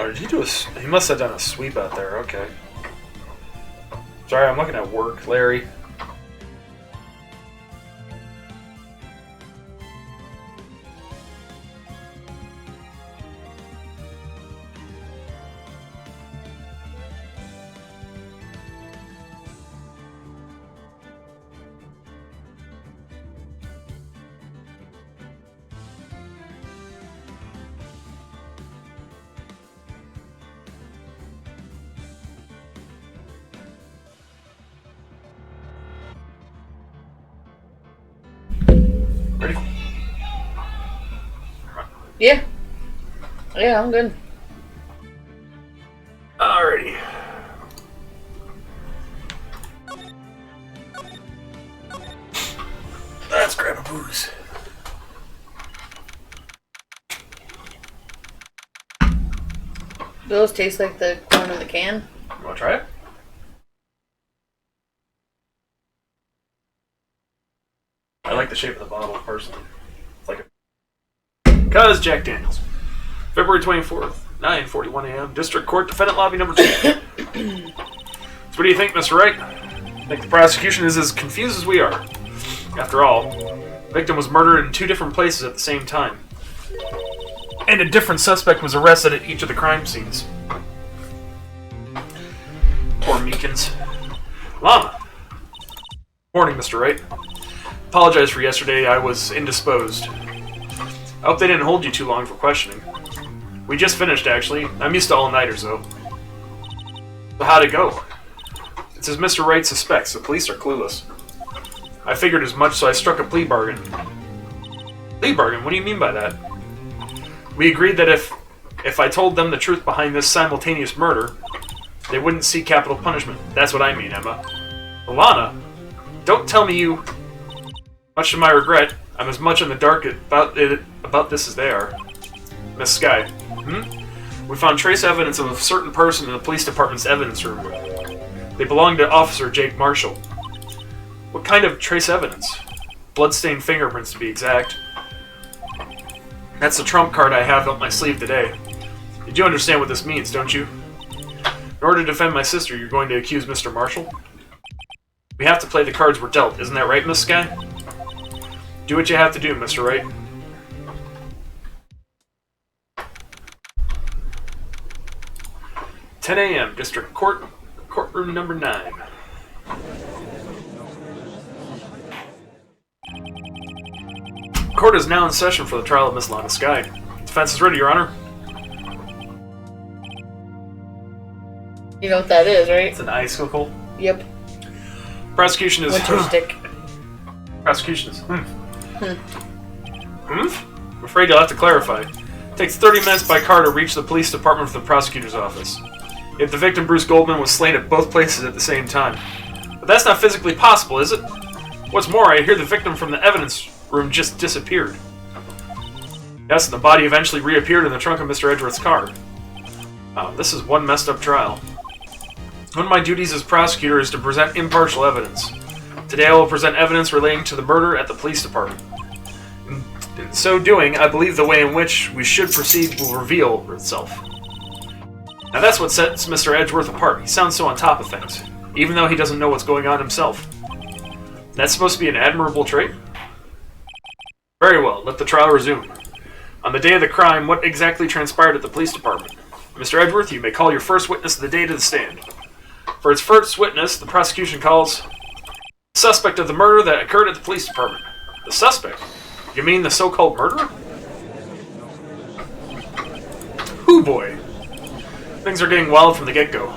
Oh, did he do a... He must have done a sweep out there, okay. Sorry, I'm looking at work, Larry. Ready? Yeah. Yeah, I'm good. Alrighty. Let's grab a booze. Do those taste like the corn in the can? You wanna try it? I like the shape of the bottle, personally. It's like a... Cuz Jack Daniels. February 24th, 9:41 a.m. District Court, Defendant Lobby number 2. So what do you think, Mr. Wright? I think the prosecution is as confused as we are. After all, the victim was murdered in 2 different places at the same time. And a different suspect was arrested at each of the crime scenes. Poor Meekins. Lana. Morning, Mr. Wright. Apologize for yesterday, I was indisposed. I hope they didn't hold you too long for questioning. We just finished, actually. I'm used to all-nighters, though. So how'd it go? It's as Mr. Wright suspects. The police are clueless. I figured as much, so I struck a plea bargain. Plea bargain? What do you mean by that? We agreed that if I told them the truth behind this simultaneous murder, they wouldn't see capital punishment. That's what I mean, Emma. Alana, don't tell me you... Much to my regret, I'm as much in the dark about this as they are. Miss Skye. We found trace evidence of a certain person in the police department's evidence room. They belong to Officer Jake Marshall. What kind of trace evidence? Bloodstained fingerprints, to be exact. That's the trump card I have up my sleeve today. You do understand what this means, don't you? In order to defend my sister, you're going to accuse Mr. Marshall? We have to play the cards we're dealt, isn't that right, Miss Skye? Do what you have to do, Mr. Wright. "10 a.m. District Court, courtroom number 9. Court is now in session for the trial of Miss Lana Skye. Defense is ready, Your Honor. You know what that is, right? It's an icicle. Yep. Prosecution is... Winter stick. Prosecution is... I'm afraid you'll have to clarify. It takes 30 minutes by car to reach the police department from the prosecutor's office. Yet the victim, Bruce Goldman, was slain at both places at the same time. But that's not physically possible, is it? What's more, I hear the victim from the evidence room just disappeared. Yes, and the body eventually reappeared in the trunk of Mr. Edgeworth's car. This is one messed up trial. One of my duties as prosecutor is to present impartial evidence. Today I will present evidence relating to the murder at the police department. In so doing, I believe the way in which we should proceed will reveal itself. Now that's what sets Mr. Edgeworth apart. He sounds so on top of things, even though he doesn't know what's going on himself. That's supposed to be an admirable trait? Very well, let the trial resume. On the day of the crime, what exactly transpired at the police department? Mr. Edgeworth, you may call your first witness of the day to the stand. For its first witness, the prosecution calls the suspect of the murder that occurred at the police department. The suspect? You mean the so-called murderer? Hoo boy. Things are getting wild from the get-go.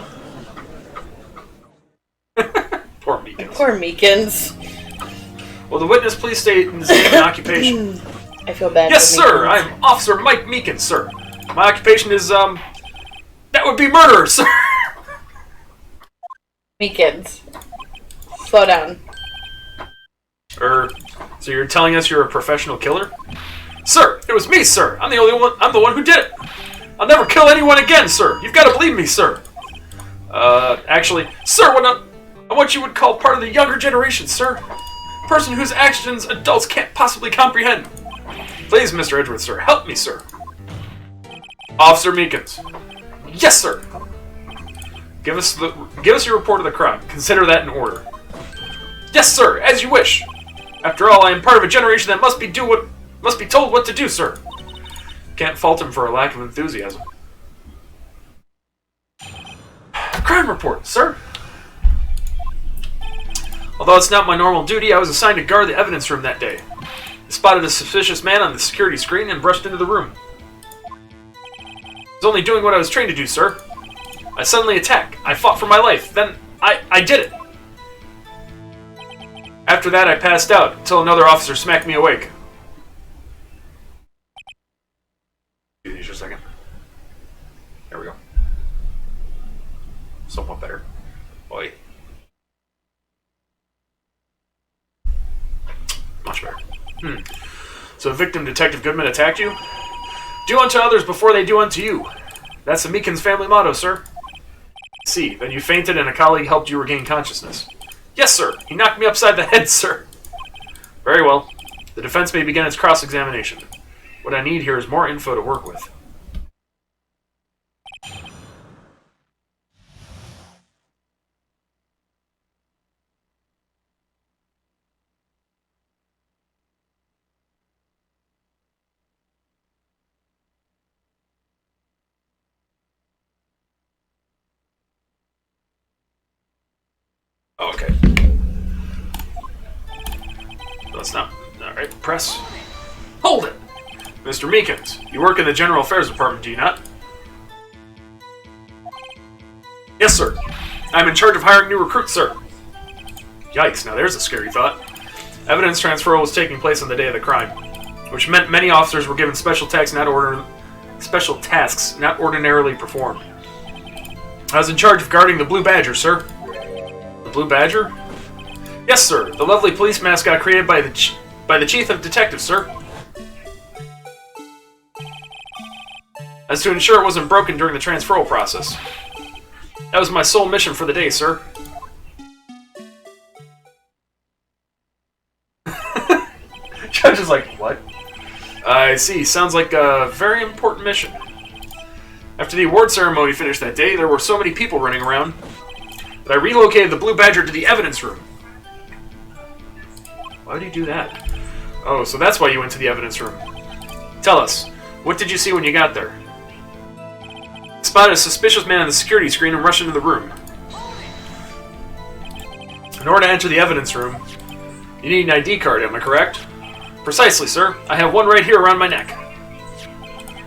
Poor Meekins. Poor Meekins. Will the witness please state his name and occupation? I feel bad. Yes, sir. I'm Officer Mike Meekins, sir. My occupation is, that would be murderer, sir. Meekins. Slow down. So you're telling us you're a professional killer? Sir, it was me, sir. I'm the one who did it. I'll never kill anyone again, sir. You've got to believe me, sir. Actually, sir, I want you would call part of the younger generation, sir. Person whose actions adults can't possibly comprehend. Please, Mr. Edgeworth, sir, help me, sir. Officer Meekins, Yes, sir! Give us your report of the crime. Consider that in order. Yes, sir, as you wish. After all, I am part of a generation that must be told what to do, sir. Can't fault him for a lack of enthusiasm. Crime report, sir. Although it's not my normal duty, I was assigned to guard the evidence room that day. I spotted a suspicious man on the security screen and brushed into the room. I was only doing what I was trained to do, sir. I suddenly attacked. I fought for my life. Then I did it. After that, I passed out until another officer smacked me awake. Give me just a second. There we go. Somewhat better. Boy. Much better. So victim Detective Goodman attacked you? Do unto others before they do unto you. That's the Meekins family motto, sir. See, then you fainted and a colleague helped you regain consciousness. Yes, sir. He knocked me upside the head, sir. Very well. The defense may begin its cross-examination. What I need here is more info to work with. Oh, okay. That's not... Alright, press. Hold it! Mr. Meekins, you work in the General Affairs Department, do you not? Yes, sir. I'm in charge of hiring new recruits, sir. Yikes, now there's a scary thought. Evidence transfer was taking place on the day of the crime, which meant many officers were given special tasks not ordinarily performed. I was in charge of guarding the Blue Badger, sir. The Blue Badger? Yes, sir. The lovely police mascot created by the Chief of Detectives, sir. As to ensure it wasn't broken during the transferal process. That was my sole mission for the day, sir. Judge is like, what? I see. Sounds like a very important mission. After the award ceremony finished that day, there were so many people running around that I relocated the Blue Badger to the evidence room. Why would you do that? Oh, so that's why you went to the evidence room. Tell us, what did you see when you got there? I spotted a suspicious man on the security screen and rushed into the room. In order to enter the evidence room, you need an ID card, am I correct? Precisely, sir. I have one right here around my neck.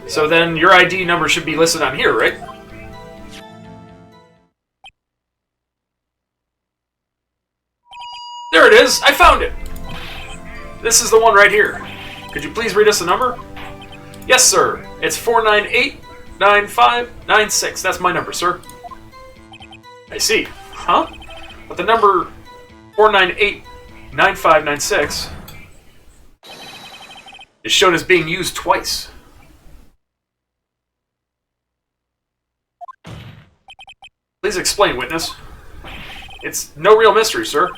So then, your ID number should be listed on here, right? There it is! I found it! This is the one right here. Could you please read us the number? Yes, sir. It's 498-9596. That's my number, sir. I see. Huh? But the number 498-9596 is shown as being used twice. Please explain, witness. It's no real mystery, sir.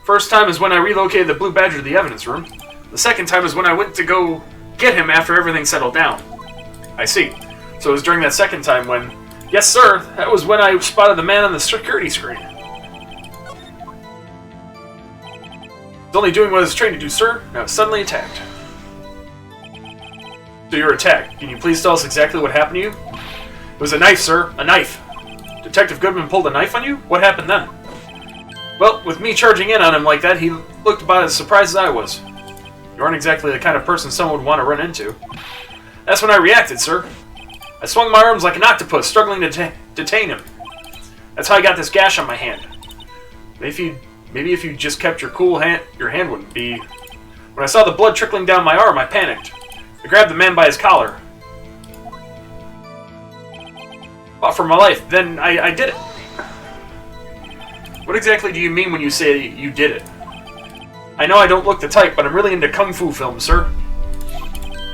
First time is when I relocated the Blue Badger to the evidence room. The second time is when I went to go get him after everything settled down. I see. So it was during that second time when... Yes, sir, that was when I spotted the man on the security screen. I was only doing what I was trained to do, sir, and I was suddenly attacked. So you were attacked. Can you please tell us exactly what happened to you? It was a knife, sir. A knife. Detective Goodman pulled a knife on you? What happened then? Well, with me charging in on him like that, he looked about as surprised as I was. You aren't exactly the kind of person someone would want to run into. That's when I reacted, sir. I swung my arms like an octopus, struggling to detain him. That's how I got this gash on my hand. Maybe if you just kept your cool, your hand wouldn't be... When I saw the blood trickling down my arm, I panicked. I grabbed the man by his collar. Fought for my life. Then I did it. What exactly do you mean when you say you did it? I know I don't look the type, but I'm really into kung fu films, sir.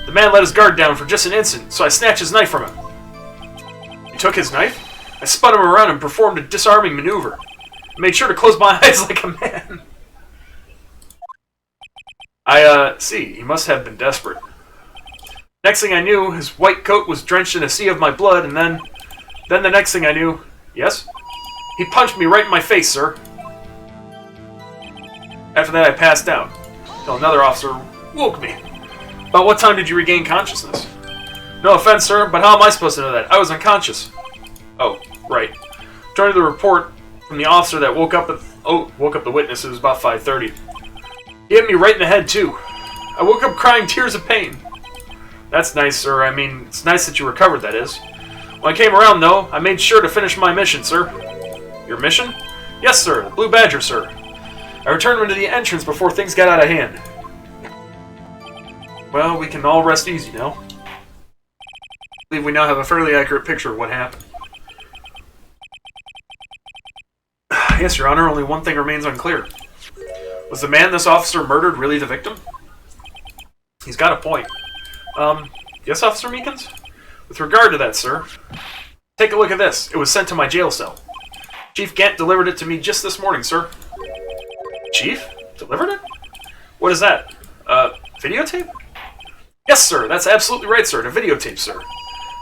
The man let his guard down for just an instant, so I snatched his knife from him. You took his knife? I spun him around and performed a disarming maneuver. I made sure to close my eyes like a man. See, he must have been desperate. Next thing I knew, his white coat was drenched in a sea of my blood, and then Then the next thing I knew... Yes? He punched me right in my face, sir. After that, I passed out. Till another officer woke me. About what time did you regain consciousness? No offense, sir, but how am I supposed to know that? I was unconscious. Oh, right. According to the report from the officer that woke up the witness, it was about 5:30. He hit me right in the head, too. I woke up crying tears of pain. That's nice, sir. I mean, it's nice that you recovered, that is. When I came around, though, I made sure to finish my mission, sir. Your mission? Yes, sir. The Blue Badger, sir. I returned into the entrance before things got out of hand. Well, we can all rest easy now. I believe we now have a fairly accurate picture of what happened. Yes, Your Honor, only one thing remains unclear. Was the man this officer murdered really the victim? He's got a point. Yes, Officer Meekins? With regard to that, sir, take a look at this. It was sent to my jail cell. Chief Gant delivered it to me just this morning, sir. Chief? Delivered it? What is that? Videotape? Yes, sir. That's absolutely right, sir. A videotape, sir.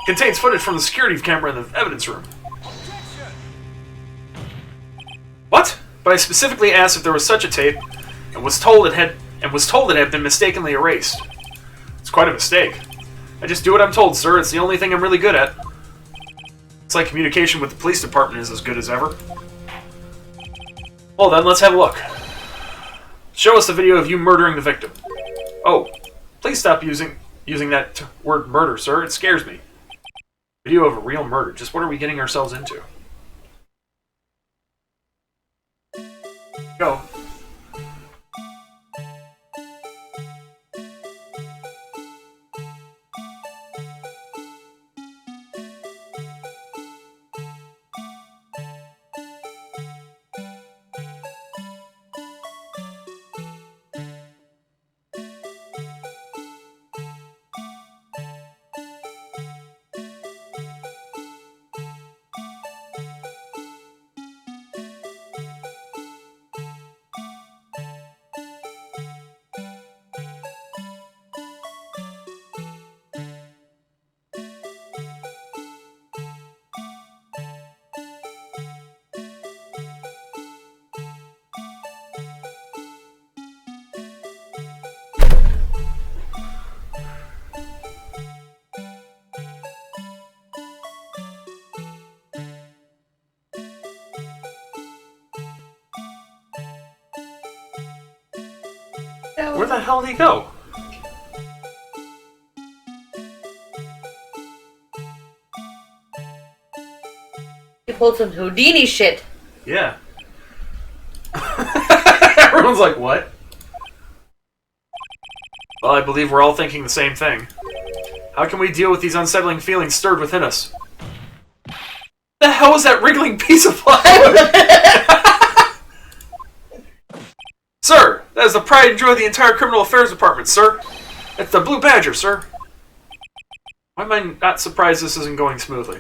Contains footage from the security camera in the evidence room. What? But I specifically asked if there was such a tape, and was told it had been mistakenly erased. It's quite a mistake. I just do what I'm told, sir. It's the only thing I'm really good at. It's like communication with the police department is as good as ever. Well then, let's have a look. Show us the video of you murdering the victim. Oh, please stop using that word murder, sir. It scares me. Video of a real murder. Just what are we getting ourselves into? Go. Where the hell did he go? He pulled some Houdini shit. Yeah. Everyone's like, what? Well, I believe we're all thinking the same thing. How can we deal with these unsettling feelings stirred within us? The hell is that wriggling piece of plywood? Sir, that is the pride and joy of the entire Criminal Affairs Department, sir. It's the Blue Badger, sir. Why am I not surprised this isn't going smoothly?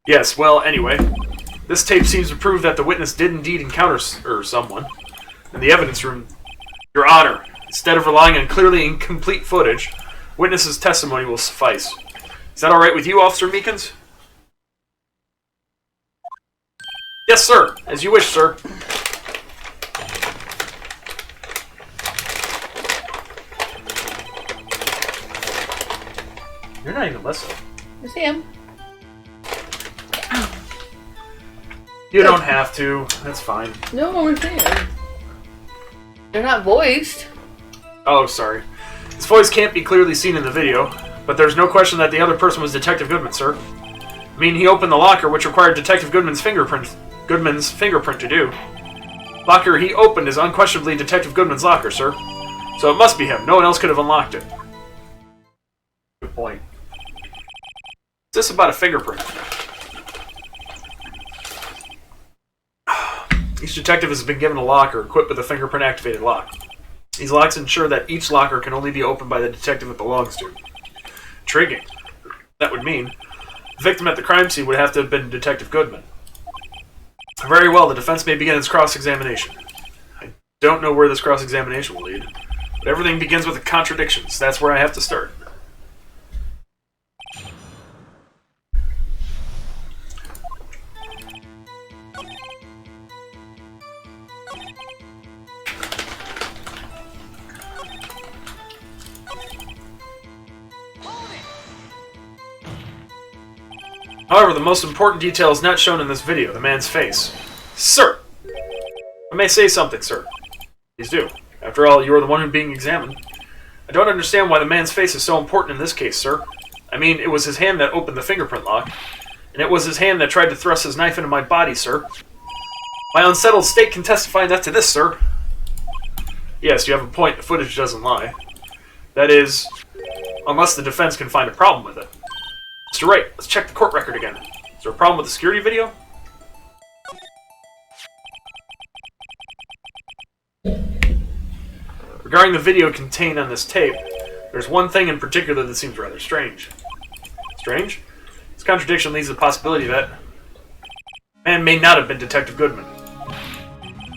Yes, well, anyway. This tape seems to prove that the witness did indeed encounter someone in the evidence room. Your Honor, instead of relying on clearly incomplete footage, witness's testimony will suffice. Is that alright with you, Officer Meekins? Yes, sir. As you wish, sir. You're not even listening. You see him? You don't have to. That's fine. No, we're seeing him. They're not voiced. Oh, sorry. His voice can't be clearly seen in the video, but there's no question that the other person was Detective Goodman, sir. I mean, he opened the locker, which required Detective Goodman's fingerprint to do. Locker he opened is unquestionably Detective Goodman's locker, sir. So it must be him. No one else could have unlocked it. Good point. Is this about a fingerprint? Each detective has been given a locker equipped with a fingerprint-activated lock. These locks ensure that each locker can only be opened by the detective it belongs to. Intriguing. That would mean the victim at the crime scene would have to have been Detective Goodman. Very well, the defense may begin its cross-examination. I don't know where this cross-examination will lead, but everything begins with the contradictions. That's where I have to start. However, the most important detail is not shown in this video, the man's face. Sir! I may say something, sir. Please do. After all, you are the one being examined. I don't understand why the man's face is so important in this case, sir. I mean, it was his hand that opened the fingerprint lock, and it was his hand that tried to thrust his knife into my body, sir. My unsettled state can testify that to this, sir. Yes, you have a point. The footage doesn't lie. That is, unless the defense can find a problem with it. Mr. Wright, let's check the court record again. Is there a problem with the security video? Regarding the video contained on this tape, there's one thing in particular that seems rather strange. Strange? This contradiction leads to the possibility that man may not have been Detective Goodman.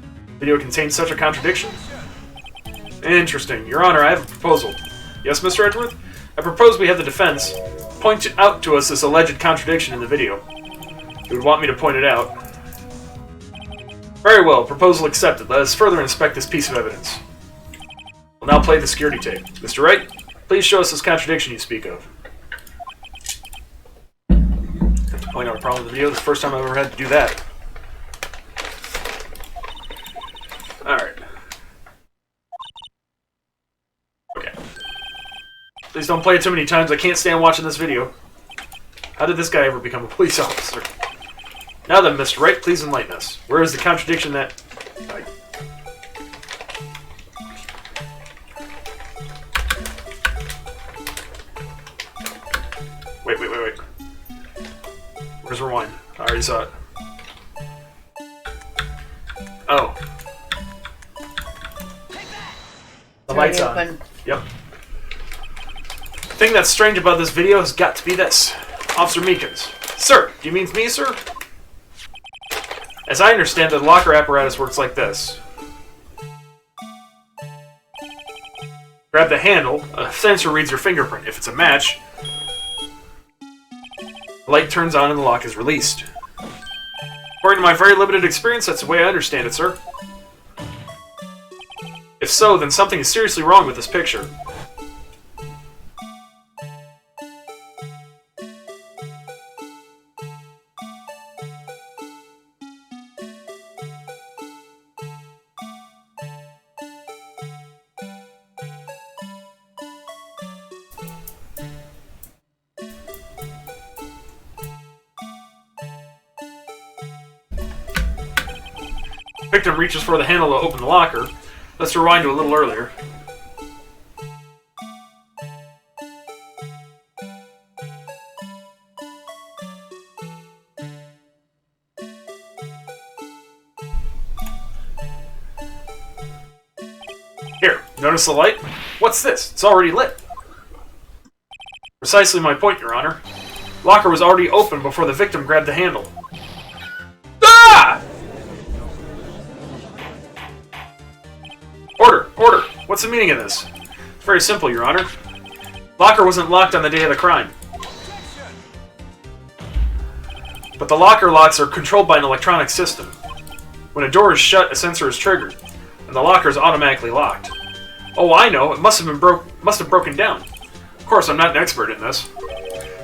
The video contains such a contradiction? Interesting. Your Honor, I have a proposal. Yes, Mr. Edgeworth? I propose we have the defense point out to us this alleged contradiction in the video. You would want me to point it out. Very well, proposal accepted. Let us further inspect this piece of evidence. We'll now play the security tape. Mr. Wright, please show us this contradiction you speak of. I have to point out a problem with the video. This is the first time I've ever had to do that. Alright. Okay. Please don't play it too many times. I can't stand watching this video. How did this guy ever become a police officer? Now then, Mr. Wright, please enlighten us. Where is the contradiction that... Wait. Where's rewind? I already saw it. Oh. The light's on. Yep. The thing that's strange about this video has got to be this. Officer Meekins. Sir, do you mean me, sir? As I understand it, the locker apparatus works like this. Grab the handle, a sensor reads your fingerprint. If it's a match, the light turns on and the lock is released. According to my very limited experience, that's the way I understand it, sir. If so, then something is seriously wrong with this picture. The victim reaches for the handle to open the locker. Let's rewind to a little earlier. Here, notice the light? What's this? It's already lit. Precisely my point, Your Honor. The locker was already open before the victim grabbed the handle. Ah! Order! What's the meaning of this? It's very simple, Your Honor. Locker wasn't locked on the day of the crime. But the locker locks are controlled by an electronic system. When a door is shut, a sensor is triggered, and the locker is automatically locked. Oh, I know. It must have broken down. Of course, I'm not an expert in this.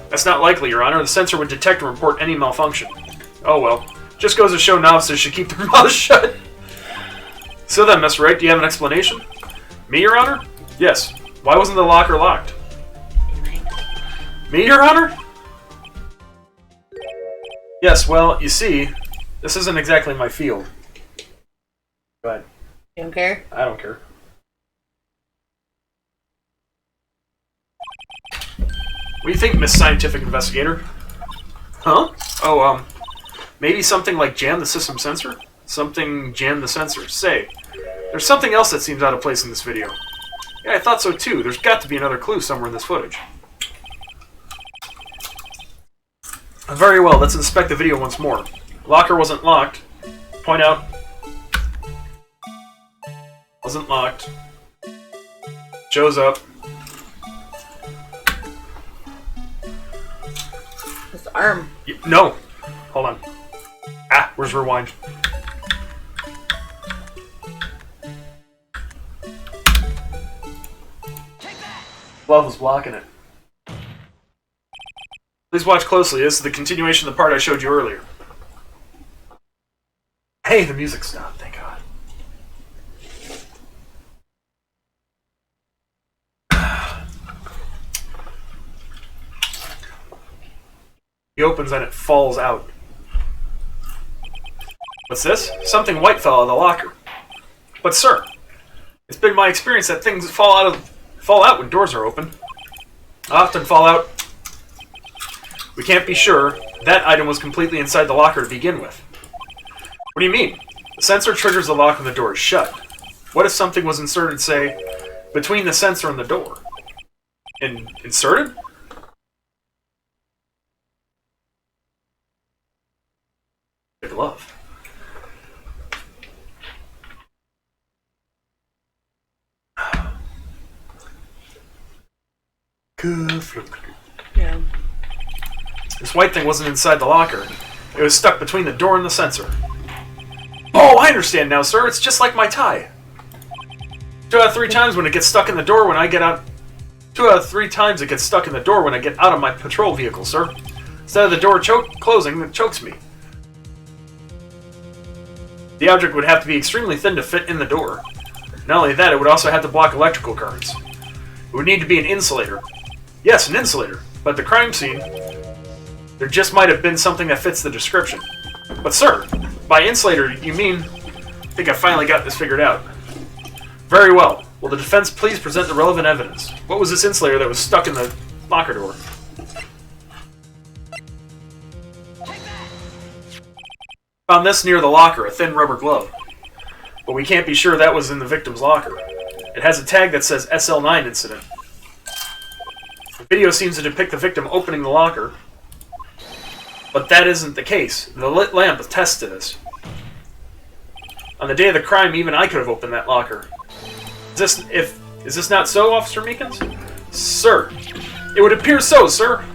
That's not likely, Your Honor. The sensor would detect and report any malfunction. Oh well. Just goes to show novices should keep their mouths shut. So then, Mr. Wright, do you have an explanation? Me, Your Honor? Yes. Why wasn't the locker locked? Me, Your Honor? Yes, well, you see, this isn't exactly my field. Go ahead. You don't care? I don't care. What do you think, Miss Scientific Investigator? Huh? Oh, maybe something like jam the system sensor? Something jam the sensor. Say, there's something else that seems out of place in this video. Yeah, I thought so too. There's got to be another clue somewhere in this footage. Very well, let's inspect the video once more. Locker wasn't locked. Point out. Wasn't locked. Shows up. His arm. No. Hold on. Ah, where's rewind? Glove was blocking it. Please watch closely. This is the continuation of the part I showed you earlier. Hey, the music stopped, thank God. He opens and it falls out. What's this? Something white fell out of the locker. But sir, it's been my experience that things fall out when doors are open. Often fall out. We can't be sure that item was completely inside the locker to begin with. What do you mean? The sensor triggers the lock when the door is shut. What if something was inserted, say, between the sensor and the door? Inserted? A glove. Yeah. This white thing wasn't inside the locker. It was stuck between the door and the sensor. Oh, I understand now, sir. It's just like my tie. 2 out of 3 times when it gets stuck in the door when I get out... 2 out of 3 times it gets stuck in the door when I get out of my patrol vehicle, sir. Instead of the door closing, it chokes me. The object would have to be extremely thin to fit in the door. Not only that, it would also have to block electrical currents. It would need to be an insulator. Yes, an insulator. But at the crime scene, there just might have been something that fits the description. But sir, by insulator, you mean... I think I finally got this figured out. Very well. Will the defense please present the relevant evidence? What was this insulator that was stuck in the locker door? Found this near the locker, a thin rubber glove. But we can't be sure that was in the victim's locker. It has a tag that says SL9 incident. The video seems to depict the victim opening the locker, but that isn't the case. The lit lamp attests to this. On the day of the crime, even I could have opened that locker. Is this not so, Officer Meekins? Sir, it would appear so, sir.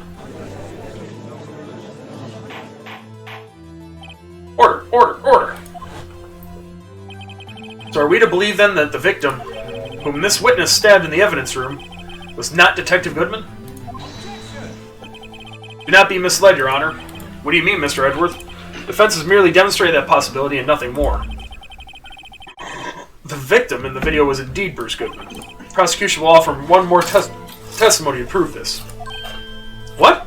Order, order, order. So are we to believe then that the victim, whom this witness stabbed in the evidence room, was not Detective Goodman? Do not be misled, Your Honor. What do you mean, Mr. Edwards? The defense has merely demonstrated that possibility and nothing more. The victim in the video was indeed Bruce Goodman. The prosecution will offer one more testimony to prove this. What?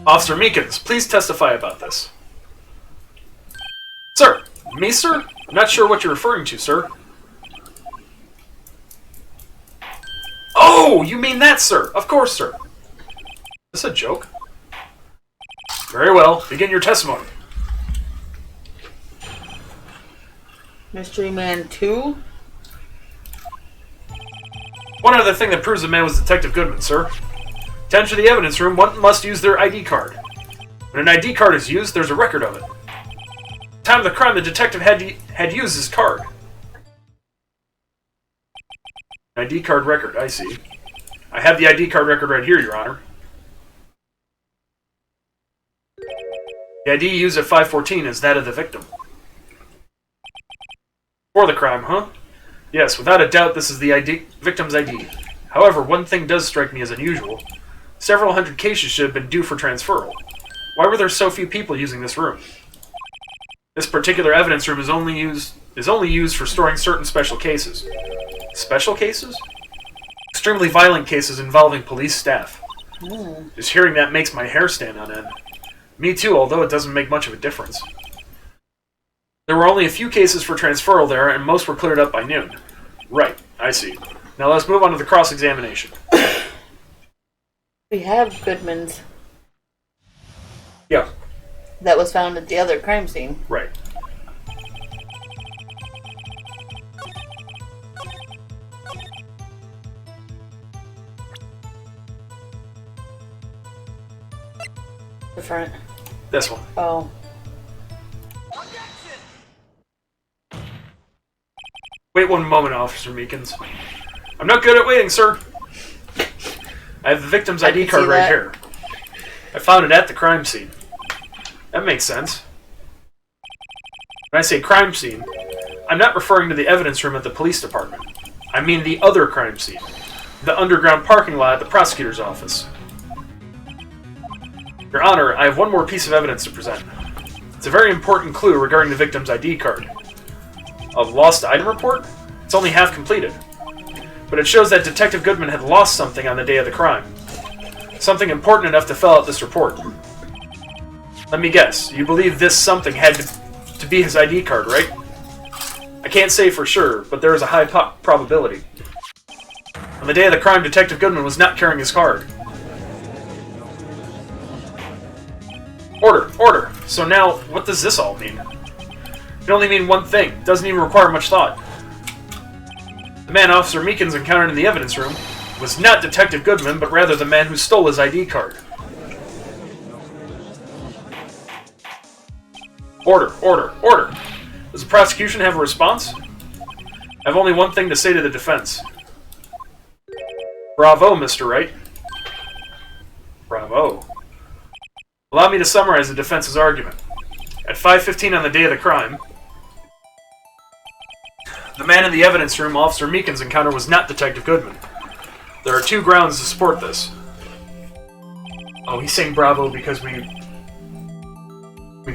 Officer Meekins, please testify about this. Sir. Me, sir? I'm not sure what you're referring to, sir. Oh, you mean that, sir? Of course, sir. Is this a joke? Very well. Begin your testimony. Mystery Man 2? One other thing that proves the man was Detective Goodman, sir. To enter the evidence room, one must use their ID card. When an ID card is used, there's a record of it. At the time of the crime, the detective had used his card. ID card record, I see. I have the ID card record right here, Your Honor. The ID used at 514 is that of the victim. For the crime, huh? Yes, without a doubt this is the victim's ID. However, one thing does strike me as unusual. Several hundred cases should have been due for transferal. Why were there so few people using this room? This particular evidence room is only used for storing certain special cases. Special cases? Extremely violent cases involving police staff. Just hearing that makes my hair stand on end. Me too, although it doesn't make much of a difference. There were only a few cases for transferal there, and most were cleared up by noon. Right, I see. Now let's move on to the cross-examination. We have Goodman's. Yeah. That was found at the other crime scene. Right. Different. This one. Oh. Wait one moment, Officer Meekins. I'm not good at waiting, sir. I have the victim's ID card right here. I found it at the crime scene. That makes sense. When I say crime scene, I'm not referring to the evidence room at the police department. I mean the other crime scene. The underground parking lot at the prosecutor's office. Your Honor, I have one more piece of evidence to present. It's a very important clue regarding the victim's ID card. A lost item report? It's only half completed. But it shows that Detective Goodman had lost something on the day of the crime. Something important enough to fill out this report. Let me guess, you believe this something had to be his ID card, right? I can't say for sure, but there is a high probability. On the day of the crime, Detective Goodman was not carrying his card. Order! Order! So now, what does this all mean? It can only mean one thing. It doesn't even require much thought. The man Officer Meekins encountered in the evidence room was not Detective Goodman, but rather the man who stole his ID card. Order! Order! Order! Does the prosecution have a response? I have only one thing to say to the defense. Bravo, Mr. Wright. Bravo. Allow me to summarize the defense's argument. At 5:15 on the day of the crime, the man in the evidence room Officer Meekins' encounter was not Detective Goodman. There are two grounds to support this. Oh, he's saying bravo because we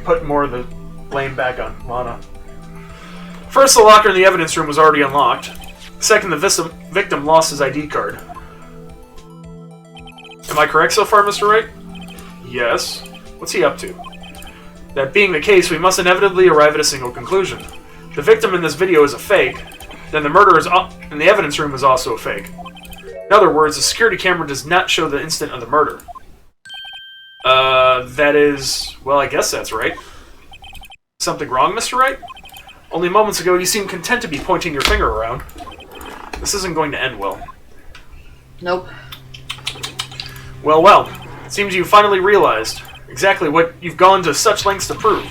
put more of the blame back on Lana. First, the locker in the evidence room was already unlocked. Second, the victim lost his ID card. Am I correct so far, Mr. Wright? Yes. What's he up to? That being the case, we must inevitably arrive at a single conclusion. The victim in this video is a fake, then the murderer in the evidence room is also a fake. In other words, the security camera does not show the instant of the murder. That is... well, I guess that's right. Something wrong, Mr. Wright? Only moments ago, you seemed content to be pointing your finger around. This isn't going to end well. Nope. Well, well. It seems you finally realized exactly what you've gone to such lengths to prove.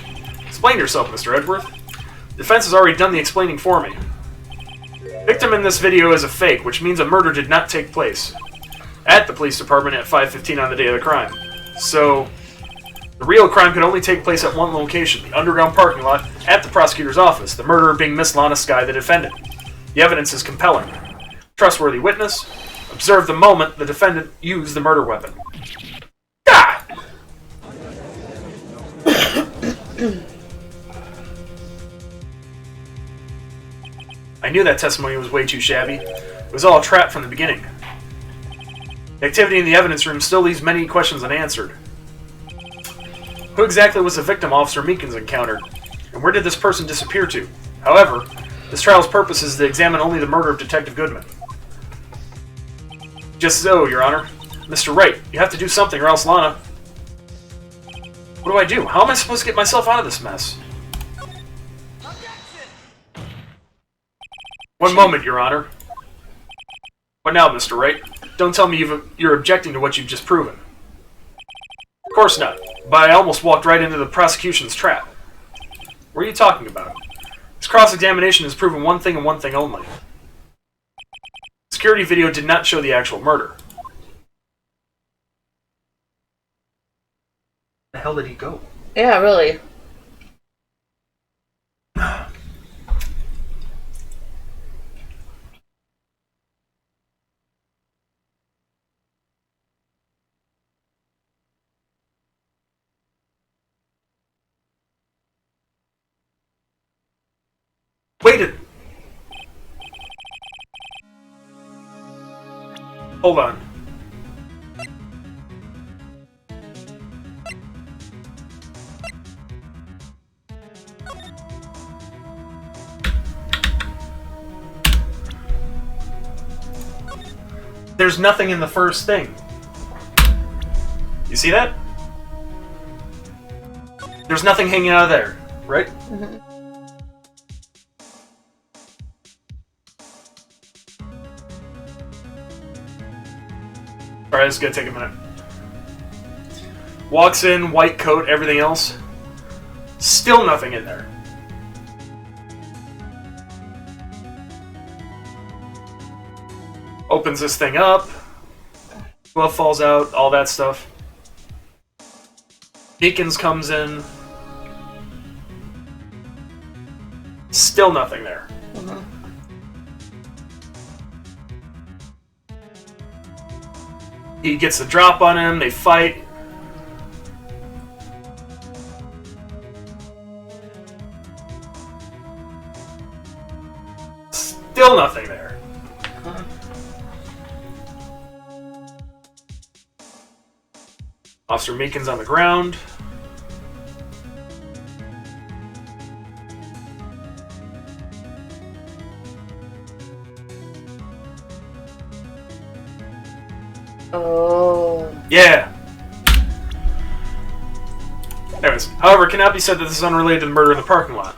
Explain yourself, Mr. Edgeworth. The defense has already done the explaining for me. The victim in this video is a fake, which means a murder did not take place at the police department at 5:15 on the day of the crime. So, the real crime could only take place at one location, the underground parking lot at the prosecutor's office, the murderer being Miss Lana Skye, the defendant. The evidence is compelling. Trustworthy witness. Observe the moment the defendant used the murder weapon. Ah! I knew that testimony was way too shabby. It was all a trap from the beginning. The activity in the evidence room still leaves many questions unanswered. Who exactly was the victim Officer Meekins encountered? And where did this person disappear to? However, this trial's purpose is to examine only the murder of Detective Goodman. Just so, Your Honor. Mr. Wright, you have to do something or else Lana... What do I do? How am I supposed to get myself out of this mess? One moment, Your Honor. What now, Mr. Wright? Don't tell me you're objecting to what you've just proven. Of course not, but I almost walked right into the prosecution's trap. What are you talking about? This cross-examination has proven one thing and one thing only. The security video did not show the actual murder. Where the hell did he go? Yeah, really. Wait. Hold on. There's nothing in the first thing. You see that? There's nothing hanging out of there, right? Mm-hmm. Alright, this is gonna take a minute. Walks in, white coat, everything else. Still nothing in there. Opens this thing up. Glove falls out, all that stuff. Meekins comes in. Still nothing there. Mm-hmm. He gets the drop on him, they fight. Still nothing there. Officer Meekin's on the ground. Oh. Yeah. Anyways, however, it cannot be said that this is unrelated to the murder in the parking lot.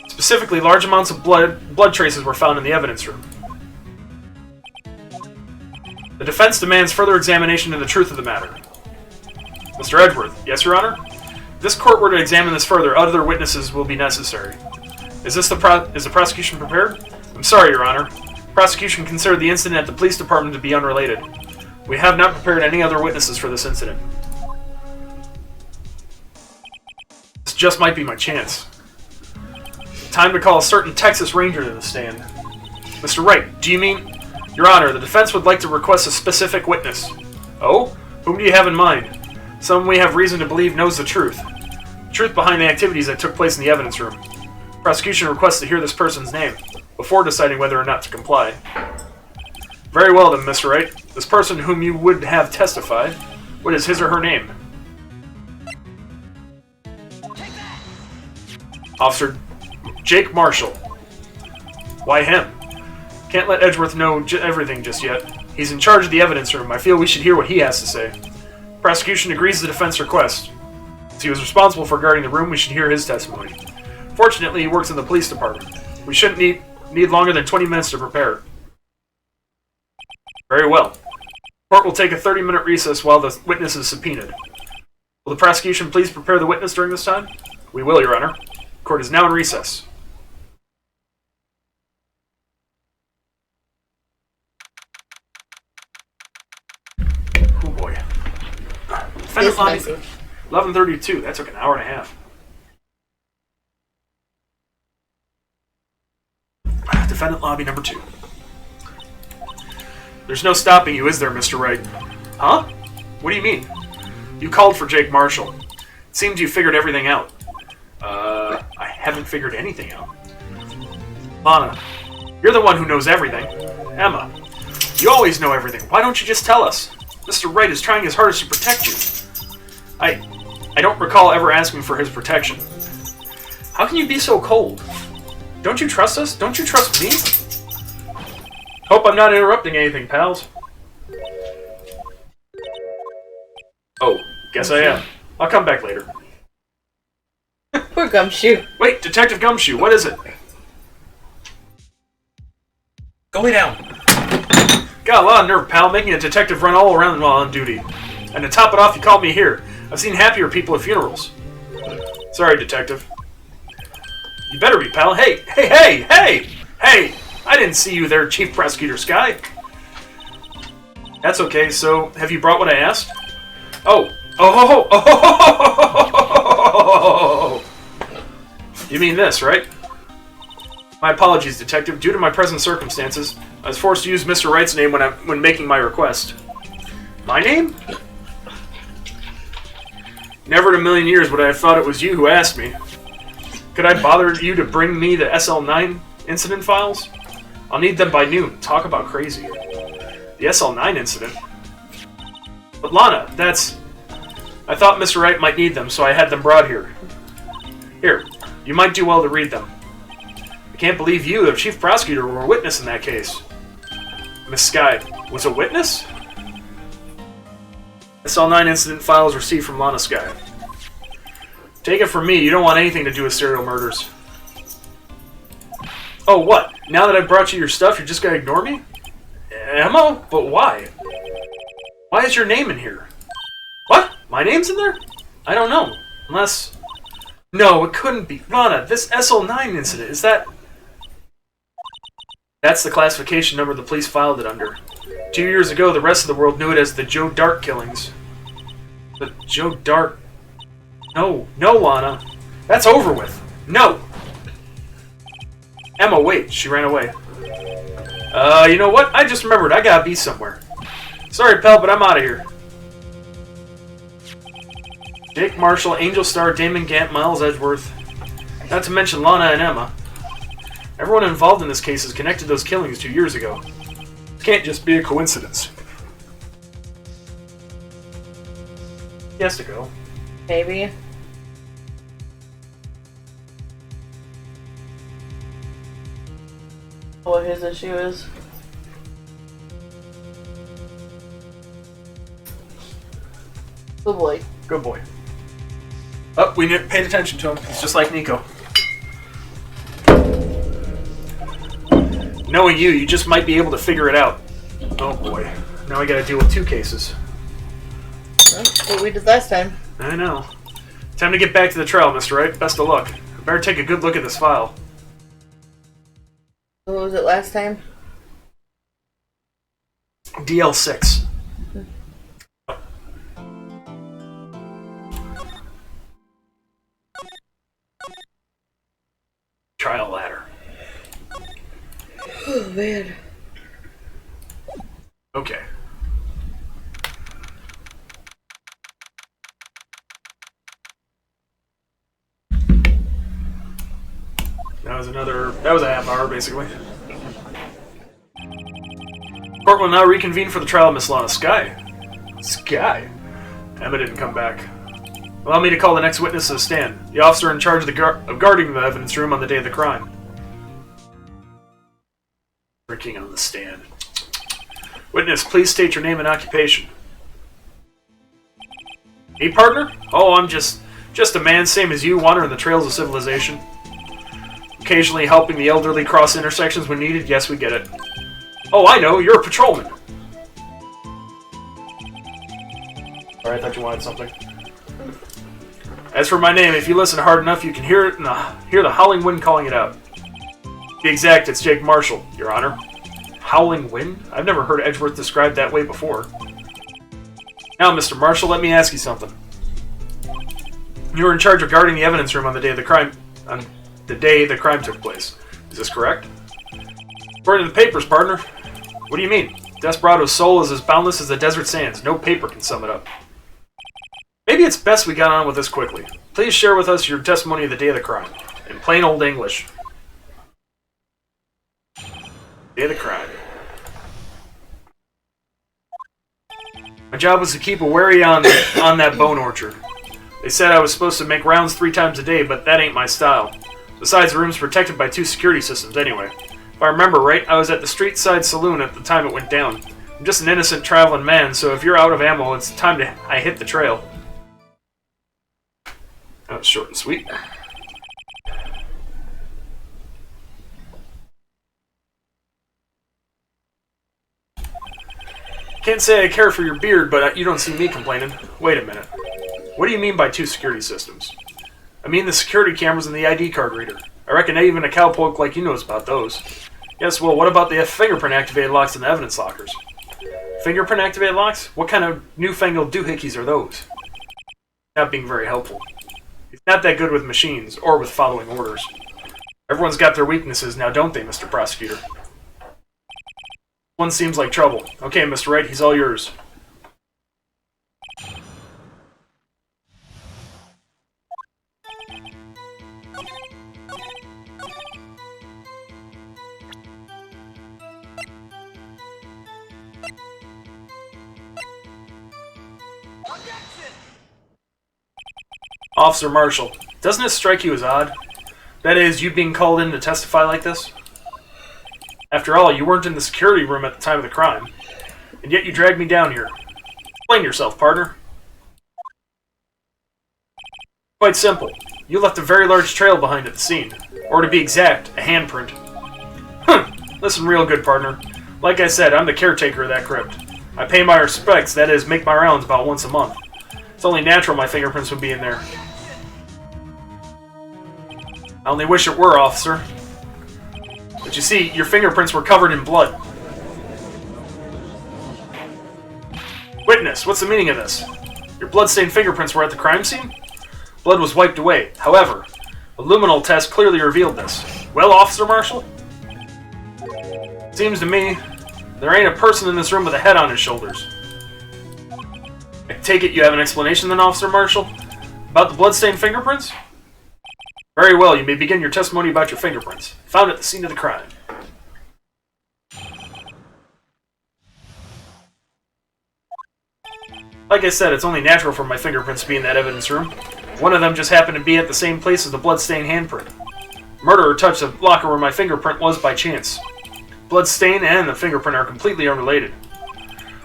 Specifically, large amounts of blood traces were found in the evidence room. The defense demands further examination into the truth of the matter. Mr. Edgeworth. Yes, Your Honor? If this court were to examine this further, other witnesses will be necessary. Is the prosecution prepared? I'm sorry, Your Honor. Prosecution considered the incident at the police department to be unrelated. We have not prepared any other witnesses for this incident. This just might be my chance. Time to call a certain Texas Ranger to the stand. Mr. Wright, do you mean... Your Honor, the defense would like to request a specific witness. Oh? Whom do you have in mind? Someone we have reason to believe knows the truth. The truth behind the activities that took place in the evidence room. Prosecution requests to hear this person's name, before deciding whether or not to comply. Very well then, Mr. Wright. This person whom you would have testified, what is his or her name? Officer Jake Marshall. Why him? Can't let Edgeworth know everything just yet. He's in charge of the evidence room. I feel we should hear what he has to say. Prosecution agrees to the defense request. As he was responsible for guarding the room, we should hear his testimony. Fortunately, he works in the police department. We shouldn't need longer than 20 minutes to prepare. Very well. Court will take a 30-minute recess while the witness is subpoenaed. Will the prosecution please prepare the witness during this time? We will, Your Honor. Court is now in recess. Oh boy. Defendant lobby 11:32. That took an hour and a half. Defendant lobby number 2. There's no stopping you, is there, Mr. Wright? Huh? What do you mean? You called for Jake Marshall. It seems you figured everything out. I haven't figured anything out. Lana, you're the one who knows everything. Emma, you always know everything. Why don't you just tell us? Mr. Wright is trying his hardest to protect you. I don't recall ever asking for his protection. How can you be so cold? Don't you trust us? Don't you trust me? Hope I'm not interrupting anything, pals. Oh, guess I am. I'll come back later. Poor Gumshoe. Wait, Detective Gumshoe, what is it? Go lay down. Got a lot of nerve, pal, making a detective run all around while on duty. And to top it off, you called me here. I've seen happier people at funerals. Sorry, detective. You better be, pal. Hey! I didn't see you there, Chief Prosecutor Sky. That's okay, so have you brought what I asked? Oh. You mean this, right? My apologies, detective. Due to my present circumstances, I was forced to use Mr. Wright's name when making my request. My name? Never in a million years would I have thought it was you who asked me. Could I bother you to bring me the SL9 incident files? I'll need them by noon. Talk about crazy. The SL9 incident? But Lana, that's... I thought Mr. Wright might need them, so I had them brought here. Here, you might do well to read them. I can't believe you, the chief prosecutor, were a witness in that case. Miss Sky, was a witness? SL9 incident files received from Lana Sky. Take it from me, you don't want anything to do with serial murders. Oh, what? Now that I brought you your stuff, you're just gonna ignore me? Emma? But why? Why is your name in here? What? My name's in there? I don't know. Unless... No, it couldn't be. Lana, this SL9 incident, is that... That's the classification number the police filed it under. 2 years ago, the rest of the world knew it as the Joe Dark killings. The Joe Dark... No, Lana. That's over with. No! Emma, wait. She ran away. You know what? I just remembered. I gotta be somewhere. Sorry, pal, but I'm out of here. Jake Marshall, Angel Star, Damon Gant, Miles Edgeworth. Not to mention Lana and Emma. Everyone involved in this case is connected to those killings 2 years ago. It can't just be a coincidence. He has to go. Maybe. What his issue is. Good boy. Good boy. Oh, we paid attention to him. He's just like Nico. Knowing you, you just might be able to figure it out. Oh boy. Now I gotta deal with 2 cases. That's what we did last time. I know. Time to get back to the trial, Mr. Wright. Best of luck. Better take a good look at this file. What was it last time? DL6. Trial ladder. Oh, man. Okay. That was a half hour, basically. Court will now reconvene for the trial of Miss Lana Skye. Skye? Emma didn't come back. Allow me to call the next witness to the stand. The officer in charge of guarding the evidence room on the day of the crime. Drinking on the stand. Witness, please state your name and occupation. Me, partner? Oh, I'm just a man same as you, wandering the trails of civilization. Occasionally helping the elderly cross intersections when needed. Yes, we get it. Oh, I know. You're a patrolman. Sorry, I thought you wanted something. As for my name, if you listen hard enough, you can hear it. Hear the howling wind calling it out. To be exact, it's Jake Marshall, Your Honor. Howling wind? I've never heard Edgeworth described that way before. Now, Mr. Marshall, let me ask you something. You were in charge of guarding the evidence room on the day of the crime. On the day the crime took place. Is this correct? According to the papers, partner. What do you mean? Desperado's soul is as boundless as the desert sands. No paper can sum it up. Maybe it's best we got on with this quickly. Please share with us your testimony of the day of the crime. In plain old English. Day of the crime. My job was to keep a wary on that bone orchard. They said I was supposed to make rounds 3 times a day, but that ain't my style. Besides, the room's protected by 2 security systems anyway. If I remember right, I was at the street side saloon at the time it went down. I'm just an innocent traveling man, so if you're out of ammo, it's time I hit the trail. That was short and sweet. Can't say I care for your beard, but you don't see me complaining. Wait a minute. What do you mean by 2 security systems? I mean the security cameras and the ID card reader. I reckon even a cowpoke like you knows about those. Yes, well, what about the fingerprint-activated locks in the evidence lockers? Fingerprint-activated locks? What kind of newfangled doohickeys are those? Not being very helpful. He's not that good with machines, or with following orders. Everyone's got their weaknesses now, don't they, Mr. Prosecutor? One seems like trouble. Okay, Mr. Wright, he's all yours. Officer Marshall, doesn't it strike you as odd? That is, you being called in to testify like this? After all, you weren't in the security room at the time of the crime, and yet you dragged me down here. Explain yourself, partner. Quite simple. You left a very large trail behind at the scene, or to be exact, a handprint. Listen real good, partner. Like I said, I'm the caretaker of that crypt. I pay my respects, that is, make my rounds about once a month. It's only natural my fingerprints would be in there. I only wish it were, officer. But you see, your fingerprints were covered in blood. Witness, what's the meaning of this? Your blood-stained fingerprints were at the crime scene? Blood was wiped away. However, a luminol test clearly revealed this. Well, Officer Marshall? Seems to me, there ain't a person in this room with a head on his shoulders. I take it you have an explanation then, Officer Marshall? About the blood-stained fingerprints? Very well, you may begin your testimony about your fingerprints. Found at the scene of the crime. Like I said, it's only natural for my fingerprints to be in that evidence room. One of them just happened to be at the same place as the bloodstained handprint. Murderer touched the locker where my fingerprint was by chance. Bloodstain and the fingerprint are completely unrelated.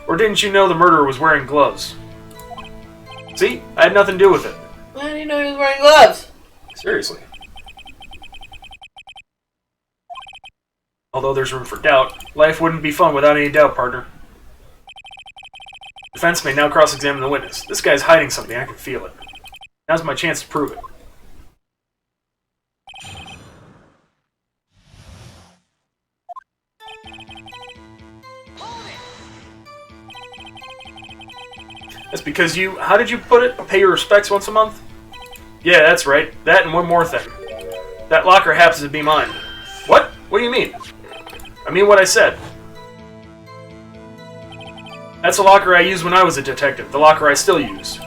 Or didn't you know the murderer was wearing gloves? See? I had nothing to do with it. How do you know he was wearing gloves? Seriously. Although there's room for doubt, life wouldn't be fun without any doubt, partner. Defense may now cross-examine the witness. This guy's hiding something, I can feel it. Now's my chance to prove it. That's because you, how did you put it? Pay your respects once a month? Yeah, that's right. That and one more thing. That locker happens to be mine. What? What do you mean? I mean what I said. That's a locker I used when I was a detective, the locker I still use.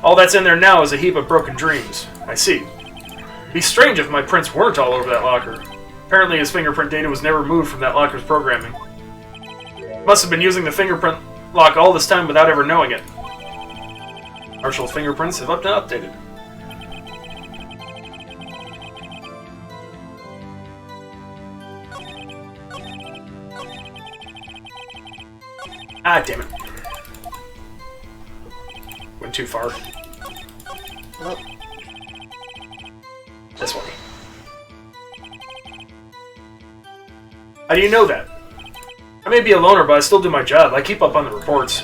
All that's in there now is a heap of broken dreams. I see. It'd be strange if my prints weren't all over that locker. Apparently his fingerprint data was never moved from that locker's programming. Must have been using the fingerprint lock all this time without ever knowing it. Marshall's fingerprints have updated. Ah, damn it. Went too far. Oh. This one. How do you know that? I may be a loner, but I still do my job. I keep up on the reports.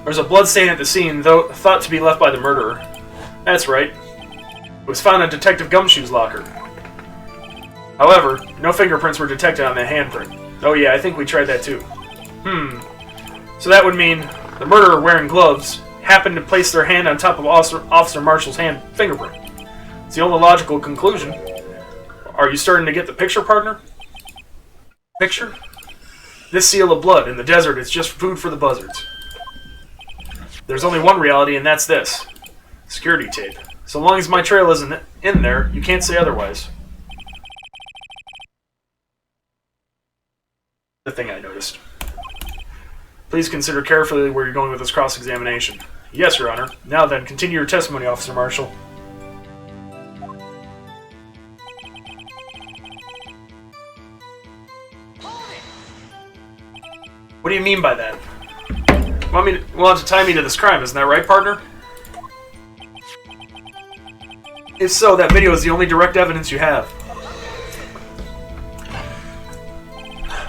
There's a bloodstain at the scene, though thought to be left by the murderer. That's right. It was found in Detective Gumshoe's locker. However, no fingerprints were detected on that handprint. Oh yeah, I think we tried that too. So that would mean the murderer wearing gloves happened to place their hand on top of Officer Marshall's fingerprint. It's the only logical conclusion. Are you starting to get the picture, partner? Picture? This seal of blood in the desert is just food for the buzzards. There's only one reality, and that's this. Security tape. So long as my trail isn't in there, you can't say otherwise. The thing I noticed. Please consider carefully where you're going with this cross-examination. Yes, Your Honor. Now then, continue your testimony, Officer Marshall. What do you mean by that? Want to tie me to this crime, isn't that right, partner? If so, that video is the only direct evidence you have.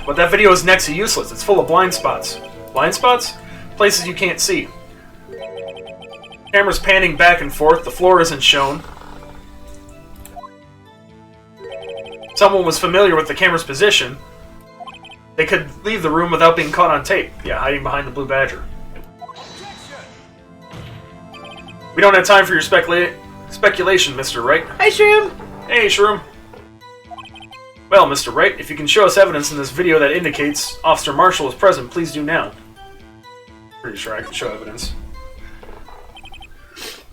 But that video is next to useless. It's full of blind spots. Blind spots? Places you can't see. Camera's panning back and forth. The floor isn't shown. Someone was familiar with the camera's position. They could leave the room without being caught on tape. Yeah, hiding behind the Blue Badger. We don't have time for your speculation, Mr. Wright. Hi, Shroom. Hey, Shroom. Well, Mr. Wright, if you can show us evidence in this video that indicates Officer Marshall is present, please do now. Pretty sure I can show evidence.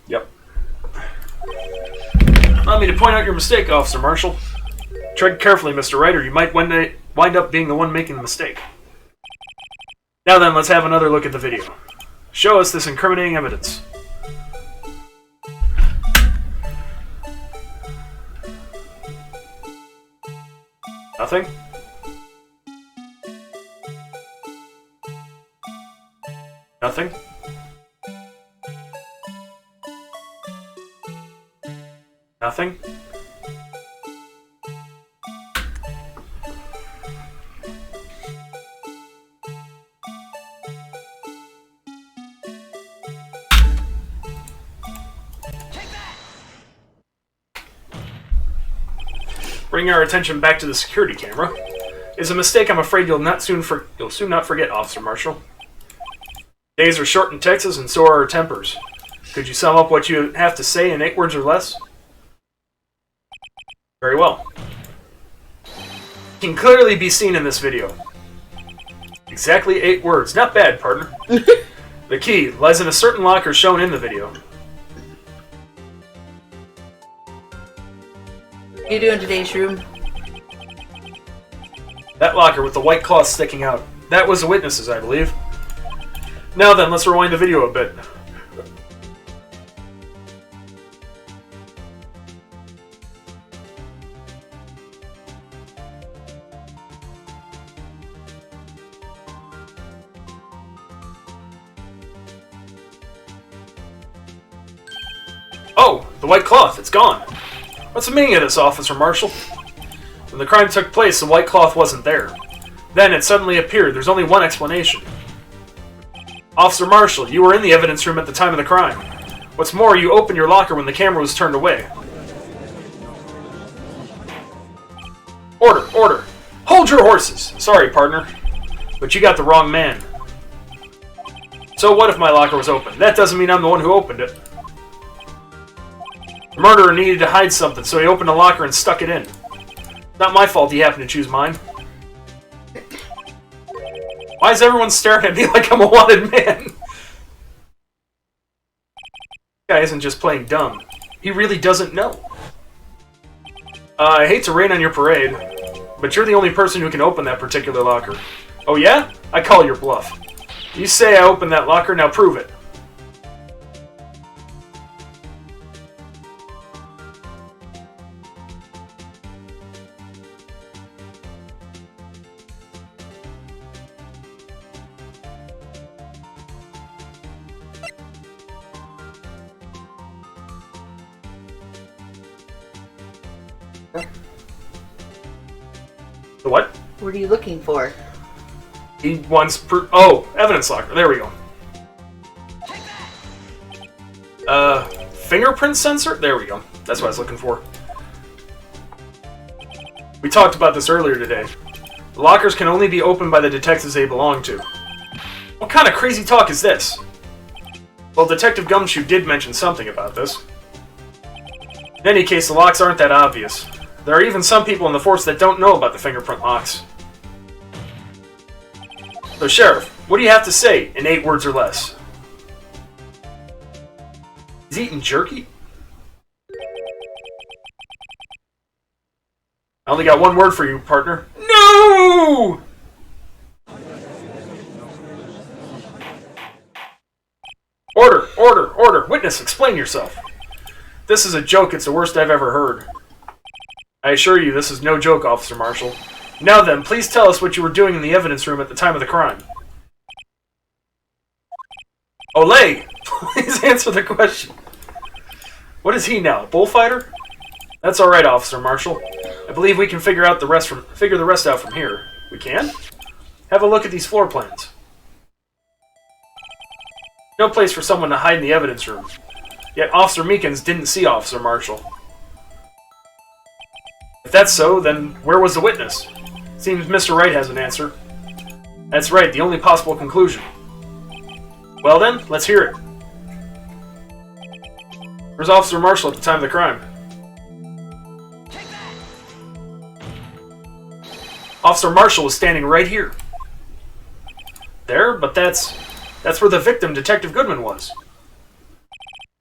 Yep. Allow me to point out your mistake, Officer Marshall. Tread carefully, Mr. Wright, or you might wind up being the one making the mistake. Now then, let's have another look at the video. Show us this incriminating evidence. Nothing? Nothing? Nothing? Bring our attention back to the security camera. It's a mistake I'm afraid you'll soon not forget, Officer Marshall. Days are short in Texas, and so are our tempers. Could you sum up what you have to say in 8 words or less? Very well. It can clearly be seen in this video. Exactly 8 words. Not bad, partner. The key lies in a certain locker shown in the video. you doing today's room? That locker with the white cloth sticking out. That was the witnesses, I believe. Now then, let's rewind the video a bit. Oh, the white cloth, it's gone. What's the meaning of this, Officer Marshall? When the crime took place, the white cloth wasn't there. Then it suddenly appeared. There's only one explanation. Officer Marshall, you were in the evidence room at the time of the crime. What's more, you opened your locker when the camera was turned away. Order, order. Hold your horses. Sorry, partner, but you got the wrong man. So what if my locker was open? That doesn't mean I'm the one who opened it. The murderer needed to hide something, so he opened a locker and stuck it in. Not my fault he happened to choose mine. Why is everyone staring at me like I'm a wanted man? This guy isn't just playing dumb. He really doesn't know. I hate to rain on your parade, but you're the only person who can open that particular locker. Oh yeah? I call your bluff. You say I opened that locker, now prove it. The what? What are you looking for? He wants proof. Oh, evidence locker. There we go. Fingerprint sensor? There we go. That's what I was looking for. We talked about this earlier today. The lockers can only be opened by the detectives they belong to. What kind of crazy talk is this? Well, Detective Gumshoe did mention something about this. In any case, the locks aren't that obvious. There are even some people in the force that don't know about the fingerprint locks. So, Sheriff, what do you have to say in 8 words or less? He's eating jerky? I only got one word for you, partner. No! Order, order, order. Witness, explain yourself. This is a joke. It's the worst I've ever heard. I assure you, this is no joke, Officer Marshall. Now then, please tell us what you were doing in the evidence room at the time of the crime. Olay! Please answer the question. What is he now, a bullfighter? That's alright, Officer Marshall. I believe we can figure the rest out from here. We can? Have a look at these floor plans. No place for someone to hide in the evidence room. Yet Officer Meekins didn't see Officer Marshall. If that's so, then where was the witness? Seems Mr. Wright has an answer. That's right, the only possible conclusion. Well then, let's hear it. Where's Officer Marshall at the time of the crime? Officer Marshall was standing right here. There? But that's where the victim, Detective Goodman, was.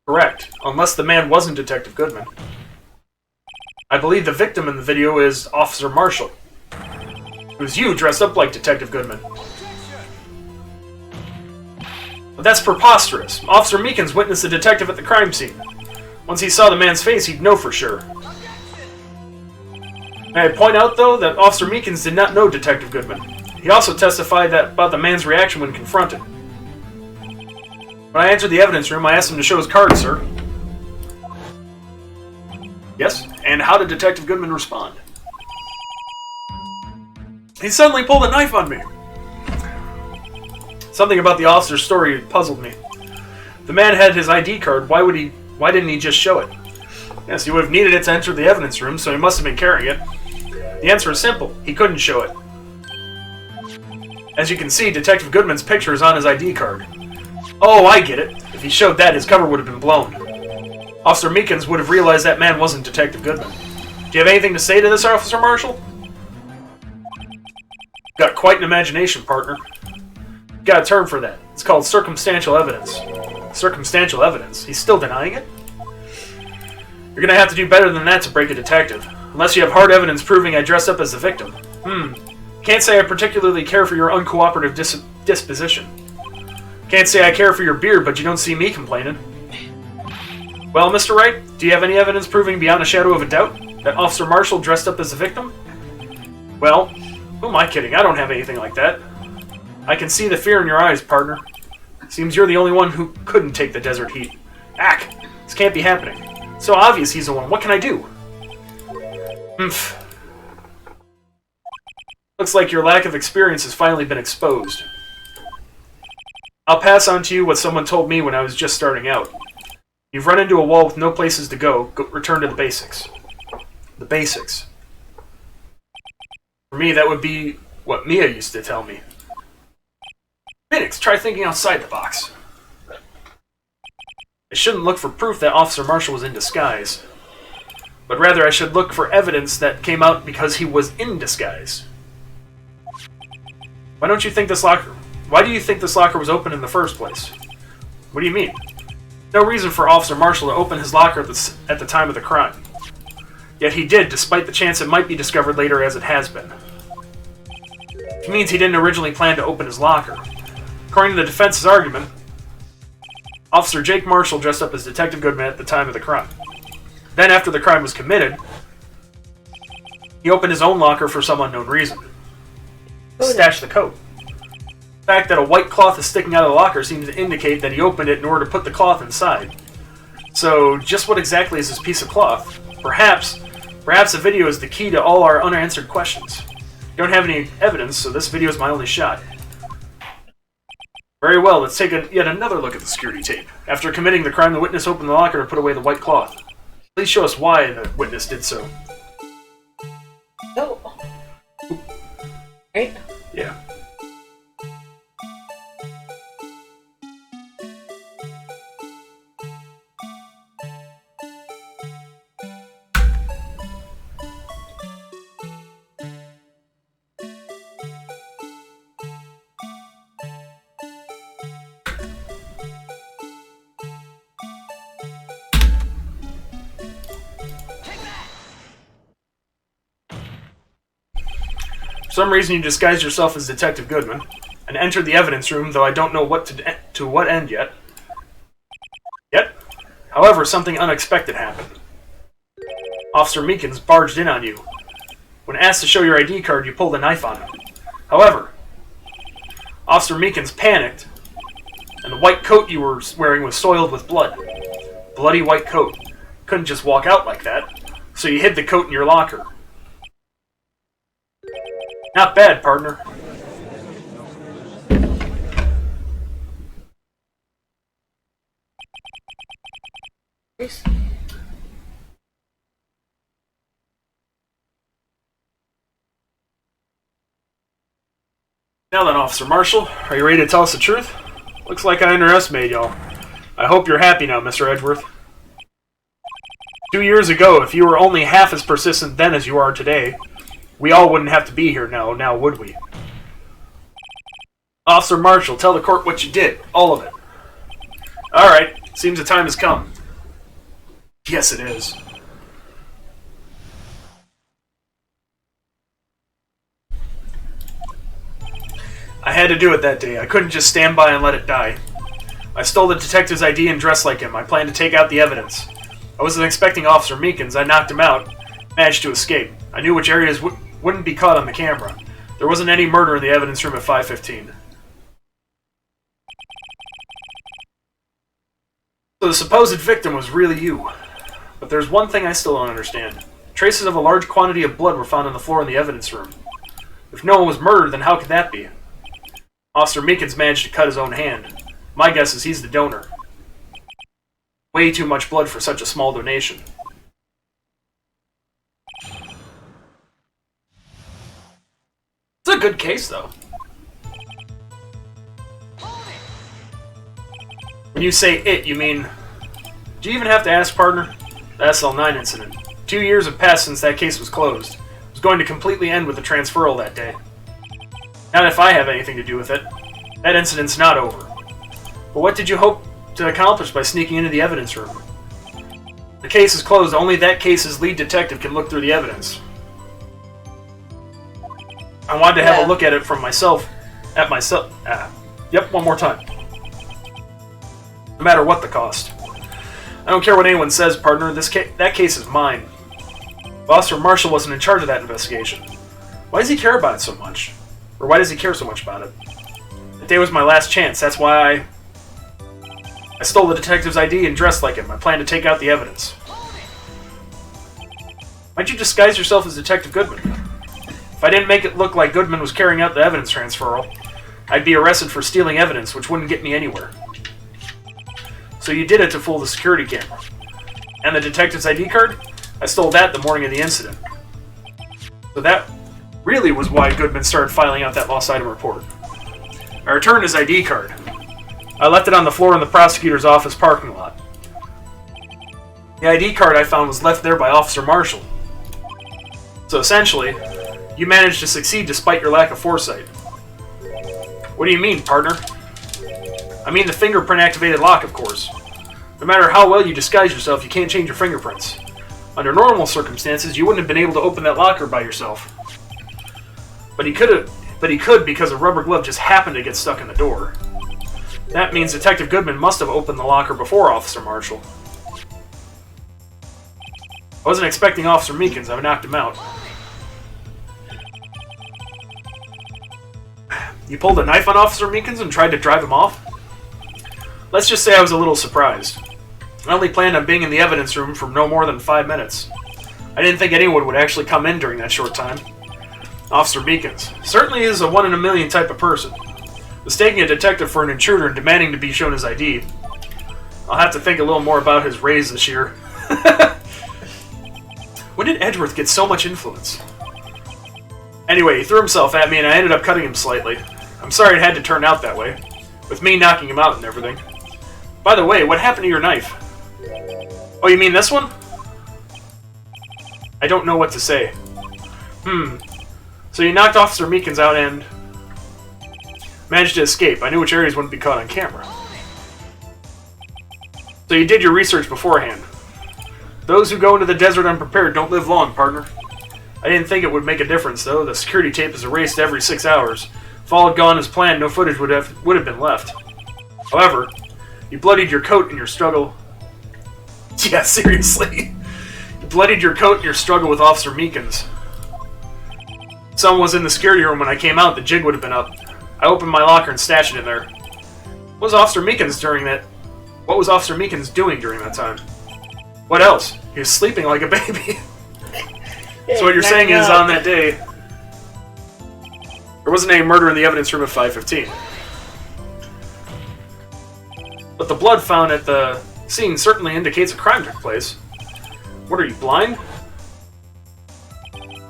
Correct. Unless the man wasn't Detective Goodman. I believe the victim in the video is Officer Marshall. It was you dressed up like Detective Goodman. But that's preposterous. Officer Meekins witnessed the detective at the crime scene. Once he saw the man's face, he'd know for sure. May I point out, though, that Officer Meekins did not know Detective Goodman. He also testified about the man's reaction when confronted. When I entered the evidence room, I asked him to show his card, sir. Yes? And how did Detective Goodman respond? He suddenly pulled a knife on me. Something about the officer's story puzzled me. The man had his ID card. Why didn't he just show it? Yes, he would have needed it to enter the evidence room, so he must have been carrying it. The answer is simple. He couldn't show it. As you can see, Detective Goodman's picture is on his ID card. Oh, I get it. If he showed that, his cover would have been blown. Officer Meekins would have realized that man wasn't Detective Goodman. Do you have anything to say to this, Officer Marshall? Got quite an imagination, partner. Got a term for that. It's called circumstantial evidence. Circumstantial evidence? He's still denying it? You're gonna have to do better than that to break a detective. Unless you have hard evidence proving I dressed up as the victim. Can't say I particularly care for your uncooperative disposition. Can't say I care for your beard, but you don't see me complaining. Well, Mr. Wright, do you have any evidence proving beyond a shadow of a doubt that Officer Marshall dressed up as the victim? Well, who am I kidding? I don't have anything like that. I can see the fear in your eyes, partner. Seems you're the only one who couldn't take the desert heat. Ack! This can't be happening. So obvious he's the one. What can I do? Looks like your lack of experience has finally been exposed. I'll pass on to you what someone told me when I was just starting out. You've run into a wall with no places to go. Return to the basics. The basics. For me, that would be what Mia used to tell me. Phoenix, try thinking outside the box. I shouldn't look for proof that Officer Marshall was in disguise, but rather I should look for evidence that came out because he was in disguise. Why do you think this locker was open in the first place? What do you mean? No reason for Officer Marshall to open his locker at the time of the crime. Yet he did, despite the chance it might be discovered later as it has been. Which means he didn't originally plan to open his locker. According to the defense's argument, Officer Jake Marshall dressed up as Detective Goodman at the time of the crime. Then, after the crime was committed, he opened his own locker for some unknown reason. Stashed the coat. The fact that a white cloth is sticking out of the locker seems to indicate that he opened it in order to put the cloth inside. So, just what exactly is this piece of cloth? Perhaps a video is the key to all our unanswered questions. You don't have any evidence, so this video is my only shot. Very well, let's take yet another look at the security tape. After committing the crime, the witness opened the locker to put away the white cloth. Please show us why the witness did so. No. Right? Yeah. For some reason, you disguised yourself as Detective Goodman and entered the evidence room, though I don't know to what end yet. However, something unexpected happened. Officer Meekins barged in on you. When asked to show your ID card, you pulled a knife on him. However, Officer Meekins panicked, and the white coat you were wearing was soiled with blood. Bloody white coat. Couldn't just walk out like that, so you hid the coat in your locker. Not bad, partner. Yes. Now then, Officer Marshall, are you ready to tell us the truth? Looks like I underestimated y'all. I hope you're happy now, Mr. Edgeworth. 2 years ago, if you were only half as persistent then as you are today, we all wouldn't have to be here now would we? Officer Marshall, tell the court what you did. All of it. Alright, seems the time has come. Yes, it is. I had to do it that day. I couldn't just stand by and let it die. I stole the detective's ID and dressed like him. I planned to take out the evidence. I wasn't expecting Officer Meekins. I knocked him out. Managed to escape. I knew which areas wouldn't be caught on the camera. There wasn't any murder in the evidence room at 5:15. So the supposed victim was really you. But there's one thing I still don't understand. Traces of a large quantity of blood were found on the floor in the evidence room. If no one was murdered, then how could that be? Officer Meekins managed to cut his own hand. My guess is he's the donor. Way too much blood for such a small donation. It's a good case, though. When you say it, you mean... Do you even have to ask, partner? The SL9 incident. 2 years have passed since that case was closed. It was going to completely end with the transferal that day. Not if I have anything to do with it. That incident's not over. But what did you hope to accomplish by sneaking into the evidence room? The case is closed. Only that case's lead detective can look through the evidence. I wanted to have a look at it from myself. Yep, one more time. No matter what the cost. I don't care what anyone says, partner. That case is mine. Officer Marshall wasn't in charge of that investigation. Why does he care about it so much? Or why does he care so much about it? That day was my last chance. That's why I stole the detective's ID and dressed like him. I planned to take out the evidence. Why'd you disguise yourself as Detective Goodman? If I didn't make it look like Goodman was carrying out the evidence transferal, I'd be arrested for stealing evidence, which wouldn't get me anywhere. So you did it to fool the security camera. And the detective's ID card? I stole that the morning of the incident. So that really was why Goodman started filing out that lost item report. I returned his ID card. I left it on the floor in the prosecutor's office parking lot. The ID card I found was left there by Officer Marshall. So essentially, you managed to succeed despite your lack of foresight. What do you mean, partner? I mean the fingerprint-activated lock, of course. No matter how well you disguise yourself, you can't change your fingerprints. Under normal circumstances, you wouldn't have been able to open that locker by yourself. But he could because a rubber glove just happened to get stuck in the door. That means Detective Goodman must have opened the locker before Officer Marshall. I wasn't expecting Officer Meekins. I knocked him out. You pulled a knife on Officer Meekins and tried to drive him off? Let's just say I was a little surprised. I only planned on being in the evidence room for no more than 5 minutes. I didn't think anyone would actually come in during that short time. Officer Meekins certainly is a one-in-a-million type of person. Mistaking a detective for an intruder and demanding to be shown his ID. I'll have to think a little more about his raise this year. When did Edgeworth get so much influence? Anyway, he threw himself at me and I ended up cutting him slightly. I'm sorry it had to turn out that way, with me knocking him out and everything. By the way, what happened to your knife? Oh, you mean this one? I don't know what to say. So you knocked Officer Meekins out and managed to escape. I knew which areas wouldn't be caught on camera. So you did your research beforehand. Those who go into the desert unprepared don't live long, partner. I didn't think it would make a difference, though. The security tape is erased every 6 hours. If all had gone as planned, no footage would have been left. However, you bloodied your coat in your struggle. Yeah, seriously. You bloodied your coat in your struggle with Officer Meekins. Someone was in the security room when I came out. The jig would have been up. I opened my locker and stashed it in there. What was Officer Meekins doing during that time? What else? He was sleeping like a baby. So what you're saying is, on that day, there wasn't any murder in the evidence room at 5:15. But the blood found at the scene certainly indicates a crime took place. What are you, blind?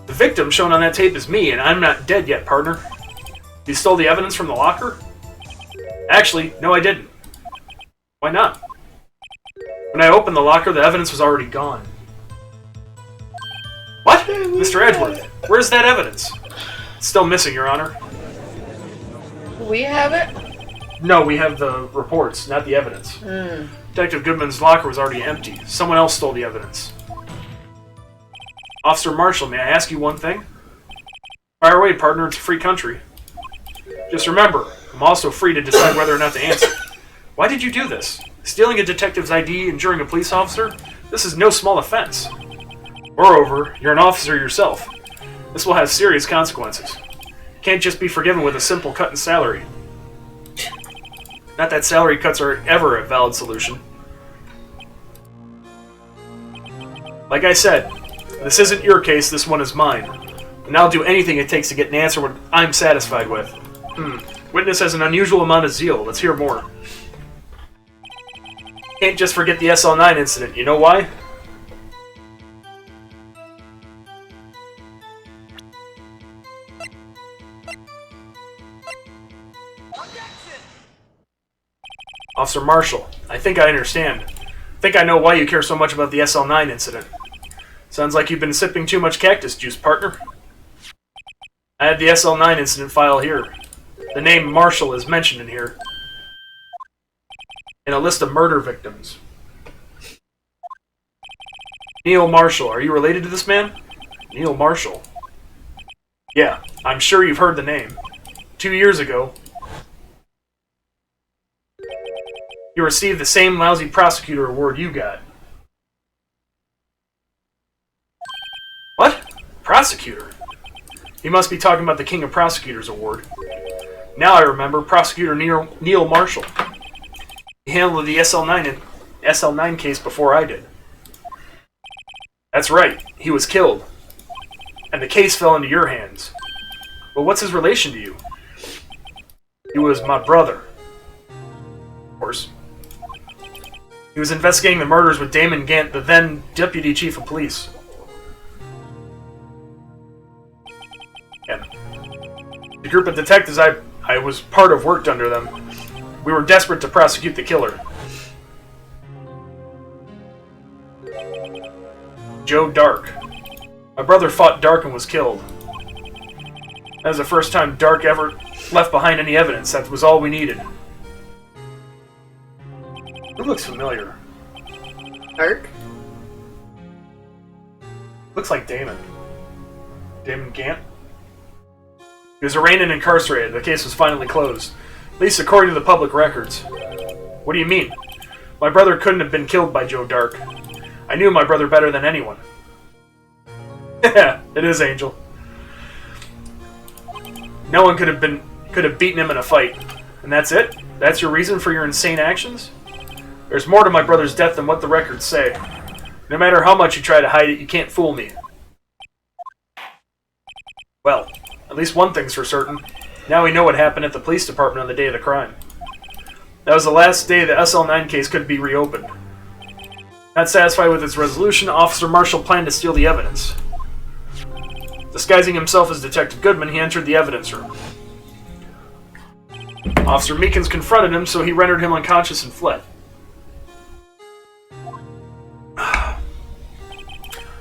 The victim shown on that tape is me, and I'm not dead yet, partner. You stole the evidence from the locker? Actually, no I didn't. Why not? When I opened the locker, the evidence was already gone. What? Mr. Edgeworth, where's that evidence? It's still missing, Your Honor. We have it? No, we have the reports, not the evidence. Detective Goodman's locker was already empty. Someone else stole the evidence. Officer Marshall, may I ask you one thing? Fire away, partner. It's a free country. Just remember, I'm also free to decide whether or not to answer. Why did you do this? Stealing a detective's ID, injuring a police officer? This is no small offense. Moreover, you're an officer yourself. This will have serious consequences. Can't just be forgiven with a simple cut in salary. Not that salary cuts are ever a valid solution. Like I said, this isn't your case, this one is mine. And I'll do anything it takes to get an answer what I'm satisfied with. Witness has an unusual amount of zeal. Let's hear more. Can't just forget the SL9 incident. You know why? Officer Marshall, I think I understand. I think I know why you care so much about the SL9 incident. Sounds like you've been sipping too much cactus juice, partner. I have the SL9 incident file here. The name Marshall is mentioned in here. In a list of murder victims. Neil Marshall. Are you related to this man? Neil Marshall. Yeah, I'm sure you've heard the name. 2 years ago, you received the same lousy prosecutor award you got. What? Prosecutor? He must be talking about the King of Prosecutors award. Now I remember, Prosecutor Neil Marshall. He handled the SL9 case before I did. That's right, he was killed. And the case fell into your hands. But what's his relation to you? He was my brother. Of course. He was investigating the murders with Damon Gant, the then Deputy Chief of Police. Yeah. The group of detectives I was part of worked under them. We were desperate to prosecute the killer. Joe Dark. My brother fought Dark and was killed. That was the first time Dark ever left behind any evidence. That was all we needed. It looks familiar. Dark? Looks like Damon. Damon Gant? He was arraigned and incarcerated. The case was finally closed. At least according to the public records. What do you mean? My brother couldn't have been killed by Joe Dark. I knew my brother better than anyone. Yeah, it is, Angel. No one could have beaten him in a fight. And that's it? That's your reason for your insane actions? There's more to my brother's death than what the records say. No matter how much you try to hide it, you can't fool me. Well, at least one thing's for certain. Now we know what happened at the police department on the day of the crime. That was the last day the SL9 case could be reopened. Not satisfied with its resolution, Officer Marshall planned to steal the evidence. Disguising himself as Detective Goodman, he entered the evidence room. Officer Meekins confronted him, so he rendered him unconscious and fled.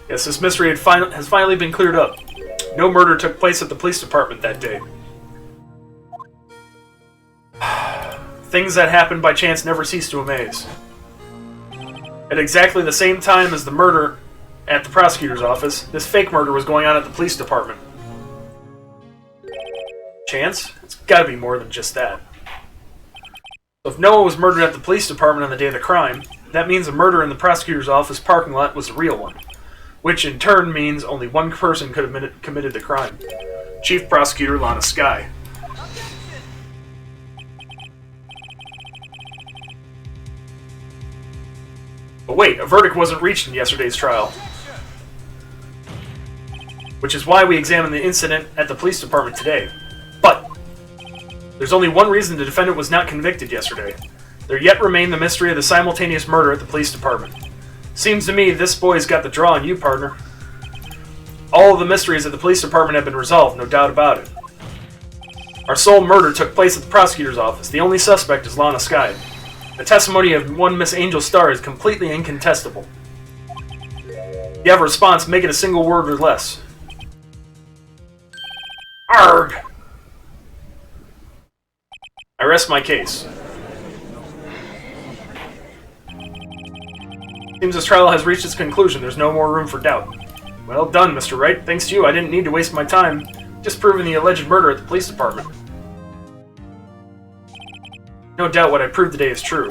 Yes, this mystery has finally been cleared up. No murder took place at the police department that day. Things that happen by chance never cease to amaze. At exactly the same time as the murder at the prosecutor's office, this fake murder was going on at the police department. Chance? It's gotta be more than just that. So if Noah was murdered at the police department on the day of the crime, that means the murder in the prosecutor's office parking lot was a real one. Which in turn means only one person could have committed the crime. Chief Prosecutor Lana Skye. But wait, a verdict wasn't reached in yesterday's trial. Which is why we examined the incident at the police department today. But there's only one reason the defendant was not convicted yesterday. There yet remained the mystery of the simultaneous murder at the police department. Seems to me this boy's got the draw on you, partner. All of the mysteries at the police department have been resolved, no doubt about it. Our sole murder took place at the prosecutor's office. The only suspect is Lana Skye. The testimony of one Miss Angel Starr is completely incontestable. If you have a response, make it a single word or less. Arg! I rest my case. Seems this trial has reached its conclusion. There's no more room for doubt. Well done, Mr. Wright. Thanks to you, I didn't need to waste my time disproving the alleged murder at the police department. No doubt what I proved today is true.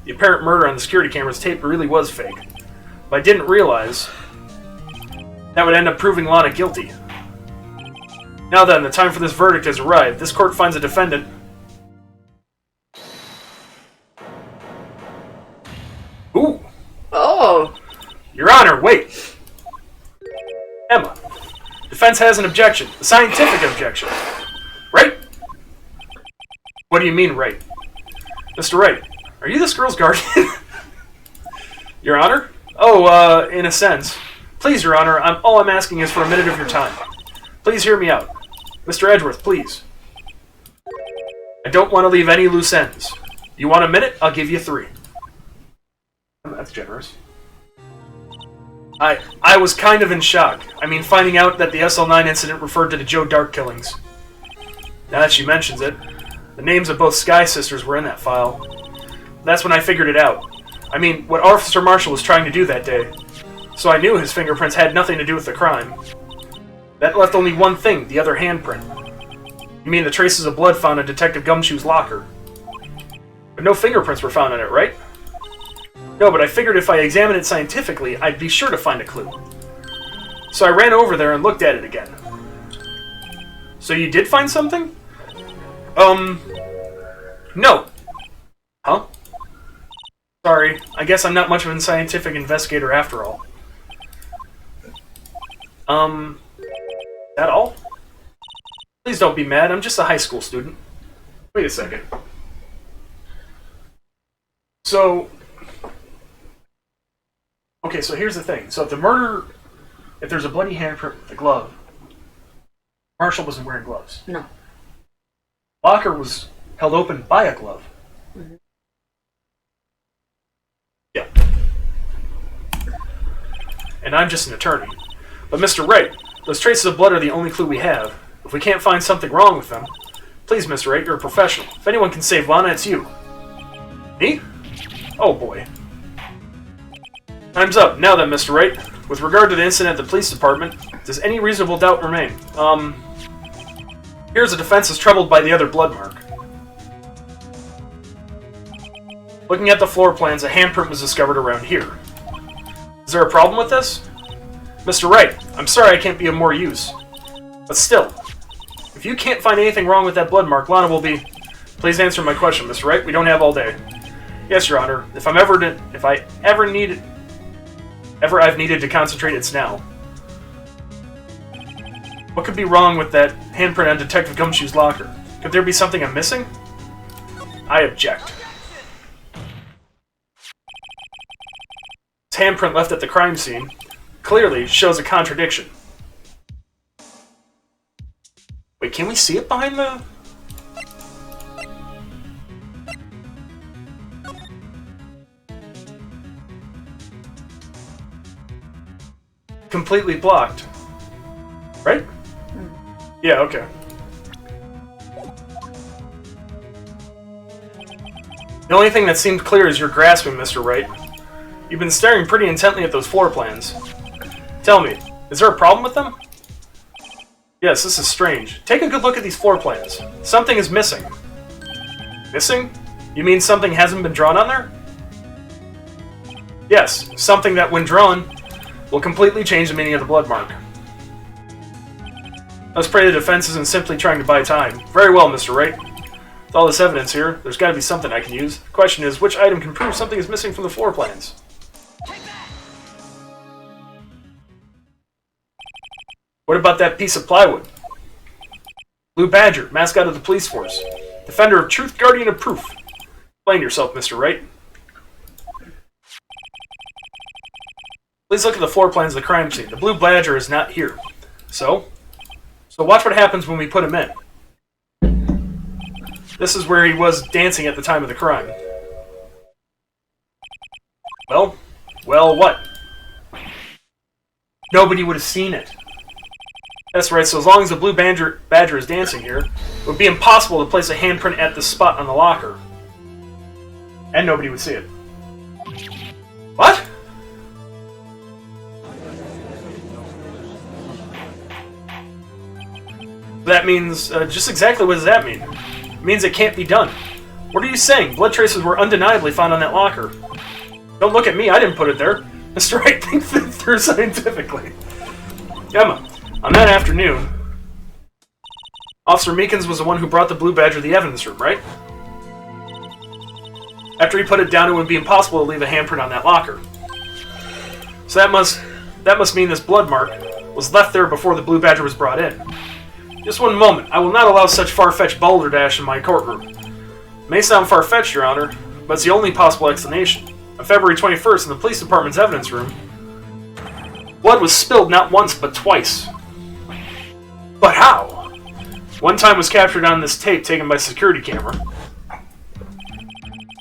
The apparent murder on the security camera's tape really was fake. But I didn't realize that would end up proving Lana guilty. Now then, the time for this verdict has arrived. This court finds a defendant... Ooh! Oh! Your Honor, wait! Emma, defense has an objection. A scientific objection. Right? What do you mean, right? Mr. Wright, are you this girl's guardian? Your Honor? Oh, in a sense. Please, Your Honor, all I'm asking is for a minute of your time. Please hear me out. Mr. Edgeworth, please. I don't want to leave any loose ends. You want a minute? I'll give you 3. That's generous. I was kind of in shock. I mean, finding out that the SL9 incident referred to the Joe Dark killings. Now that she mentions it, the names of both Skye sisters were in that file. That's when I figured it out. I mean, what Officer Marshall was trying to do that day. So I knew his fingerprints had nothing to do with the crime. That left only one thing, the other handprint. You mean the traces of blood found in Detective Gumshoe's locker? But no fingerprints were found on it, right? No, but I figured if I examined it scientifically, I'd be sure to find a clue. So I ran over there and looked at it again. So you did find something? No. Huh? Sorry, I guess I'm not much of a scientific investigator after all. That all? Please don't be mad, I'm just a high school student. Wait a second. So... Okay, so here's the thing. So if there's a bloody handprint with a glove, Marshall wasn't wearing gloves. No. Locker was held open by a glove. Mm-hmm. Yeah. And I'm just an attorney. But Mr. Wright, those traces of blood are the only clue we have. If we can't find something wrong with them, please, Mr. Wright, you're a professional. If anyone can save Lana, it's you. Me? Oh boy. Time's up. Now then, Mr. Wright, with regard to the incident at the police department, does any reasonable doubt remain? Here's a defense is troubled by the other blood mark. Looking at the floor plans, a handprint was discovered around here. Is there a problem with this? Mr. Wright, I'm sorry I can't be of more use. But still, if you can't find anything wrong with that blood mark, Lana will be... Please answer my question, Mr. Wright. We don't have all day. Yes, Your Honor. If I've needed to concentrate, it's now. What could be wrong with that handprint on Detective Gumshoe's locker? Could there be something I'm missing? I object. This handprint left at the crime scene clearly shows a contradiction. Wait, can we see it behind the... Completely blocked. Right? Yeah, okay. The only thing that seemed clear is your grasping, Mr. Wright. You've been staring pretty intently at those floor plans. Tell me, is there a problem with them? Yes, this is strange. Take a good look at these floor plans. Something is missing. Missing? You mean something hasn't been drawn on there? Yes, something that, when drawn, will completely change the meaning of the blood mark. Let's pray the defense isn't simply trying to buy time. Very well, Mr. Wright. With all this evidence here, there's got to be something I can use. The question is, which item can prove something is missing from the floor plans? What about that piece of plywood? Blue Badger, mascot of the police force. Defender of truth, guardian of proof. Explain yourself, Mr. Wright. Please look at the floor plans of the crime scene. The Blue Badger is not here. So watch what happens when we put him in. This is where he was dancing at the time of the crime. Well, what? Nobody would have seen it. That's right, so as long as the Blue Badger is dancing here, it would be impossible to place a handprint at this spot on the locker. And nobody would see it. What? That means, just exactly what does that mean? It means it can't be done. What are you saying? Blood traces were undeniably found on that locker. Don't look at me, I didn't put it there. Mr. Wright, think through scientifically. Emma, on that afternoon, Officer Meekins was the one who brought the Blue Badger to the evidence room, right? After he put it down, it would be impossible to leave a handprint on that locker. So that must mean this blood mark was left there before the Blue Badger was brought in. Just one moment. I will not allow such far-fetched balderdash in my courtroom. It may sound far-fetched, Your Honor, but it's the only possible explanation. On February 21st, in the police department's evidence room, blood was spilled not once, but twice. But how? One time was captured on this tape taken by a security camera.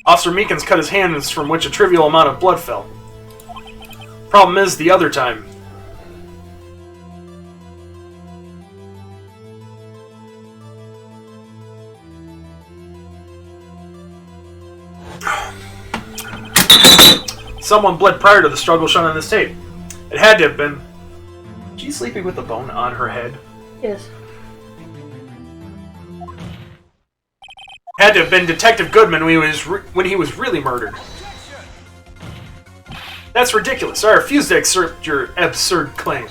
Officer Meekins cut his hands from which a trivial amount of blood fell. Problem is, the other time... Someone bled prior to the struggle shown on this tape. It had to have been... Is she sleeping with the bone on her head? Yes. Had to have been Detective Goodman when he was really murdered. That's ridiculous. I refuse to accept your absurd claim.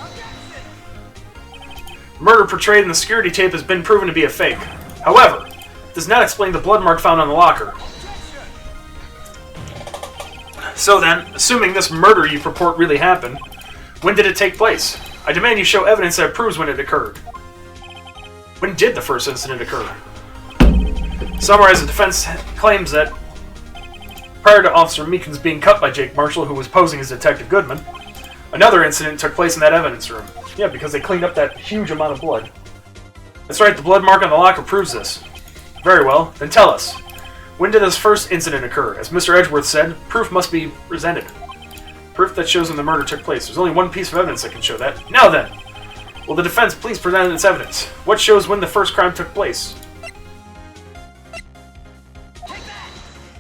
Murder portrayed in the security tape has been proven to be a fake. However, it does not explain the blood mark found on the locker. So then, assuming this murder you purport really happened, when did it take place? I demand you show evidence that proves when it occurred. When did the first incident occur? Summarize, the defense claims that prior to Officer Meekins being cut by Jake Marshall, who was posing as Detective Goodman, another incident took place in that evidence room. Yeah, because they cleaned up that huge amount of blood. That's right, the blood mark on the locker proves this. Very well, then tell us. When did this first incident occur? As Mr. Edgeworth said, proof must be presented. Proof that shows when the murder took place. There's only one piece of evidence that can show that. Now then, will the defense please present its evidence? What shows when the first crime took place?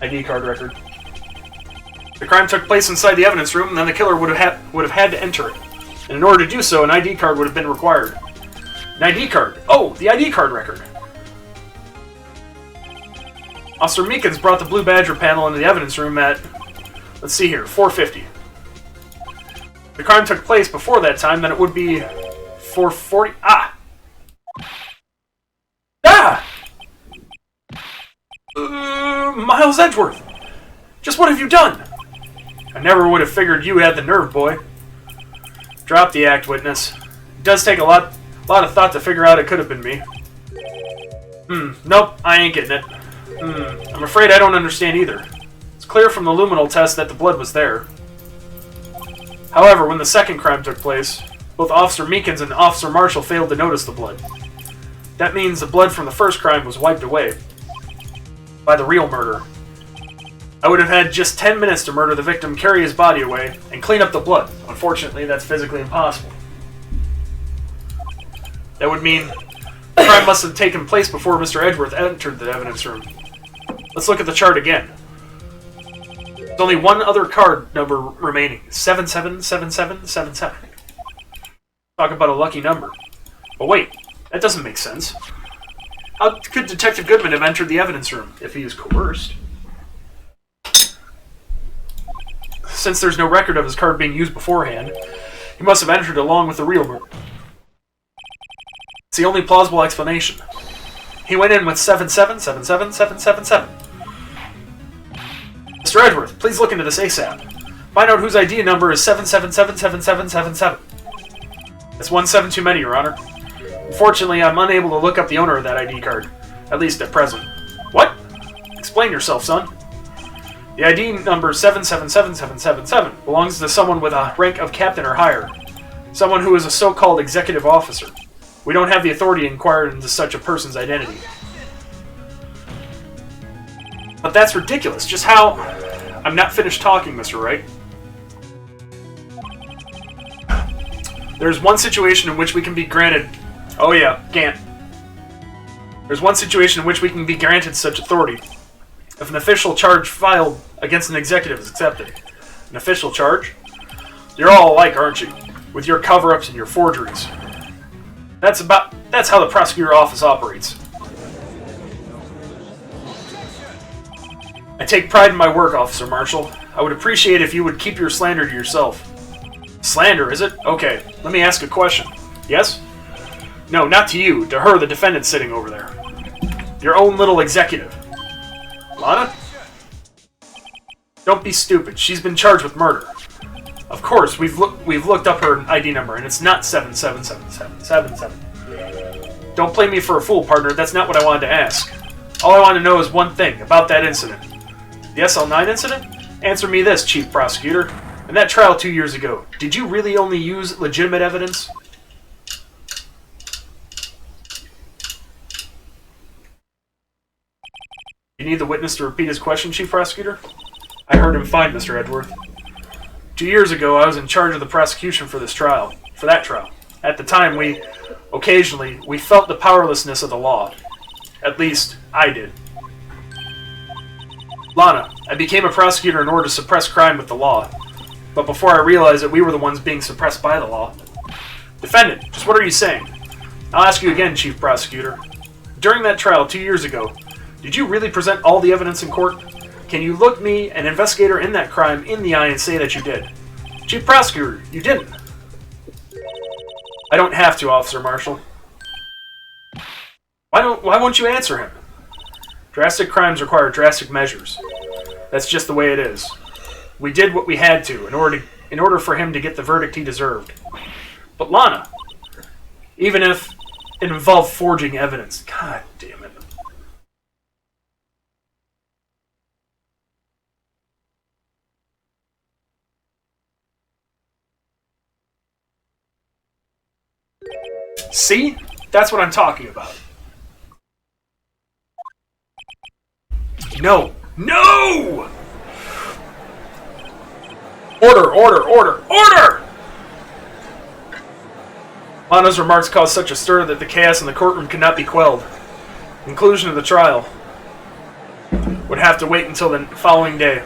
ID card record. The crime took place inside the evidence room, and then the killer would have had to enter it. And in order to do so, an ID card would have been required. An ID card? Oh, the ID card record. Officer Meekins brought the Blue Badger panel into the evidence room at, let's see here, 4:50. If the crime took place before that time, then it would be 4:40. Ah! Ah! Miles Edgeworth! Just what have you done? I never would have figured you had the nerve, boy. Drop the act, witness. It does take a lot of thought to figure out it could have been me. Nope, I ain't getting it. I'm afraid I don't understand either. It's clear from the luminal test that the blood was there. However, when the second crime took place, both Officer Meekins and Officer Marshall failed to notice the blood. That means the blood from the first crime was wiped away by the real murderer. I would have had just 10 minutes to murder the victim, carry his body away, and clean up the blood. Unfortunately, that's physically impossible. That would mean the crime must have taken place before Mr. Edgeworth entered the evidence room. Let's look at the chart again. There's only one other card number remaining. 777777. Talk about a lucky number. But wait, that doesn't make sense. How could Detective Goodman have entered the evidence room if he was coerced? Since there's no record of his card being used beforehand, he must have entered along with the real murder. It's the only plausible explanation. He went in with 7777777. Mr. Edgeworth, please look into this ASAP. Find out whose ID number is 7777777. That's 1 7 too many, Your Honor. Unfortunately, I'm unable to look up the owner of that ID card. At least at present. What? Explain yourself, son. The ID number 777777 belongs to someone with a rank of captain or higher. Someone who is a so-called executive officer. We don't have the authority to inquire into such a person's identity. But that's ridiculous. Just how... I'm not finished talking, Mr. Wright. There's one situation in which we can be granted... Oh yeah, Gant. There's one situation in which we can be granted such authority. If an official charge filed against an executive is accepted. An official charge? You're all alike, aren't you? With your cover-ups and your forgeries. That's how the prosecutor office operates. I take pride in my work, Officer Marshall. I would appreciate if you would keep your slander to yourself. Slander, is it? Okay, let me ask a question. Yes? No, not to you. To her, the defendant sitting over there. Your own little executive. Lana? Don't be stupid. She's been charged with murder. Of course, we've looked up her ID number, and it's not 777777. Don't play me for a fool, partner. That's not what I wanted to ask. All I want to know is one thing, about that incident. The SL9 incident? Answer me this, Chief Prosecutor. In that trial 2 years ago, did you really only use legitimate evidence? You need the witness to repeat his question, Chief Prosecutor? I heard him fine, Mr. Edgeworth. 2 years ago, I was in charge of the prosecution for that trial. At the time, we felt the powerlessness of the law. At least, I did. Lana, I became a prosecutor in order to suppress crime with the law. But before I realized that we were the ones being suppressed by the law. Defendant, just what are you saying? I'll ask you again, Chief Prosecutor. During that trial 2 years ago, did you really present all the evidence in court? Can you look me, an investigator in that crime, in the eye and say that you did? Chief Prosecutor, you didn't. I don't have to, Officer Marshall. Why won't you answer him? Drastic crimes require drastic measures. That's just the way it is. We did what we had to in order for him to get the verdict he deserved. But Lana, even if it involved forging evidence, god damn it. See? That's what I'm talking about. No. No! Order, order, order, order! Lana's remarks caused such a stir that the chaos in the courtroom could not be quelled. The conclusion of the trial would have to wait until the following day.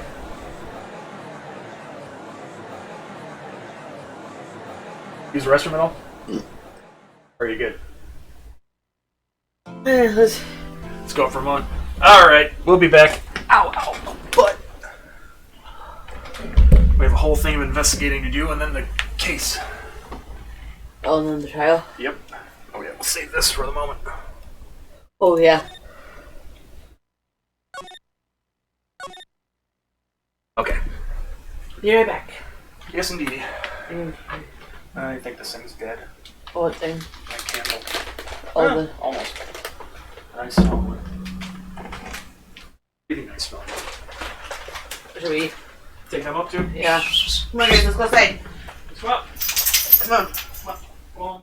Use the restroom at all? Or are you good? Let's go for a moment. Alright, we'll be back. Ow, ow, butt. We have a whole thing of investigating to do, and then the case. Oh, and then the trial? Yep. Oh yeah, we'll save this for the moment. Oh, yeah. Okay. Be right back. Yes, indeed. I think this thing's dead. Oh, what thing? My candle. Oh, Almost. Nice smell. Really nice smell. Should we? Take them up too? Yeah. Come on, guys, let's go outside. Come on. Come on. Come on.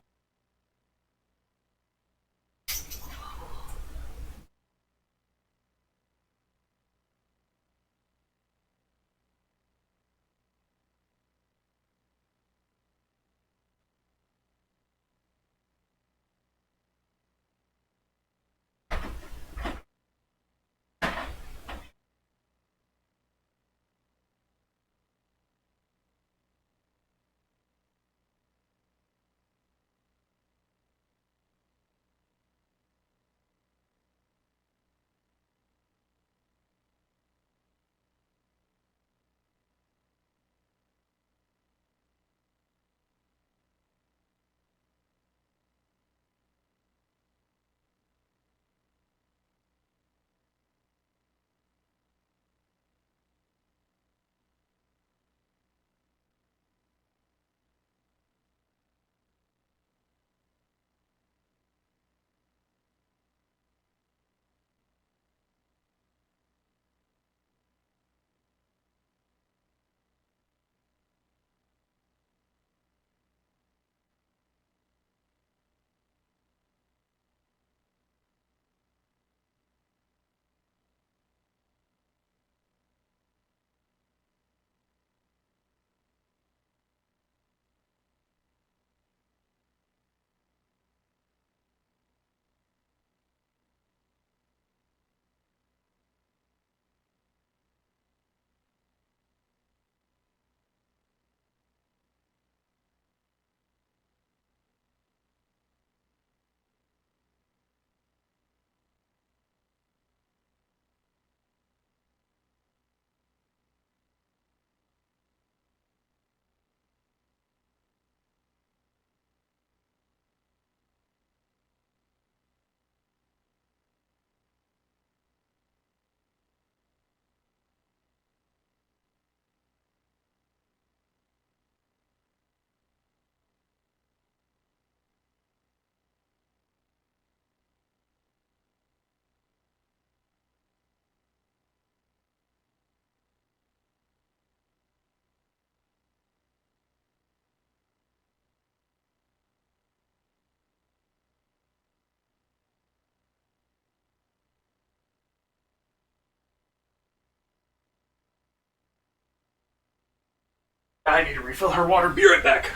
I need to refill her water. Be right back.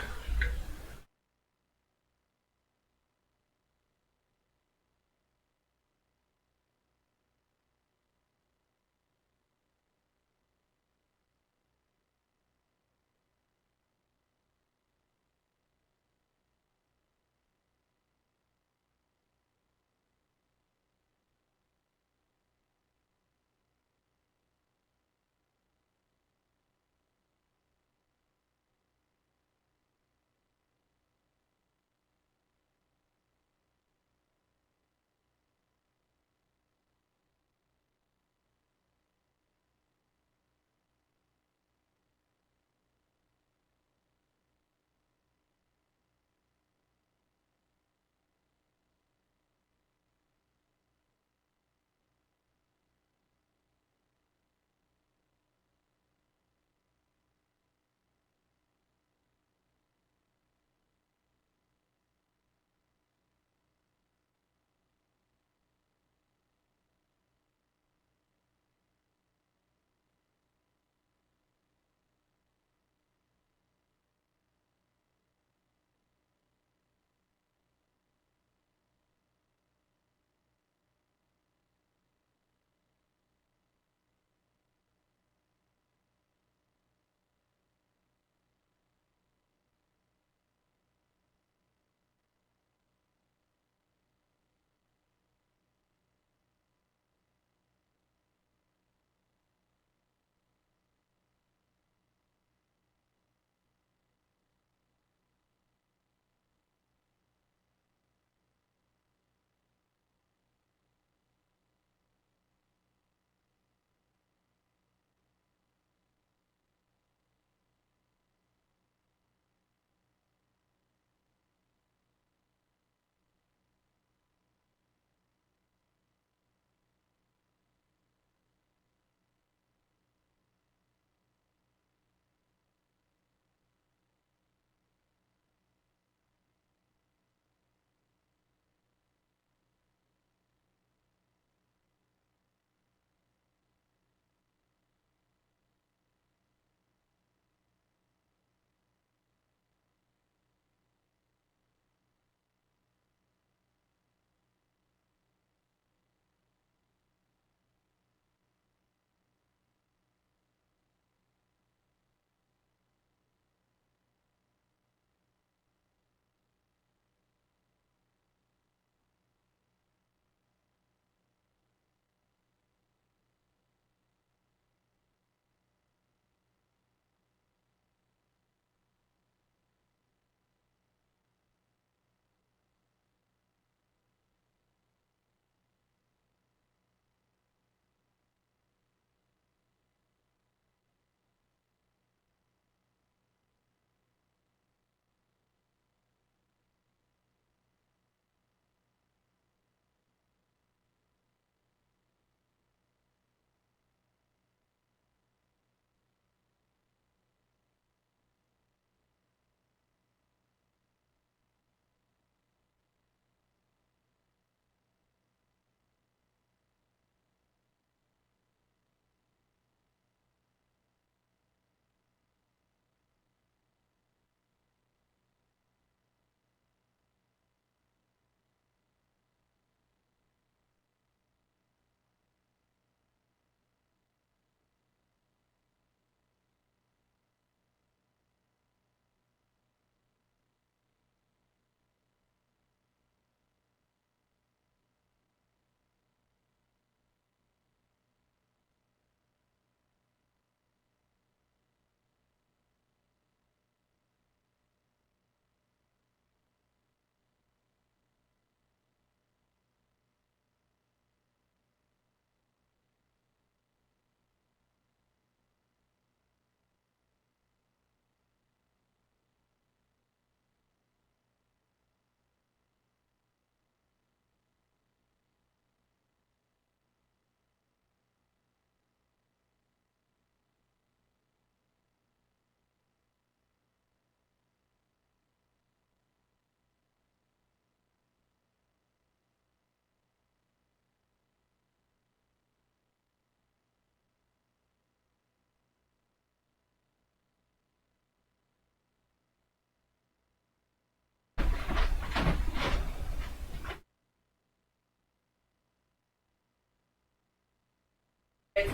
Okay.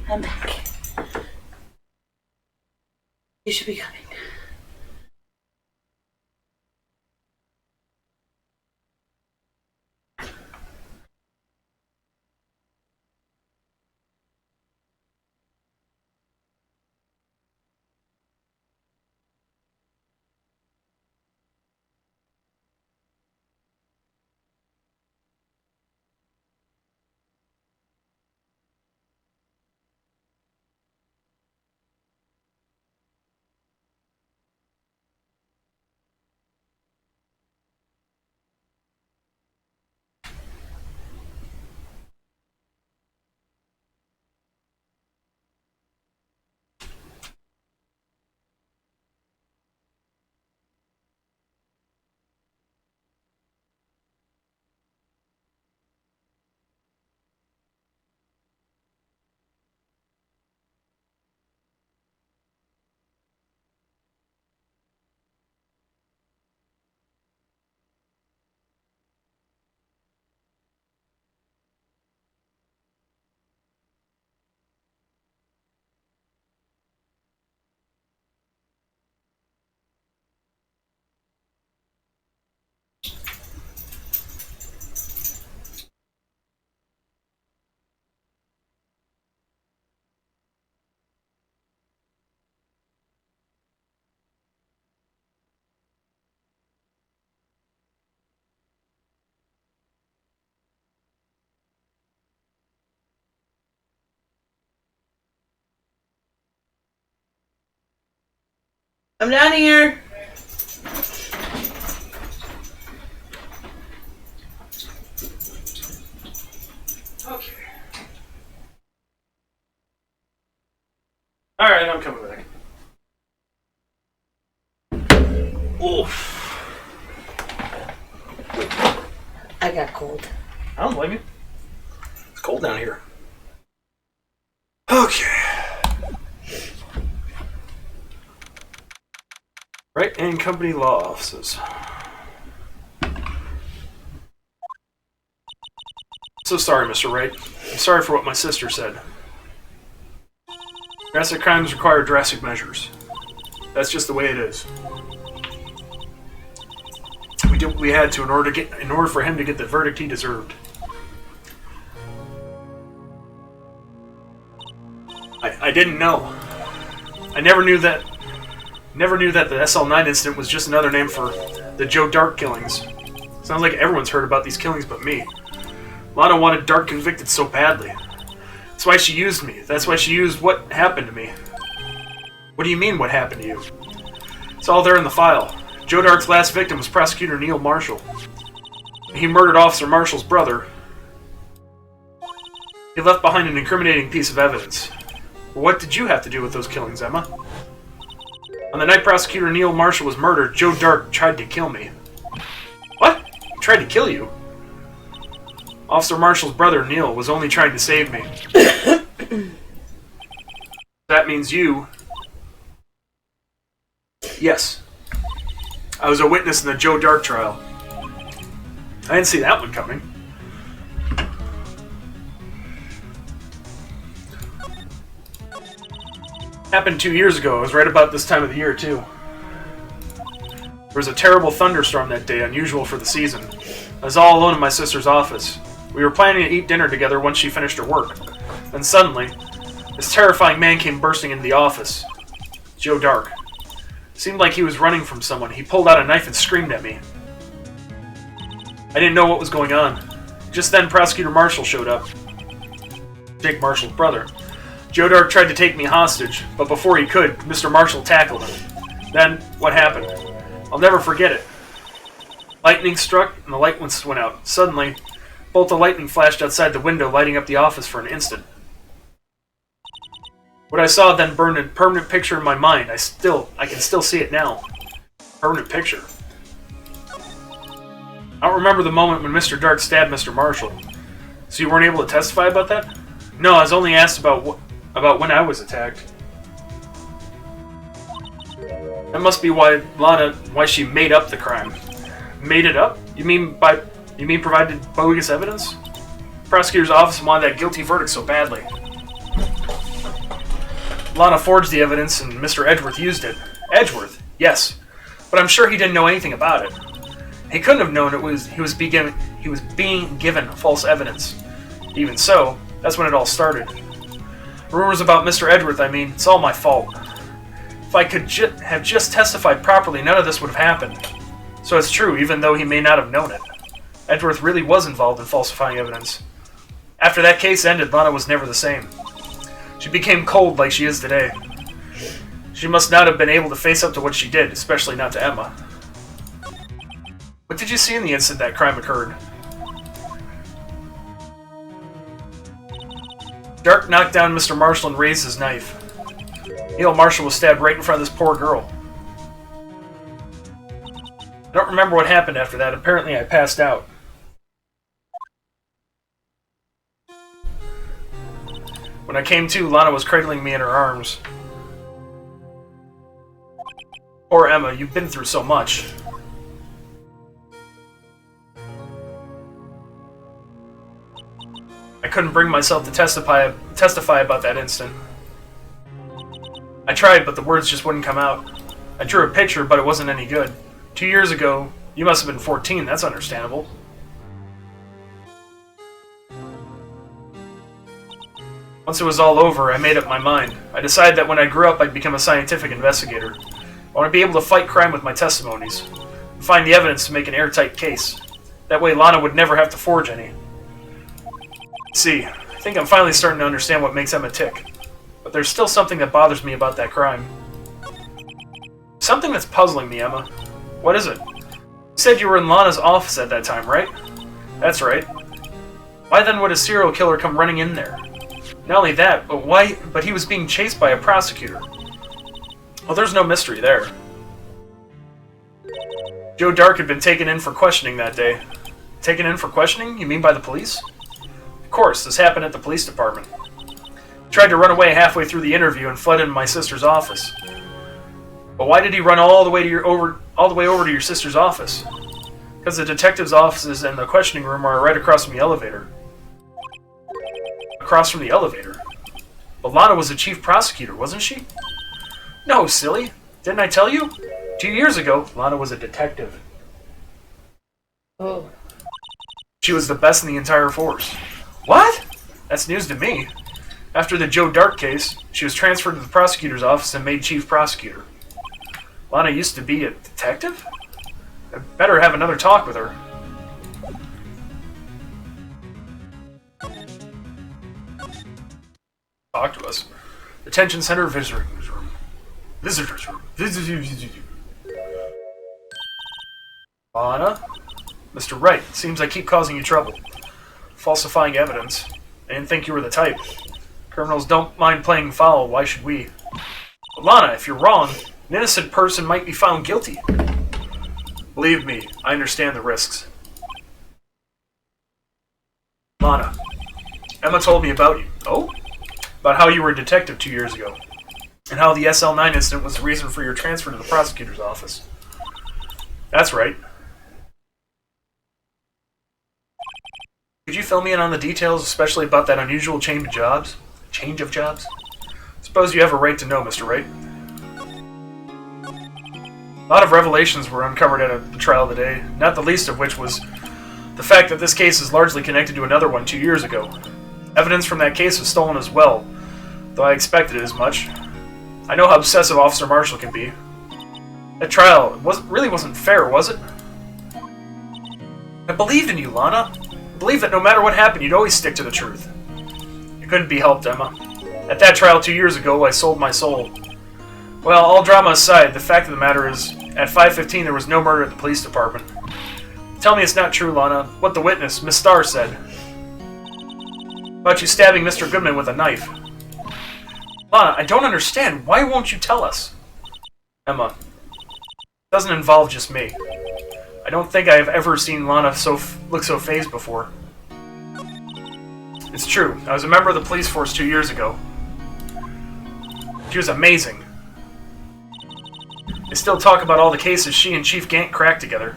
I'm back. You should be coming. I'm down here. Okay. Alright, I'm coming back. Oof. I got cold. I don't blame you. It's cold down here. Okay. Wright and Company Law Offices. So sorry, Mr. Wright. I'm sorry for what my sister said. Drastic crimes require drastic measures. That's just the way it is. We did what we had to in order for him to get the verdict he deserved. I didn't know. I never knew that the SL9 incident was just another name for the Joe Dark killings. Sounds like everyone's heard about these killings but me. Lana wanted Dark convicted so badly. That's why she used me. That's why she used what happened to me. What do you mean, what happened to you? It's all there in the file. Joe Dark's last victim was Prosecutor Neil Marshall. He murdered Officer Marshall's brother. He left behind an incriminating piece of evidence. What did you have to do with those killings, Emma? On the night Prosecutor Neil Marshall was murdered, Joe Dark tried to kill me. What? He tried to kill you? Officer Marshall's brother, Neil, was only trying to save me. That means you... Yes. I was a witness in the Joe Dark trial. I didn't see that one coming. Happened 2 years ago. It was right about this time of the year, too. There was a terrible thunderstorm that day, unusual for the season. I was all alone in my sister's office. We were planning to eat dinner together once she finished her work. Then suddenly, this terrifying man came bursting into the office. Joe Dark. Seemed like he was running from someone. He pulled out a knife and screamed at me. I didn't know what was going on. Just then, Prosecutor Marshall showed up. Jake Marshall's brother. Joe Dark tried to take me hostage, but before he could, Mr. Marshall tackled him. Then, what happened? I'll never forget it. Lightning struck, and the light went out. Suddenly, bolt of lightning flashed outside the window, lighting up the office for an instant. What I saw then burned a permanent picture in my mind. I can still see it now. Permanent picture. I don't remember the moment when Mr. Dark stabbed Mr. Marshall. So you weren't able to testify about that? No, I was only asked about when I was attacked. That must be why she made up the crime. Made it up? You mean provided bogus evidence? The prosecutor's office wanted that guilty verdict so badly. Lana forged the evidence and Mr. Edgeworth used it. Edgeworth? Yes. But I'm sure he didn't know anything about it. He couldn't have known he was being given false evidence. Even so, that's when it all started. Rumors about Mr. Edgeworth, it's all my fault. If I could have just testified properly, none of this would have happened. So it's true, even though he may not have known it. Edgeworth really was involved in falsifying evidence. After that case ended, Lana was never the same. She became cold like she is today. She must not have been able to face up to what she did, especially not to Emma. What did you see in the instant that crime occurred? Dark knocked down Mr. Marshall and raised his knife. Neil Marshall was stabbed right in front of this poor girl. I don't remember what happened after that. Apparently I passed out. When I came to, Lana was cradling me in her arms. Poor Emma, you've been through so much. I couldn't bring myself to testify about that instant. I tried, but the words just wouldn't come out. I drew a picture, but it wasn't any good. 2 years ago, you must have been 14, that's understandable. Once it was all over, I made up my mind. I decided that when I grew up, I'd become a scientific investigator. I want to be able to fight crime with my testimonies, and find the evidence to make an airtight case. That way Lana would never have to forge any. See, I think I'm finally starting to understand what makes Emma tick. But there's still something that bothers me about that crime. Something that's puzzling me, Emma. What is it? You said you were in Lana's office at that time, right? That's right. Why then would a serial killer come running in there? Not only that, but he was being chased by a prosecutor. Well, there's no mystery there. Joe Dark had been taken in for questioning that day. Taken in for questioning? You mean by the police? Of course, this happened at the police department. He tried to run away halfway through the interview and fled into my sister's office. But why did he run all the way over to your sister's office? Because the detective's offices and the questioning room are right across from the elevator. Across from the elevator? But Lana was the chief prosecutor, wasn't she? No, silly. Didn't I tell you? 2 years ago, Lana was a detective. Oh. She was the best in the entire force. What? That's news to me. After the Joe Dark case, she was transferred to the prosecutor's office and made chief prosecutor. Lana used to be a detective? I'd better have another talk with her. Talk to us. Detention center visitors room. Visitors room. Lana? Mr. Wright, seems I keep causing you trouble. Falsifying evidence. I didn't think you were the type. Criminals don't mind playing foul, why should we? But Lana, if you're wrong, an innocent person might be found guilty. Believe me, I understand the risks. Lana, Emma told me about you. Oh? About how you were a detective 2 years ago. And how the SL9 incident was the reason for your transfer to the prosecutor's office. That's right. Could you fill me in on the details, especially about that unusual change of jobs? Change of jobs? Suppose you have a right to know, Mr. Wright. A lot of revelations were uncovered at the trial today, not the least of which was the fact that this case is largely connected to another one 2 years ago. Evidence from that case was stolen as well, though I expected as much. I know how obsessive Officer Marshall can be. That trial really wasn't fair, was it? I believed in you, Lana. I believed that no matter what happened, you'd always stick to the truth. It couldn't be helped, Emma. At that trial 2 years ago, I sold my soul. Well, all drama aside, the fact of the matter is, at 5:15 there was no murder at the police department. Tell me it's not true, Lana. What the witness, Miss Starr, said. About you stabbing Mr. Goodman with a knife. Lana, I don't understand. Why won't you tell us? Emma. It doesn't involve just me. I don't think I have ever seen Lana look so phased before. It's true. I was a member of the police force 2 years ago. She was amazing. They still talk about all the cases she and Chief Gant cracked together.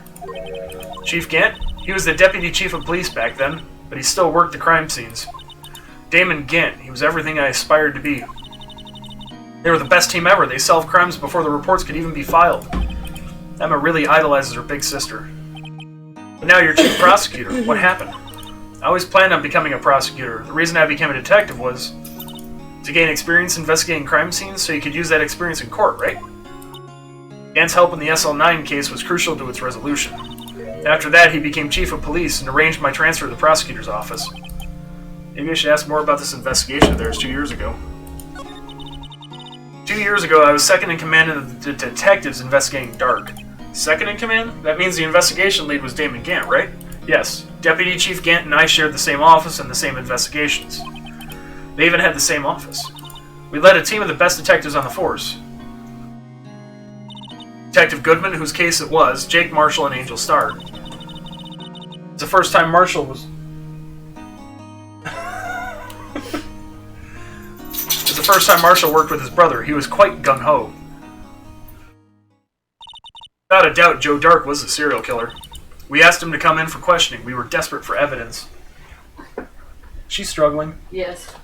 Chief Gant? He was the deputy chief of police back then, but he still worked the crime scenes. Damon Gant, he was everything I aspired to be. They were the best team ever. They solved crimes before the reports could even be filed. Emma really idolizes her big sister. But now you're chief prosecutor. What happened? I always planned on becoming a prosecutor. The reason I became a detective was to gain experience investigating crime scenes so you could use that experience in court, right? Gant's help in the SL9 case was crucial to its resolution. After that, he became chief of police and arranged my transfer to the prosecutor's office. Maybe I should ask more about this investigation of theirs 2 years ago. 2 years ago, I was second in command of the detectives investigating Dark. Second in command? That means the investigation lead was Damon Gant, right? Yes. Deputy Chief Gant and I shared the same office and the same investigations. They even had the same office. We led a team of the best detectives on the force. Detective Goodman, whose case it was, Jake Marshall, and Angel Starr. It's the first time Marshall was... It's the first time Marshall worked with his brother. He was quite gung-ho. Without a doubt, Joe Dark was a serial killer. We asked him to come in for questioning. We were desperate for evidence. She's struggling. Yes.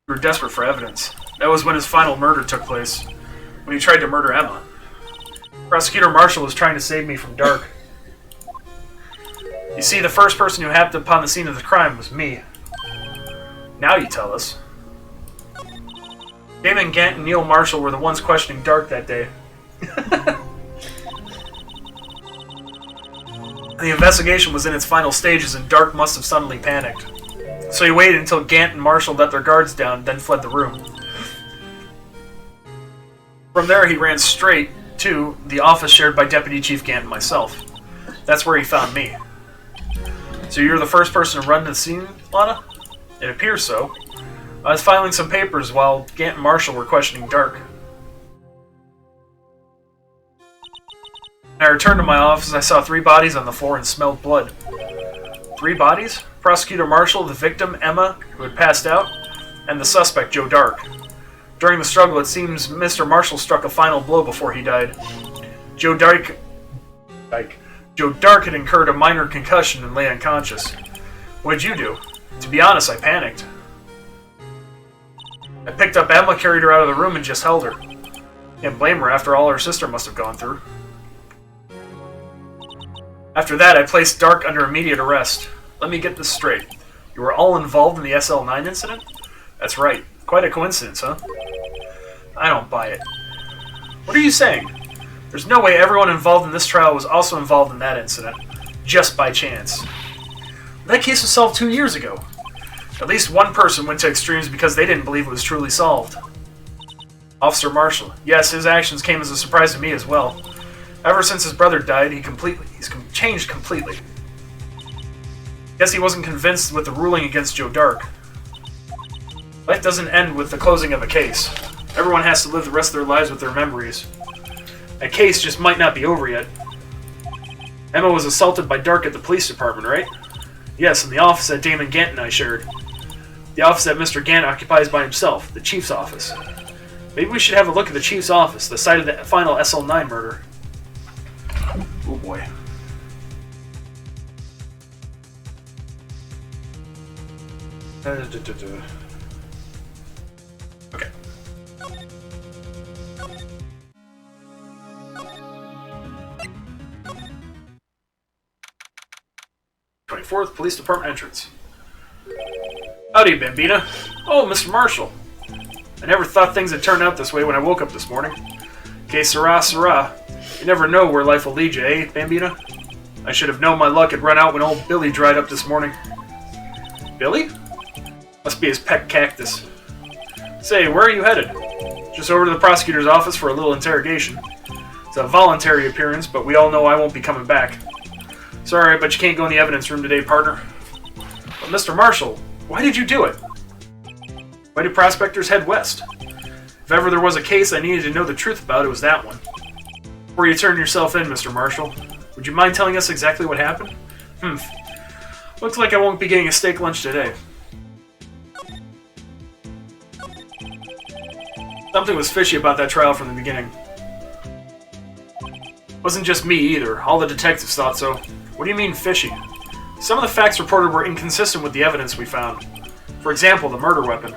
We were desperate for evidence. That was when his final murder took place, when he tried to murder Emma. Prosecutor Marshall was trying to save me from Dark. You see, the first person who happened upon the scene of the crime was me. Now you tell us. Damon Gant and Neil Marshall were the ones questioning Dark that day. The investigation was in its final stages and Dark must have suddenly panicked. So he waited until Gant and Marshall let their guards down, then fled the room. From there, he ran straight to the office shared by Deputy Chief Gant and myself. That's where he found me. So you're the first person to run to the scene, Lana? It appears so. I was filing some papers while Gant and Marshall were questioning Dark. When I returned to my office, I saw 3 bodies on the floor and smelled blood. 3 bodies? Prosecutor Marshall, the victim, Emma, who had passed out, and the suspect, Joe Dark. During the struggle, it seems Mr. Marshall struck a final blow before he died. Joe Dark had incurred a minor concussion and lay unconscious. What'd you do? To be honest, I panicked. I picked up Emma, carried her out of the room, and just held her. Can't blame her after all her sister must have gone through. After that, I placed Dark under immediate arrest. Let me get this straight. You were all involved in the SL9 incident? That's right. Quite a coincidence, huh? I don't buy it. What are you saying? There's no way everyone involved in this trial was also involved in that incident. Just by chance. That case was solved 2 years ago. At least one person went to extremes because they didn't believe it was truly solved. Officer Marshall. Yes, his actions came as a surprise to me as well. Ever since his brother died, he's changed completely. Guess he wasn't convinced with the ruling against Joe Dark. Life doesn't end with the closing of a case. Everyone has to live the rest of their lives with their memories. A case just might not be over yet. Emma was assaulted by Dark at the police department, right? Yes, in the office that Damon Gant and I shared. The office that Mr. Gant occupies by himself, the Chief's office. Maybe we should have a look at the Chief's office, the site of the final SL9 murder. Oh boy. Okay. 24th Police Department entrance. Howdy, Bambina. Oh, Mr. Marshall. I never thought things had turned out this way when I woke up this morning. Que sera, sera. You never know where life will lead you, eh, Bambina? I should have known my luck had run out when old Billy dried up this morning. Billy? Must be his pet cactus. Say, where are you headed? Just over to the prosecutor's office for a little interrogation. It's a voluntary appearance, but we all know I won't be coming back. Sorry, but you can't go in the evidence room today, partner. But Mr. Marshall, why did you do it? Why did prospectors head west? If ever there was a case I needed to know the truth about, it was that one. Before you turn yourself in, Mr. Marshall, would you mind telling us exactly what happened? Looks like I won't be getting a steak lunch today. Something was fishy about that trial from the beginning. It wasn't just me either. All the detectives thought so. What do you mean fishy? Some of the facts reported were inconsistent with the evidence we found. For example, the murder weapon.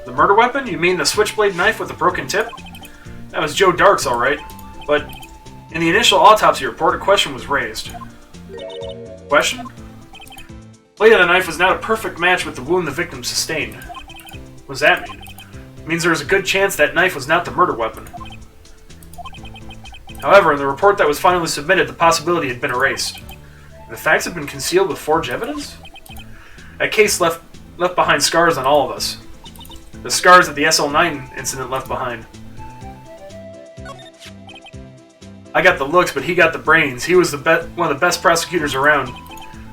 The murder weapon? You mean the switchblade knife with the broken tip? That was Joe Dark's, alright. But in the initial autopsy report, a question was raised. Question? The blade of the knife was not a perfect match with the wound the victim sustained. What does that mean? It means there is a good chance that knife was not the murder weapon. However, in the report that was finally submitted, the possibility had been erased. The facts had been concealed with forged evidence? That case left behind scars on all of us. The scars that the SL9 incident left behind. I got the looks, but he got the brains. He was one of the best prosecutors around.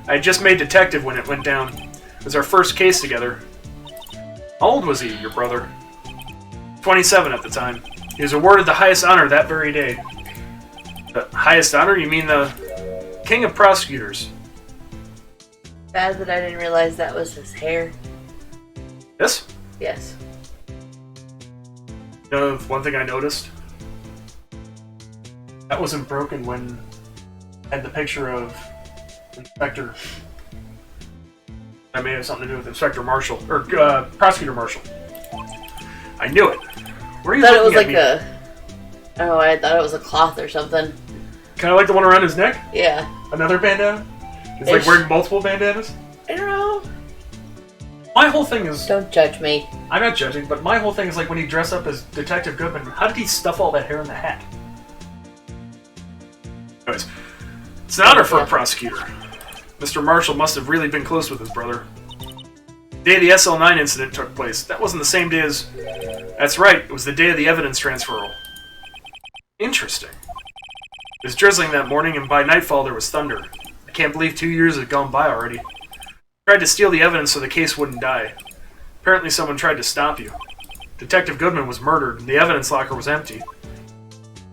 I had just made detective when it went down. It was our first case together. How old was he, your brother? 27 at the time. He was awarded the highest honor that very day. The highest honor? You mean the King of Prosecutors? Bad that I didn't realize that was his hair. This? Yes. You know, one thing I noticed? That wasn't broken when I had the picture of Inspector. That may have something to do with Inspector Marshall, or Prosecutor Marshall. I knew it. Where are you I thought it was looking like at me? Oh, I thought it was a cloth or something. Kind of like the one around his neck? Yeah. Another bandana? He's like wearing multiple bandanas? I don't know. My whole thing is... Don't judge me. I'm not judging, but my whole thing is like when he dressed up as Detective Goodman, how did he stuff all that hair in the hat? Anyways, it's an honor for a prosecutor. Mr. Marshall must have really been close with his brother. The day the SL9 incident took place, that wasn't the same day as... That's right, it was the day of the evidence transferal. Interesting. It was drizzling that morning, and by nightfall there was thunder. I can't believe 2 years had gone by already. Tried to steal the evidence so the case wouldn't die. Apparently someone tried to stop you. Detective Goodman was murdered, and the evidence locker was empty.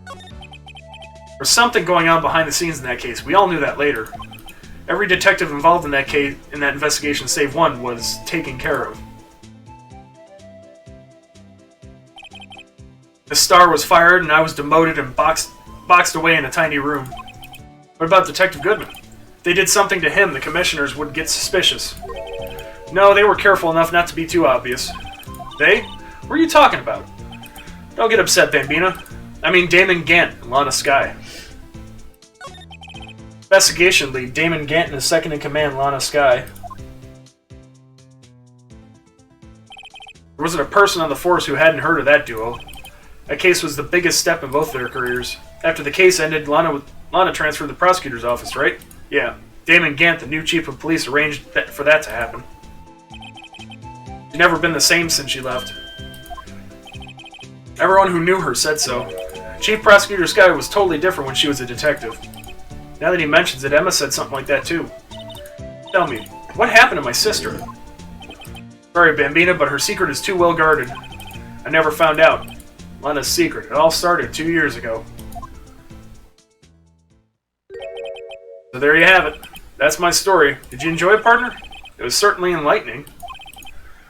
There was something going on behind the scenes in that case. We all knew that later. Every detective involved in that case, in that investigation, save one, was taken care of. The star was fired, and I was demoted and boxed away in a tiny room. What about Detective Goodman? If they did something to him, the commissioners would get suspicious. No, they were careful enough not to be too obvious. They? What are you talking about? Don't get upset, Bambina. I mean Damon Gant and Lana Skye. Investigation lead, Damon Gant and his second-in-command, Lana Skye. There wasn't a person on the force who hadn't heard of that duo. That case was the biggest step in both their careers. After the case ended, Lana transferred to the prosecutor's office, right? Yeah. Damon Gant, the new chief of police, arranged for that to happen. She's never been the same since she left. Everyone who knew her said so. Chief Prosecutor Skye was totally different when she was a detective. Now that he mentions it, Emma said something like that too. Tell me, what happened to my sister? Sorry, Bambina, but her secret is too well guarded. I never found out. Lana's secret. It all started 2 years ago. So there you have it. That's my story. Did you enjoy it, partner? It was certainly enlightening.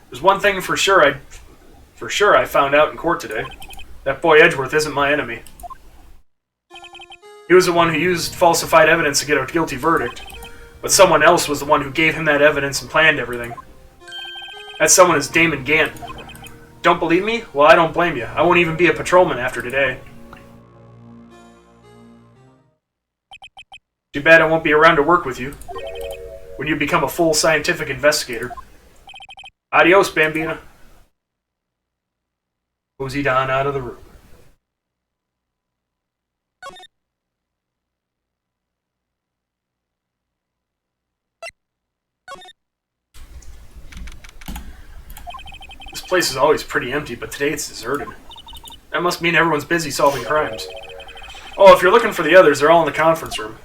There's one thing for sure I found out in court today. That boy Edgeworth isn't my enemy. He was the one who used falsified evidence to get a guilty verdict, but someone else was the one who gave him that evidence and planned everything. That someone is Damon Gant. Don't believe me? Well, I don't blame you. I won't even be a patrolman after today. Too bad I won't be around to work with you when you become a full scientific investigator. Adios, Bambina. Cozy Don out of the room. This place is always pretty empty, but today it's deserted. That must mean everyone's busy solving crimes. Oh, if you're looking for the others, they're all in the conference room.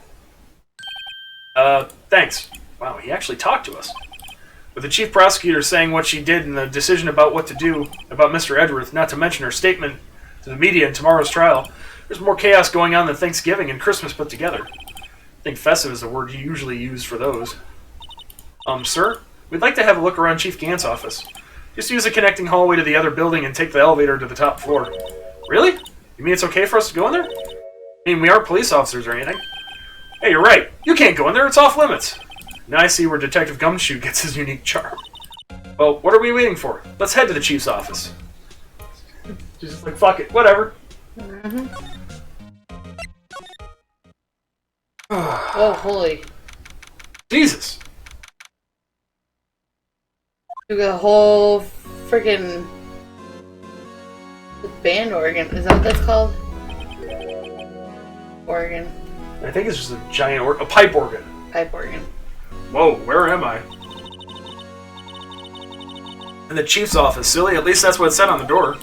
Thanks. Wow, he actually talked to us. With the chief prosecutor saying what she did and the decision about what to do about Mr. Edgeworth, not to mention her statement to the media in tomorrow's trial, there's more chaos going on than Thanksgiving and Christmas put together. I think festive is the word you usually use for those. Sir? We'd like to have a look around Chief Gant's office. Just use the connecting hallway to the other building and take the elevator to the top floor. Really? You mean it's okay for us to go in there? I mean, we aren't police officers or anything. Hey, you're right. You can't go in there. It's off limits. Now I see where Detective Gumshoe gets his unique charm. Well, what are we waiting for? Let's head to the chief's office. Just like, fuck it. Whatever. Oh, holy. Jesus. Took a whole freaking band organ. Is that what that's called? Organ. I think it's just a giant a pipe organ. Pipe organ. Whoa, where am I? In the chief's office, silly. At least that's what it said on the door.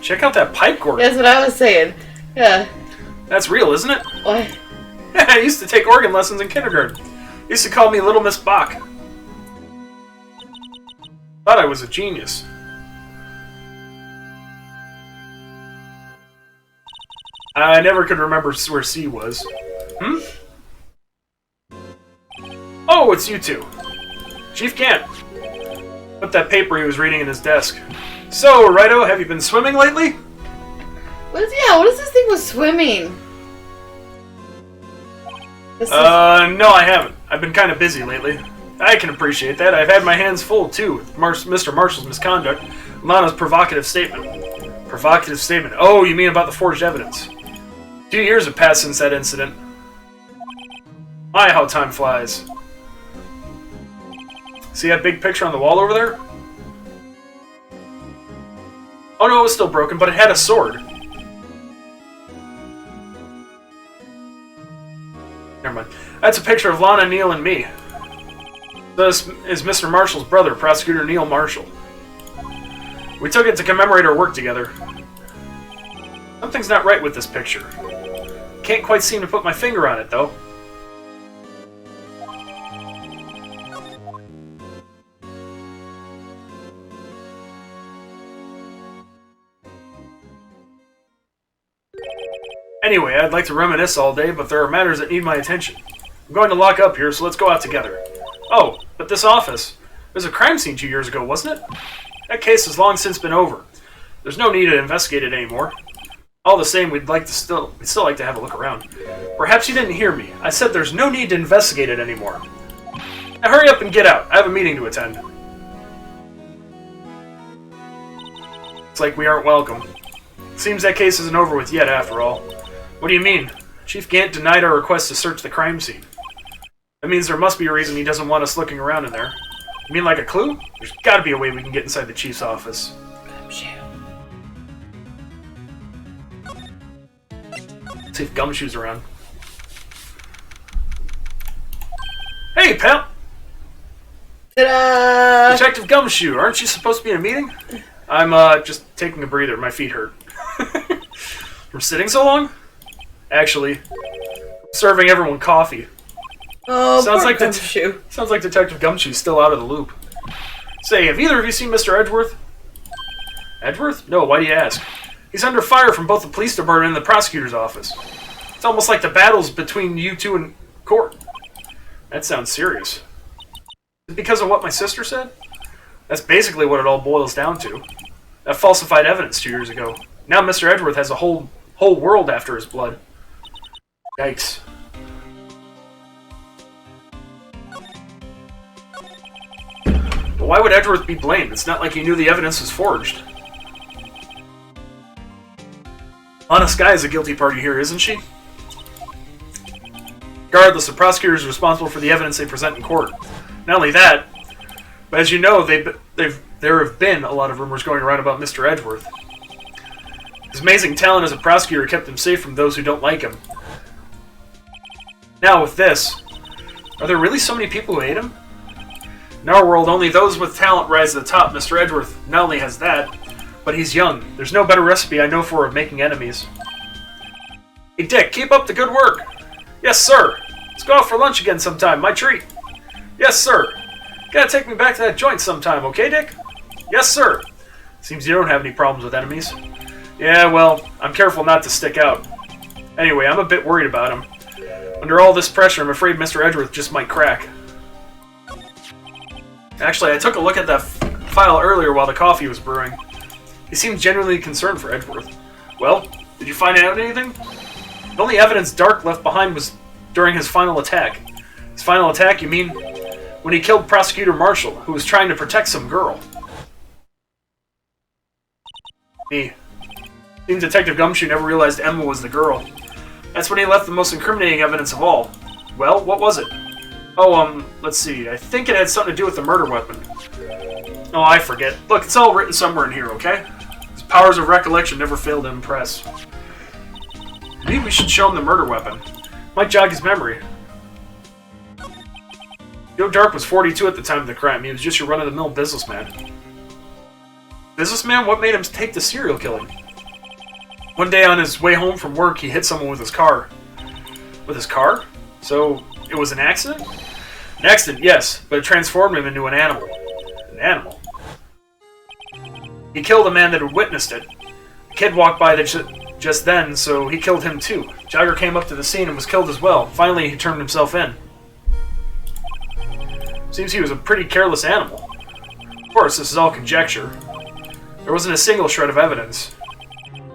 Check out that pipe organ. That's what I was saying. Yeah. That's real, isn't it? What? I used to take organ lessons in kindergarten. They used to call me Little Miss Bach. Thought I was a genius. I never could remember where C was. Oh, it's you two. Chief Gant. Put that paper he was reading in his desk. So, Righto, have you been swimming lately? What is this thing with swimming? No, I haven't. I've been kind of busy lately. I can appreciate that. I've had my hands full, too, with Mr. Marshall's misconduct and Lana's provocative statement. Provocative statement? Oh, you mean about the forged evidence. 2 years have passed since that incident. My, how time flies. See that big picture on the wall over there? Oh no, it was still broken, but it had a sword. Never mind. That's a picture of Lana, Neil, and me. This is Mr. Marshall's brother, Prosecutor Neil Marshall. We took it to commemorate our work together. Something's not right with this picture. Can't quite seem to put my finger on it, though. Anyway, I'd like to reminisce all day, but there are matters that need my attention. I'm going to lock up here, so let's go out together. Oh, but this office. There's a crime scene 2 years ago, wasn't it? That case has long since been over. There's no need to investigate it anymore. All the same, we'd still like to have a look around. Perhaps you didn't hear me. I said there's no need to investigate it anymore. Now hurry up and get out. I have a meeting to attend. It's like we aren't welcome. Seems that case isn't over with yet, after all. What do you mean? Chief Gant denied our request to search the crime scene. That means there must be a reason he doesn't want us looking around in there. You mean like a clue? There's gotta be a way we can get inside the chief's office. Let's see if Gumshoe's around. Hey, pal! Ta-da! Detective Gumshoe, aren't you supposed to be in a meeting? I'm, just taking a breather. My feet hurt. From sitting so long? Actually, serving everyone coffee. Oh, sounds poor like Gumshoe. Sounds like Detective Gumshoe's still out of the loop. Say, have either of you seen Mr. Edgeworth? Edgeworth? No, why do you ask? He's under fire from both the police department and the prosecutor's office. It's almost like the battle's between you two in court. That sounds serious. Is it because of what my sister said? That's basically what it all boils down to. That falsified evidence 2 years ago. Now Mr. Edgeworth has a whole world after his blood. Yikes. But why would Edgeworth be blamed? It's not like he knew the evidence was forged. Lana Skye is a guilty party here, isn't she? Regardless, the prosecutor is responsible for the evidence they present in court. Not only that, but as you know, there have been a lot of rumors going around about Mr. Edgeworth. His amazing talent as a prosecutor kept him safe from those who don't like him. Now with this, are there really so many people who hate him? In our world, only those with talent rise to the top. Mr. Edgeworth not only has that, but he's young. There's no better recipe I know for of making enemies. Hey Dick, keep up the good work. Yes, sir. Let's go out for lunch again sometime. My treat. Yes, sir. Gotta take me back to that joint sometime, okay, Dick? Yes, sir. Seems you don't have any problems with enemies. Yeah, well, I'm careful not to stick out. Anyway, I'm a bit worried about him. Under all this pressure, I'm afraid Mr. Edgeworth just might crack. Actually, I took a look at that file earlier while the coffee was brewing. He seemed genuinely concerned for Edgeworth. Well, did you find out anything? The only evidence Dark left behind was during his final attack. His final attack, you mean? When he killed Prosecutor Marshall, who was trying to protect some girl. Me. Seems Detective Gumshoe never realized Emma was the girl. That's when he left the most incriminating evidence of all. Well, what was it? Oh, let's see. I think it had something to do with the murder weapon. Oh, I forget. Look, it's all written somewhere in here, okay? His powers of recollection never fail to impress. Maybe we should show him the murder weapon. Might jog his memory. Joe Dark was 42 at the time of the crime. He was just your run-of-the-mill businessman. Businessman? What made him take to serial killing? One day on his way home from work, he hit someone with his car. With his car? So, it was an accident? An accident, yes, but it transformed him into an animal. An animal? He killed a man that had witnessed it. A kid walked by just then, so he killed him too. Jogger came up to the scene and was killed as well. Finally, he turned himself in. Seems he was a pretty careless animal. Of course, this is all conjecture. There wasn't a single shred of evidence.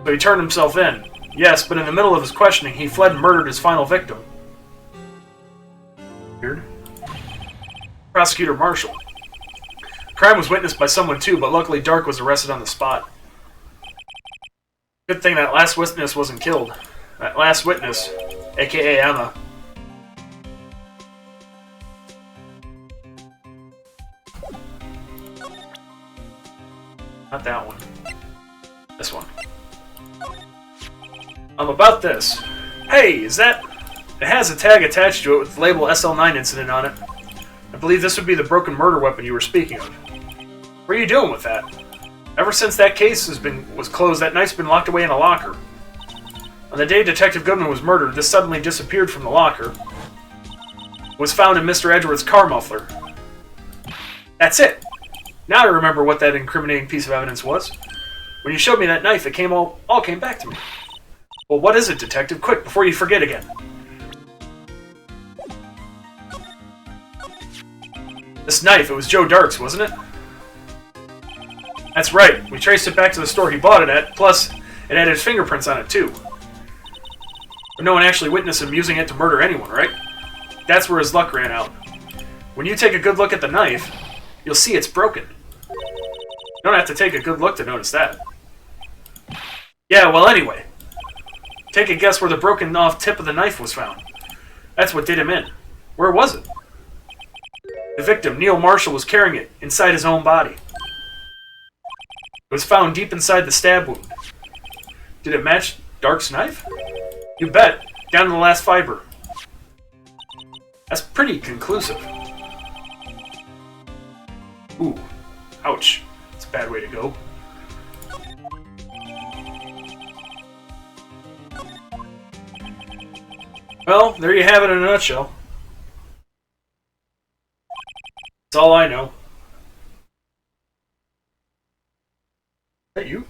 So he turned himself in. Yes, but in the middle of his questioning, he fled and murdered his final victim. Weird. Prosecutor Marshall. The crime was witnessed by someone too, but luckily Dark was arrested on the spot. Good thing that last witness wasn't killed. That last witness, aka Emma. Not that one. This one. About this. Hey, is that... It has a tag attached to it with the label SL9 incident on it. I believe this would be the broken murder weapon you were speaking of. What are you doing with that? Ever since that case was closed, that knife's been locked away in a locker. On the day Detective Goodman was murdered, this suddenly disappeared from the locker. It was found in Mr. Edgeworth's car muffler. That's it! Now I remember what that incriminating piece of evidence was. When you showed me that knife, it all came back to me. Well, what is it, Detective? Quick, before you forget again. This knife, it was Joe Dark's, wasn't it? That's right. We traced it back to the store he bought it at, plus it had his fingerprints on it, too. But no one actually witnessed him using it to murder anyone, right? That's where his luck ran out. When you take a good look at the knife, you'll see it's broken. You don't have to take a good look to notice that. Yeah, well, anyway. Take a guess where the broken off tip of the knife was found. That's what did him in. Where was it? The victim, Neil Marshall, was carrying it inside his own body. It was found deep inside the stab wound. Did it match Dark's knife? You bet. Down to the last fiber. That's pretty conclusive. Ooh. Ouch. That's a bad way to go. Well, there you have it in a nutshell. That's all I know. Is that you?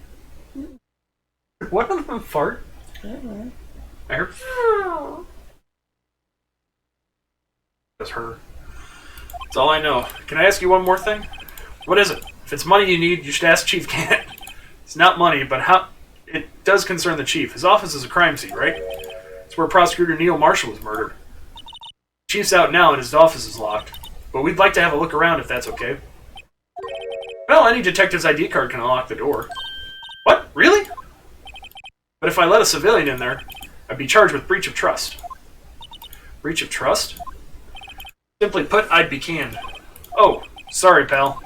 What on the fart? I heard. That's her. That's all I know. Can I ask you one more thing? What is it? If it's money you need, you should ask Chief Gant. It's not money, but how... It does concern the Chief. His office is a crime scene, right? It's where Prosecutor Neil Marshall was murdered. The Chief's out now and his office is locked. But we'd like to have a look around if that's okay. Well, any detective's ID card can unlock the door. What? Really? But if I let a civilian in there, I'd be charged with breach of trust. Breach of trust? Simply put, I'd be canned. Oh, sorry, pal.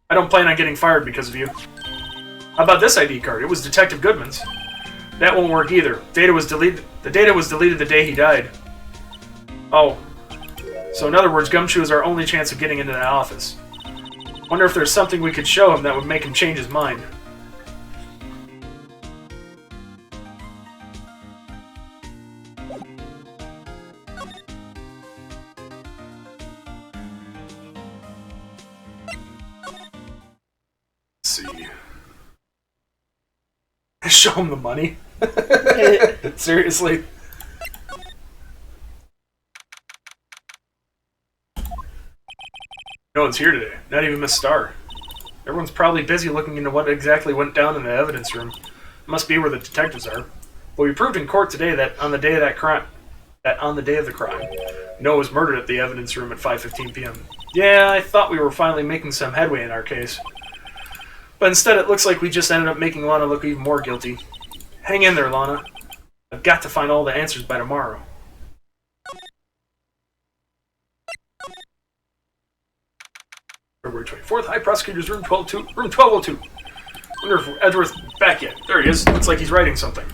I don't plan on getting fired because of you. How about this ID card? It was Detective Goodman's. That won't work either. The data was deleted the day he died. Oh. So in other words, Gumshoe is our only chance of getting into that office. Wonder if there's something we could show him that would make him change his mind. Show him the money. Seriously. No one's here today. Not even Miss Starr. Everyone's probably busy looking into what exactly went down in the evidence room. It must be where the detectives are. But we proved in court today that on the day of the crime, Noah was murdered at the evidence room at 5:15 p.m. Yeah, I thought we were finally making some headway in our case. But instead it looks like we just ended up making Lana look even more guilty. Hang in there, Lana. I've got to find all the answers by tomorrow. February 24th. Hi, prosecutors, room 1202. Wonder if Edgeworth's back yet. There he is. Looks like he's writing something.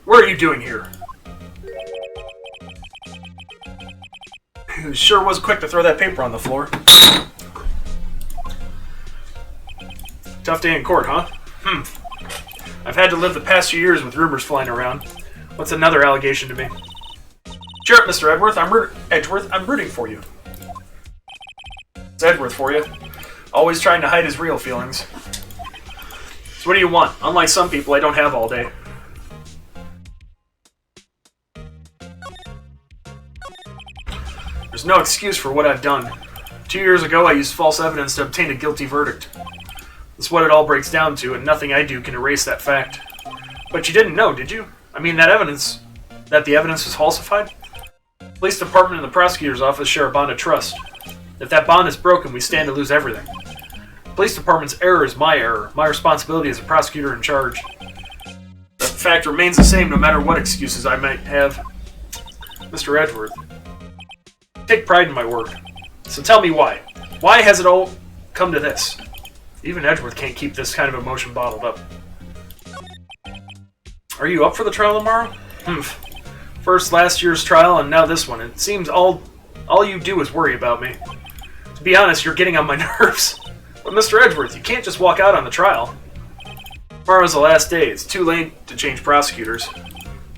What are you doing here? He sure was quick to throw that paper on the floor. Tough day in court, huh? I've had to live the past few years with rumors flying around. What's another allegation to me? Cheer up, Mr. Edgeworth. I'm rooting for you. It's Edgeworth for you. Always trying to hide his real feelings. So what do you want? Unlike some people, I don't have all day. There's no excuse for what I've done. 2 years ago, I used false evidence to obtain a guilty verdict. That's what it all breaks down to, and nothing I do can erase that fact. But you didn't know, did you? I mean, that the evidence was falsified? The police department and the prosecutor's office share a bond of trust. If that bond is broken, we stand to lose everything. The police department's error is my error, my responsibility as a prosecutor in charge. The fact remains the same no matter what excuses I might have. Mr. Edgeworth, I take pride in my work. So tell me why. Why has it all come to this? Even Edgeworth can't keep this kind of emotion bottled up. Are you up for the trial tomorrow? First last year's trial and now this one. It seems all you do is worry about me. To be honest, you're getting on my nerves. But Mr. Edgeworth, you can't just walk out on the trial. Tomorrow's the last day. It's too late to change prosecutors.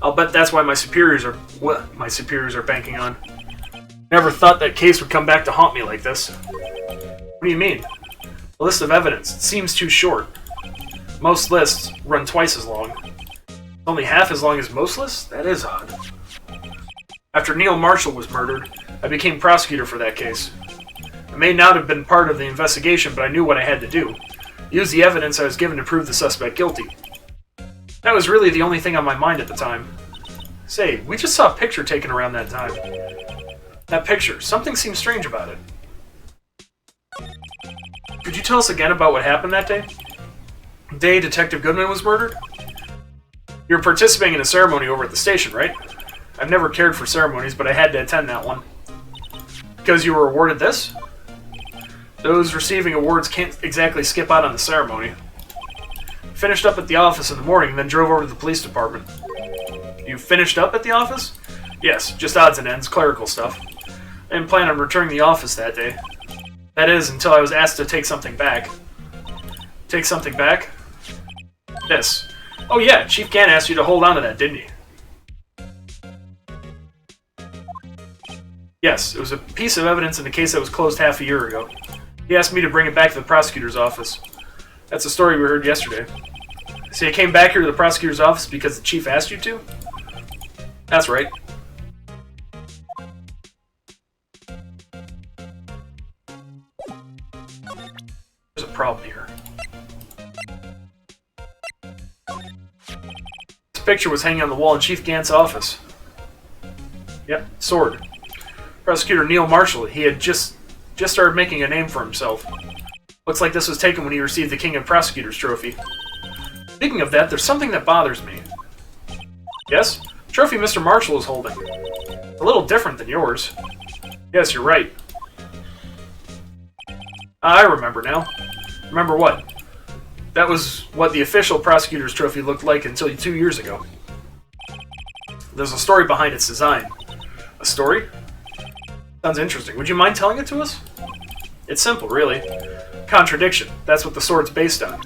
I'll bet that's why my superiors are banking on. Never thought that case would come back to haunt me like this. What do you mean? The list of evidence. It seems too short. Most lists run twice as long. Only half as long as most lists? That is odd. After Neil Marshall was murdered, I became prosecutor for that case. I may not have been part of the investigation, but I knew what I had to do. Use the evidence I was given to prove the suspect guilty. That was really the only thing on my mind at the time. Say, we just saw a picture taken around that time. That picture, something seems strange about it. Could you tell us again about what happened that day? The day Detective Goodman was murdered? You were participating in a ceremony over at the station, right? I've never cared for ceremonies, but I had to attend that one. Because you were awarded this? Those receiving awards can't exactly skip out on the ceremony. Finished up at the office in the morning, then drove over to the police department. You finished up at the office? Yes, just odds and ends, clerical stuff. I didn't plan on returning to the office that day. That is, until I was asked to take something back. Take something back? This. Oh yeah, Chief Gann asked you to hold on to that, didn't he? Yes, it was a piece of evidence in a case that was closed half a year ago. He asked me to bring it back to the prosecutor's office. That's the story we heard yesterday. So you came back here to the prosecutor's office because the chief asked you to? That's right. There's a problem here. This picture was hanging on the wall in Chief Gant's office. Yep, sword. Prosecutor Neil Marshall, he had just started making a name for himself. Looks like this was taken when he received the King of Prosecutors trophy. Speaking of that, there's something that bothers me. Yes? The trophy Mr. Marshall is holding. A little different than yours. Yes, you're right. I remember now. Remember what? That was what the official prosecutor's trophy looked like until 2 years ago. There's a story behind its design. A story? Sounds interesting. Would you mind telling it to us? It's simple, really. Contradiction. That's what the sword's based on.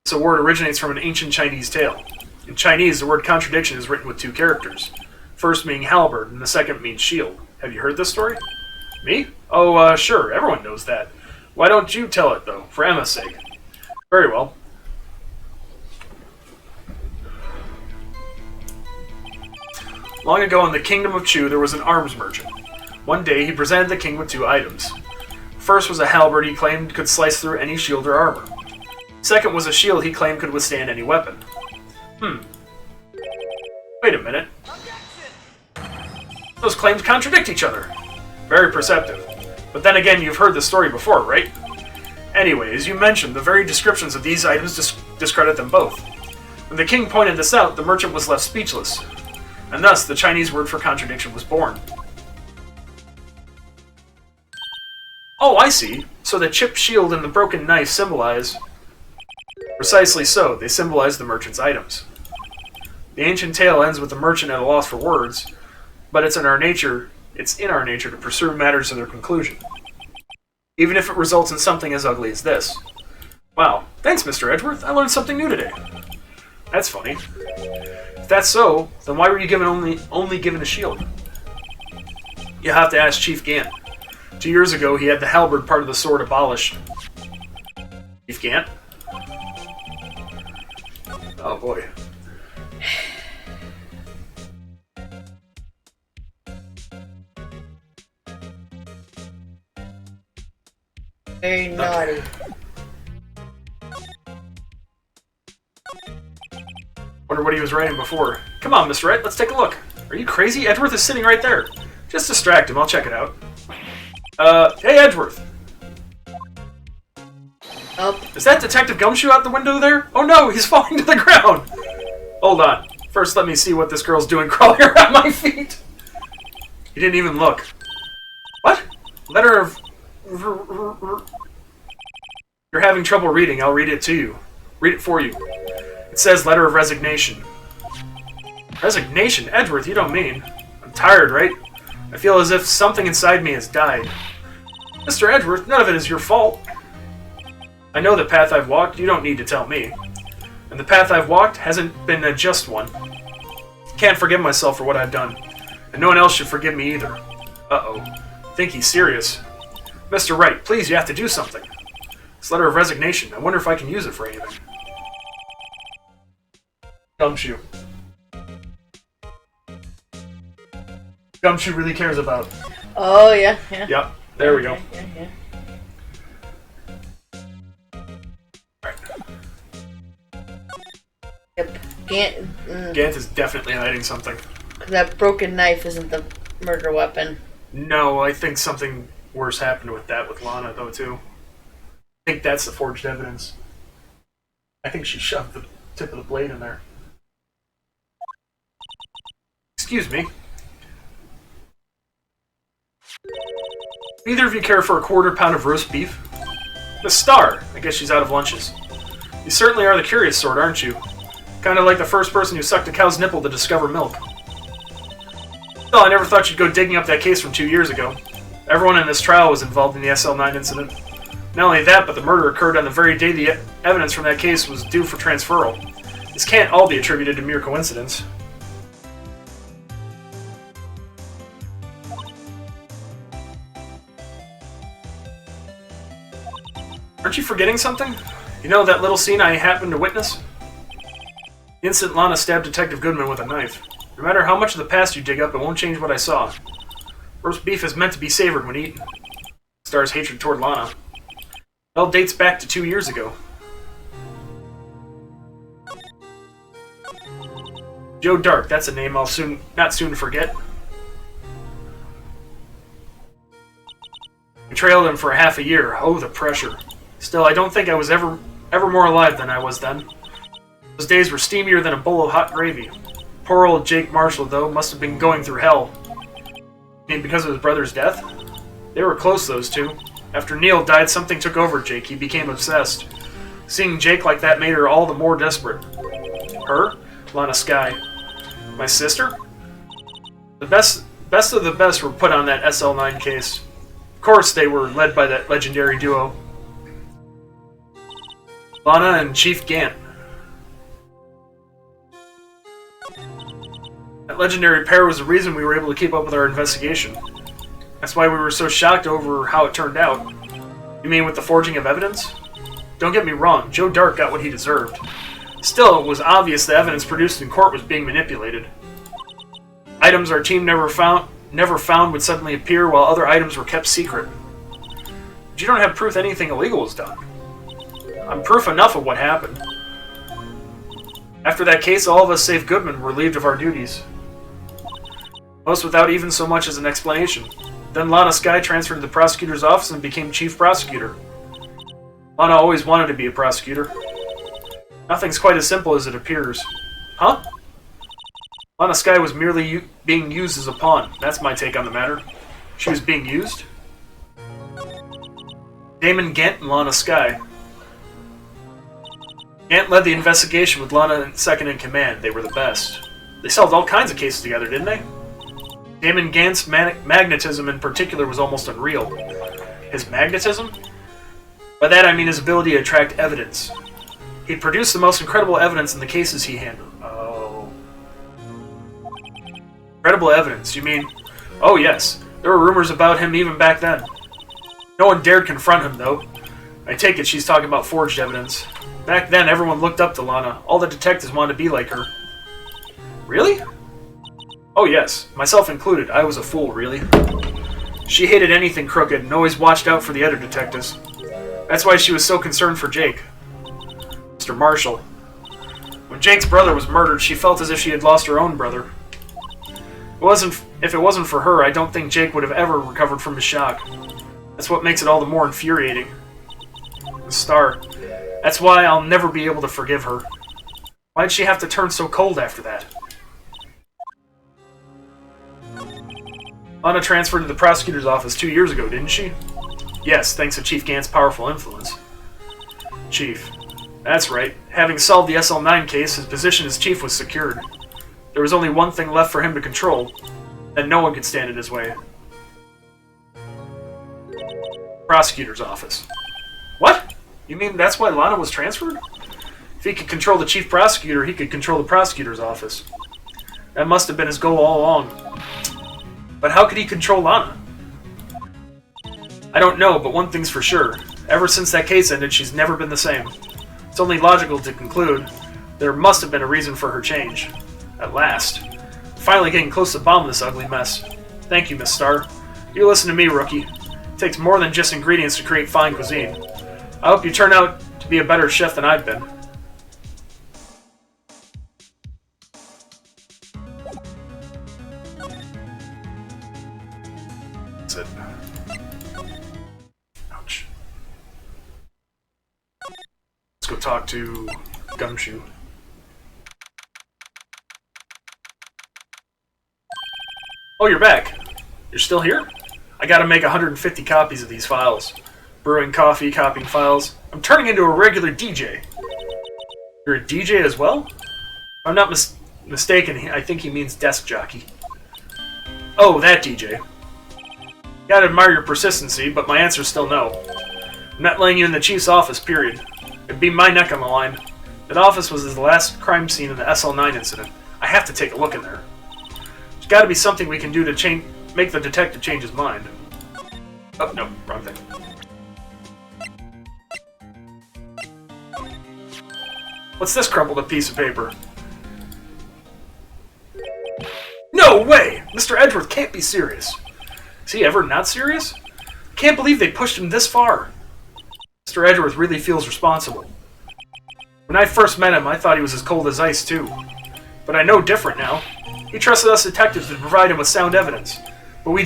This word originates from an ancient Chinese tale. In Chinese, the word contradiction is written with 2 characters. First meaning halberd, and the second means shield. Have you heard this story? Me? Oh, sure, everyone knows that. Why don't you tell it, though, for Emma's sake? Very well. Long ago in the kingdom of Chu, there was an arms merchant. One day, he presented the king with 2 items. First was a halberd he claimed could slice through any shield or armor. Second was a shield he claimed could withstand any weapon. Wait a minute. Those claims contradict each other. Very perceptive. But then again, you've heard the story before, right? Anyway, as you mentioned, the very descriptions of these items discredit them both. When the king pointed this out, the merchant was left speechless. And thus, the Chinese word for contradiction was born. Oh, I see. So the chipped shield and the broken knife symbolize... Precisely so, they symbolize the merchant's items. The ancient tale ends with the merchant at a loss for words, but it's in our nature to pursue matters to their conclusion. Even if it results in something as ugly as this. Wow, thanks, Mr. Edgeworth. I learned something new today. That's funny. If that's so, then why were you given only given a shield? You have to ask Chief Gant. 2 years ago, he had the halberd part of the sword abolished. Chief Gant? Oh boy. Very naughty. Wonder what he was writing before. Come on, Mr. Wright, let's take a look. Are you crazy? Edgeworth is sitting right there. Just distract him, I'll check it out. Hey Edgeworth! Oh. Is that Detective Gumshoe out the window there? Oh no, he's falling to the ground! Hold on. First let me see what this girl's doing crawling around my feet. He didn't even look. What? Letter of... You're having trouble reading, I'll read it to you. Read it for you. It says letter of resignation. Resignation? Edgeworth, you don't mean. I'm tired, right? I feel as if something inside me has died. Mr. Edgeworth, none of it is your fault. I know the path I've walked, you don't need to tell me. And the path I've walked hasn't been a just one. Can't forgive myself for what I've done. And no one else should forgive me either. Uh-oh. Think he's serious. Mr. Wright, please, you have to do something. This letter of resignation, I wonder if I can use it for anything. Gumshoe. Gumshoe really cares about. Oh, yeah. Yep, there we go. Yeah. Alright. Yep. Gant is definitely hiding something. That broken knife isn't the murder weapon. No, I think something worse happened with that with Lana, though, too. I think that's the forged evidence. I think she shoved the tip of the blade in there. Excuse me. Either of you care for a quarter-pound of roast beef? The Star! I guess she's out of lunches. You certainly are the curious sort, aren't you? Kinda like the first person who sucked a cow's nipple to discover milk. Still, I never thought you'd go digging up that case from 2 years ago. Everyone in this trial was involved in the SL9 incident. Not only that, but the murder occurred on the very day the evidence from that case was due for transferal. This can't all be attributed to mere coincidence. Aren't you forgetting something? You know that little scene I happened to witness? The instant Lana stabbed Detective Goodman with a knife. No matter how much of the past you dig up, it won't change what I saw. Roast beef is meant to be savored when eaten. Star's hatred toward Lana. It all dates back to 2 years ago. Joe Dark, that's a name I'll not soon forget. I trailed him for half a year. Oh, the pressure. Still, I don't think I was ever more alive than I was then. Those days were steamier than a bowl of hot gravy. Poor old Jake Marshall, though, must have been going through hell. I mean, because of his brother's death? They were close, those two. After Neil died, something took over Jake. He became obsessed. Seeing Jake like that made her all the more desperate. Her? Lana Skye. My sister? The best of the best were put on that SL9 case. Of course, they were led by that legendary duo. Lana and Chief Gant. That legendary pair was the reason we were able to keep up with our investigation. That's why we were so shocked over how it turned out. You mean with the forging of evidence? Don't get me wrong, Joe Dark got what he deserved. Still, it was obvious the evidence produced in court was being manipulated. Items our team never found would suddenly appear while other items were kept secret. But you don't have proof anything illegal was done. I'm proof enough of what happened. After that case, all of us save Goodman were relieved of our duties. Most without even so much as an explanation. Then Lana Skye transferred to the prosecutor's office and became chief prosecutor. Lana always wanted to be a prosecutor. Nothing's quite as simple as it appears. Huh? Lana Skye was merely being used as a pawn. That's my take on the matter. She was being used? Damon Gant and Lana Skye. Gant led the investigation with Lana second in command. They were the best. They solved all kinds of cases together, didn't they? Damon Gant's magnetism in particular was almost unreal. His magnetism? By that I mean his ability to attract evidence. He'd produced the most incredible evidence in the cases he handled. Oh. Incredible evidence, you mean? Oh yes, there were rumors about him even back then. No one dared confront him, though. I take it she's talking about forged evidence. Back then, everyone looked up to Lana. All the detectives wanted to be like her. Really? Oh yes, myself included. I was a fool, really. She hated anything crooked and always watched out for the other detectives. That's why she was so concerned for Jake. Mr. Marshall. When Jake's brother was murdered, she felt as if she had lost her own brother. If it wasn't for her, I don't think Jake would have ever recovered from his shock. That's what makes it all the more infuriating. Star. That's why I'll never be able to forgive her. Why'd she have to turn so cold after that? Lana transferred to the prosecutor's office 2 years ago, didn't she? Yes, thanks to Chief Gant's powerful influence. Chief. That's right. Having solved the SL9 case, his position as chief was secured. There was only one thing left for him to control, and no one could stand in his way. Prosecutor's office. What? You mean that's why Lana was transferred? If he could control the chief prosecutor, he could control the prosecutor's office. That must have been his goal all along. But how could he control Lana? I don't know, but one thing's for sure. Ever since that case ended, she's never been the same. It's only logical to conclude there must have been a reason for her change. At last. Finally getting close to the bottom of this ugly mess. Thank you, Miss Starr. You listen to me, rookie. It takes more than just ingredients to create fine cuisine. I hope you turn out to be a better chef than I've been. That's it. Ouch. Let's go talk to Gumshoe. Oh, you're back. You're still here? I gotta make 150 copies of these files. Brewing coffee, copying files. I'm turning into a regular DJ. You're a DJ as well? If I'm not mistaken, I think he means desk jockey. Oh, that DJ. Gotta admire your persistency, but my answer's still no. I'm not letting you in the chief's office, period. It'd be my neck on the line. That office was his last crime scene in the SL9 incident. I have to take a look in there. There's gotta be something we can do to make the detective change his mind. Oh, no, wrong thing. What's this crumpled up piece of paper? No way! Mr. Edgeworth can't be serious. Is he ever not serious? Can't believe they pushed him this far. Mr. Edgeworth really feels responsible. When I first met him, I thought he was as cold as ice, too. But I know different now. He trusted us detectives to provide him with sound evidence. But we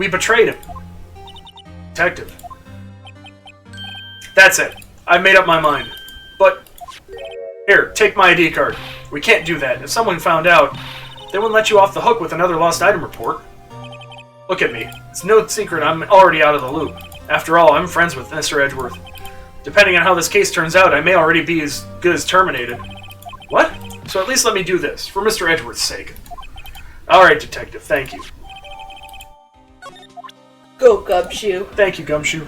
betrayed him. Detective. That's it. I've made up my mind. But, here, take my ID card. We can't do that. If someone found out, they wouldn't let you off the hook with another lost item report. Look at me. It's no secret I'm already out of the loop. After all, I'm friends with Mr. Edgeworth. Depending on how this case turns out, I may already be as good as terminated. What? So at least let me do this, for Mr. Edgeworth's sake. Alright, Detective, thank you. Go, Gumshoe. Thank you, Gumshoe.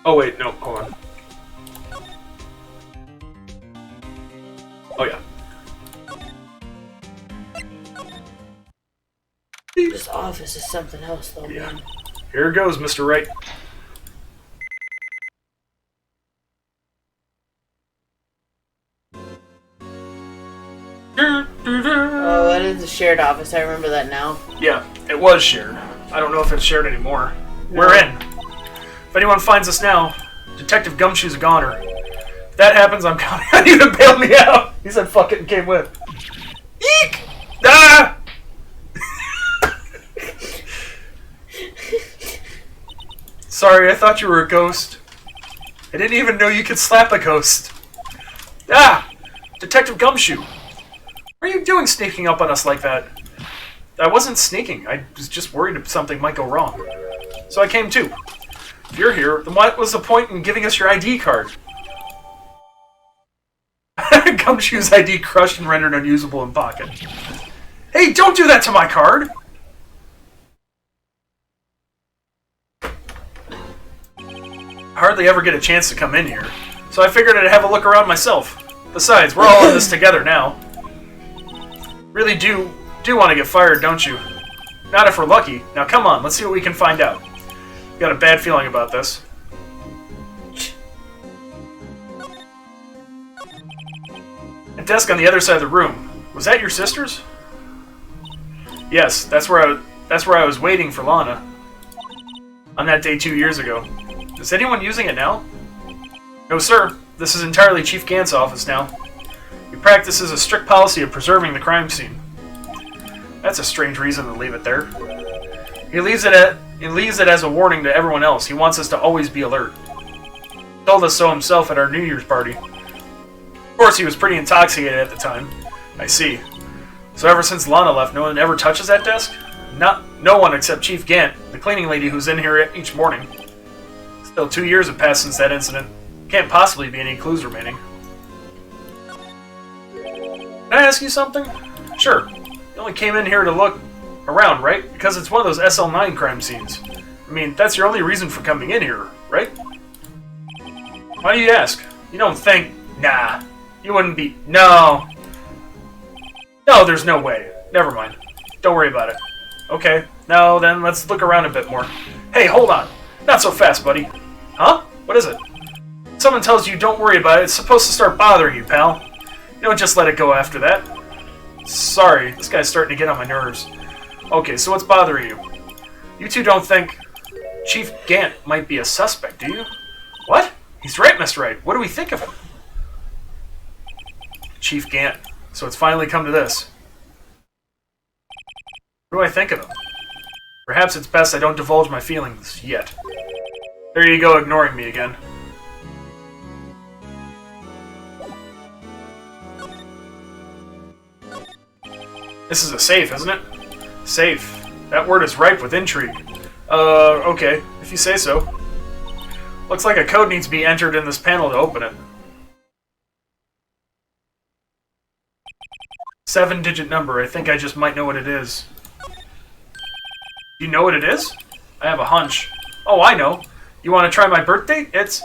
Oh wait, no, hold on. Oh, yeah. This office is something else, though, Yeah. man. Here goes, Mr. Wright. Oh, that is a shared office. I remember that now. Yeah, it was shared. I don't know if it's shared anymore. No. We're in. If anyone finds us now, Detective Gumshoe's a goner. If that happens, I'm counting on you to bail me out. He said fuck it and came with. Eek! Ah! Sorry, I thought you were a ghost. I didn't even know you could slap a ghost. Ah! Detective Gumshoe. What are you doing sneaking up on us like that? I wasn't sneaking. I was just worried if something might go wrong. So I came too. If you're here, then what was the point in giving us your ID card? Gumshoe's ID crushed and rendered unusable in pocket. Hey, don't do that to my card! I hardly ever get a chance to come in here, so I figured I'd have a look around myself. Besides, we're all in this together now. Really do want to get fired, don't you? Not if we're lucky. Now come on, let's see what we can find out. Got a bad feeling about this. A desk on the other side of the room. Was that your sister's? Yes, that's where I was waiting for Lana. On that day 2 years ago. Is anyone using it now? No, sir. This is entirely Chief Gant's office now. He practices a strict policy of preserving the crime scene. That's a strange reason to leave it there. He leaves it as a warning to everyone else. He wants us to always be alert. He told us so himself at our New Year's party. Of course, he was pretty intoxicated at the time. I see. So ever since Lana left, no one ever touches that desk? No one except Chief Gant, the cleaning lady who's in here each morning. Still, 2 years have passed since that incident. Can't possibly be any clues remaining. Can I ask you something? Sure. You only came in here to look around, right? Because it's one of those SL9 crime scenes. I mean, that's your only reason for coming in here, right? Why do you ask? You don't think... Nah. You wouldn't be... No. No, there's no way. Never mind. Don't worry about it. Okay. Now then, let's look around a bit more. Hey, hold on. Not so fast, buddy. Huh? What is it? Someone tells you don't worry about it, it's supposed to start bothering you, pal. You don't just let it go after that. Sorry, this guy's starting to get on my nerves. Okay, so what's bothering you? You two don't think Chief Gant might be a suspect, do you? What? He's right, Mr. Wright. What do we think of him? Chief Gant. So it's finally come to this. What do I think of him? Perhaps it's best I don't divulge my feelings yet. There you go, ignoring me again. This is a safe, isn't it? Safe. That word is ripe with intrigue. Okay, if you say so. Looks like a code needs to be entered in this panel to open it. 7-digit number. I think I just might know what it is. You know what it is? I have a hunch. Oh, I know. You want to try my birth date? It's...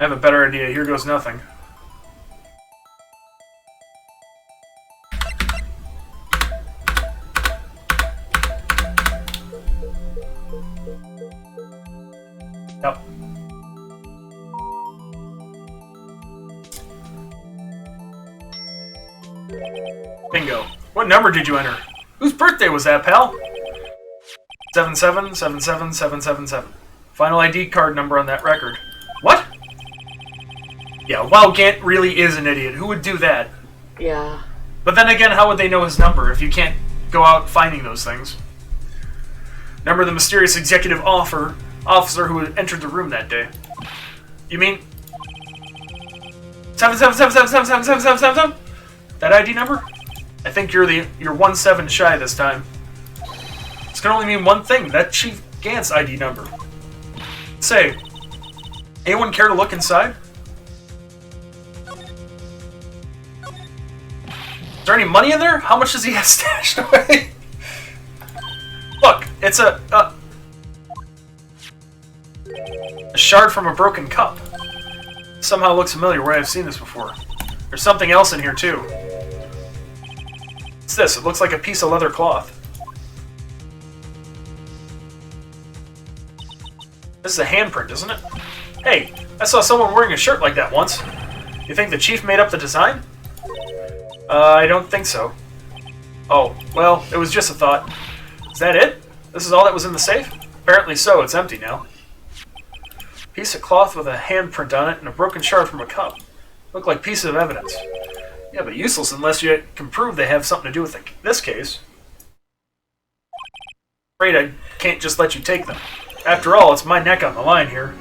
I have a better idea. Here goes nothing. Yep. Bingo. What number did you enter? Whose birthday was that, pal? 7777777. Final ID card number on that record. What? Yeah, wow, Gant really is an idiot. Who would do that? Yeah. But then again, how would they know his number if you can't go out finding those things? Number of the mysterious executive officer who had entered the room that day. You mean 777777777? That ID number? I think you're 1 7 shy this time. This can only mean one thing. That Chief Gant's ID number. Say, anyone care to look inside? Is there any money in there? How much does he have stashed away? Look, it's a... A shard from a broken cup. Somehow looks familiar where I've seen this before. There's something else in here, too. What's this? It looks like a piece of leather cloth. This is a handprint, isn't it? Hey, I saw someone wearing a shirt like that once. You think the chief made up the design? I don't think so. Oh, well, it was just a thought. Is that it? This is all that was in the safe? Apparently so, it's empty now. Piece of cloth with a handprint on it and a broken shard from a cup. Look like pieces of evidence. Yeah, but useless unless you can prove they have something to do with this case. Afraid I can't just let you take them. After all, it's my neck on the line here.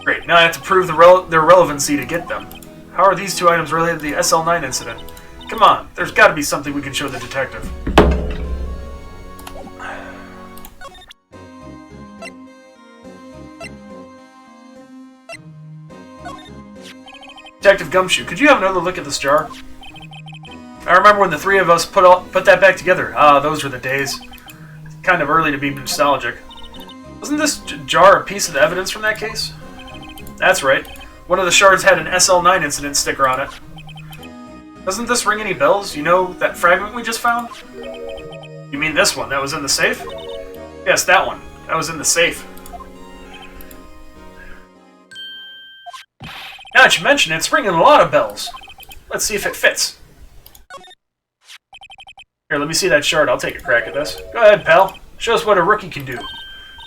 Great, now I have to prove their relevancy to get them. How are these two items related to the SL9 incident? Come on, there's got to be something we can show the detective. Detective Gumshoe, could you have another look at this jar? I remember when the three of us put that back together. Ah, those were the days. Kind of early to be nostalgic. Wasn't this jar a piece of the evidence from that case? That's right. One of the shards had an SL9 incident sticker on it. Doesn't this ring any bells? You know, that fragment we just found? You mean this one that was in the safe? Yes, that one. That was in the safe. Now that you mention it, it's ringing a lot of bells. Let's see if it fits. Here, let me see that shard. I'll take a crack at this. Go ahead, pal. Show us what a rookie can do.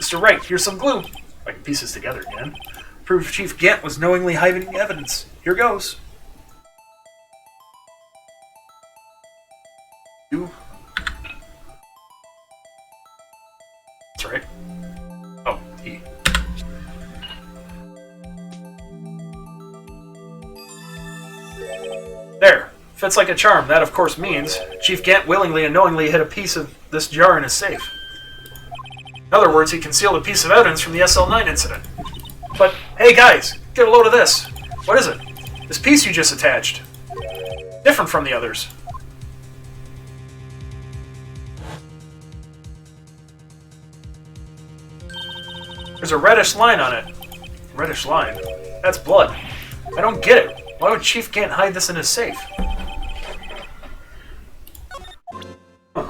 Mr. Wright, here's some glue. If I can piece this together again. Prove Chief Gant was knowingly hiding evidence. Here goes. You. That's right. Oh, he. There. Fits like a charm. That, of course, means Chief Gant willingly and knowingly hid a piece of this jar in his safe. In other words, he concealed a piece of evidence from the SL9 incident. But, hey guys, get a load of this. What is it? This piece you just attached. Different from the others. There's a reddish line on it. Reddish line? That's blood. I don't get it. Why would Chief Gant hide this in his safe? Huh.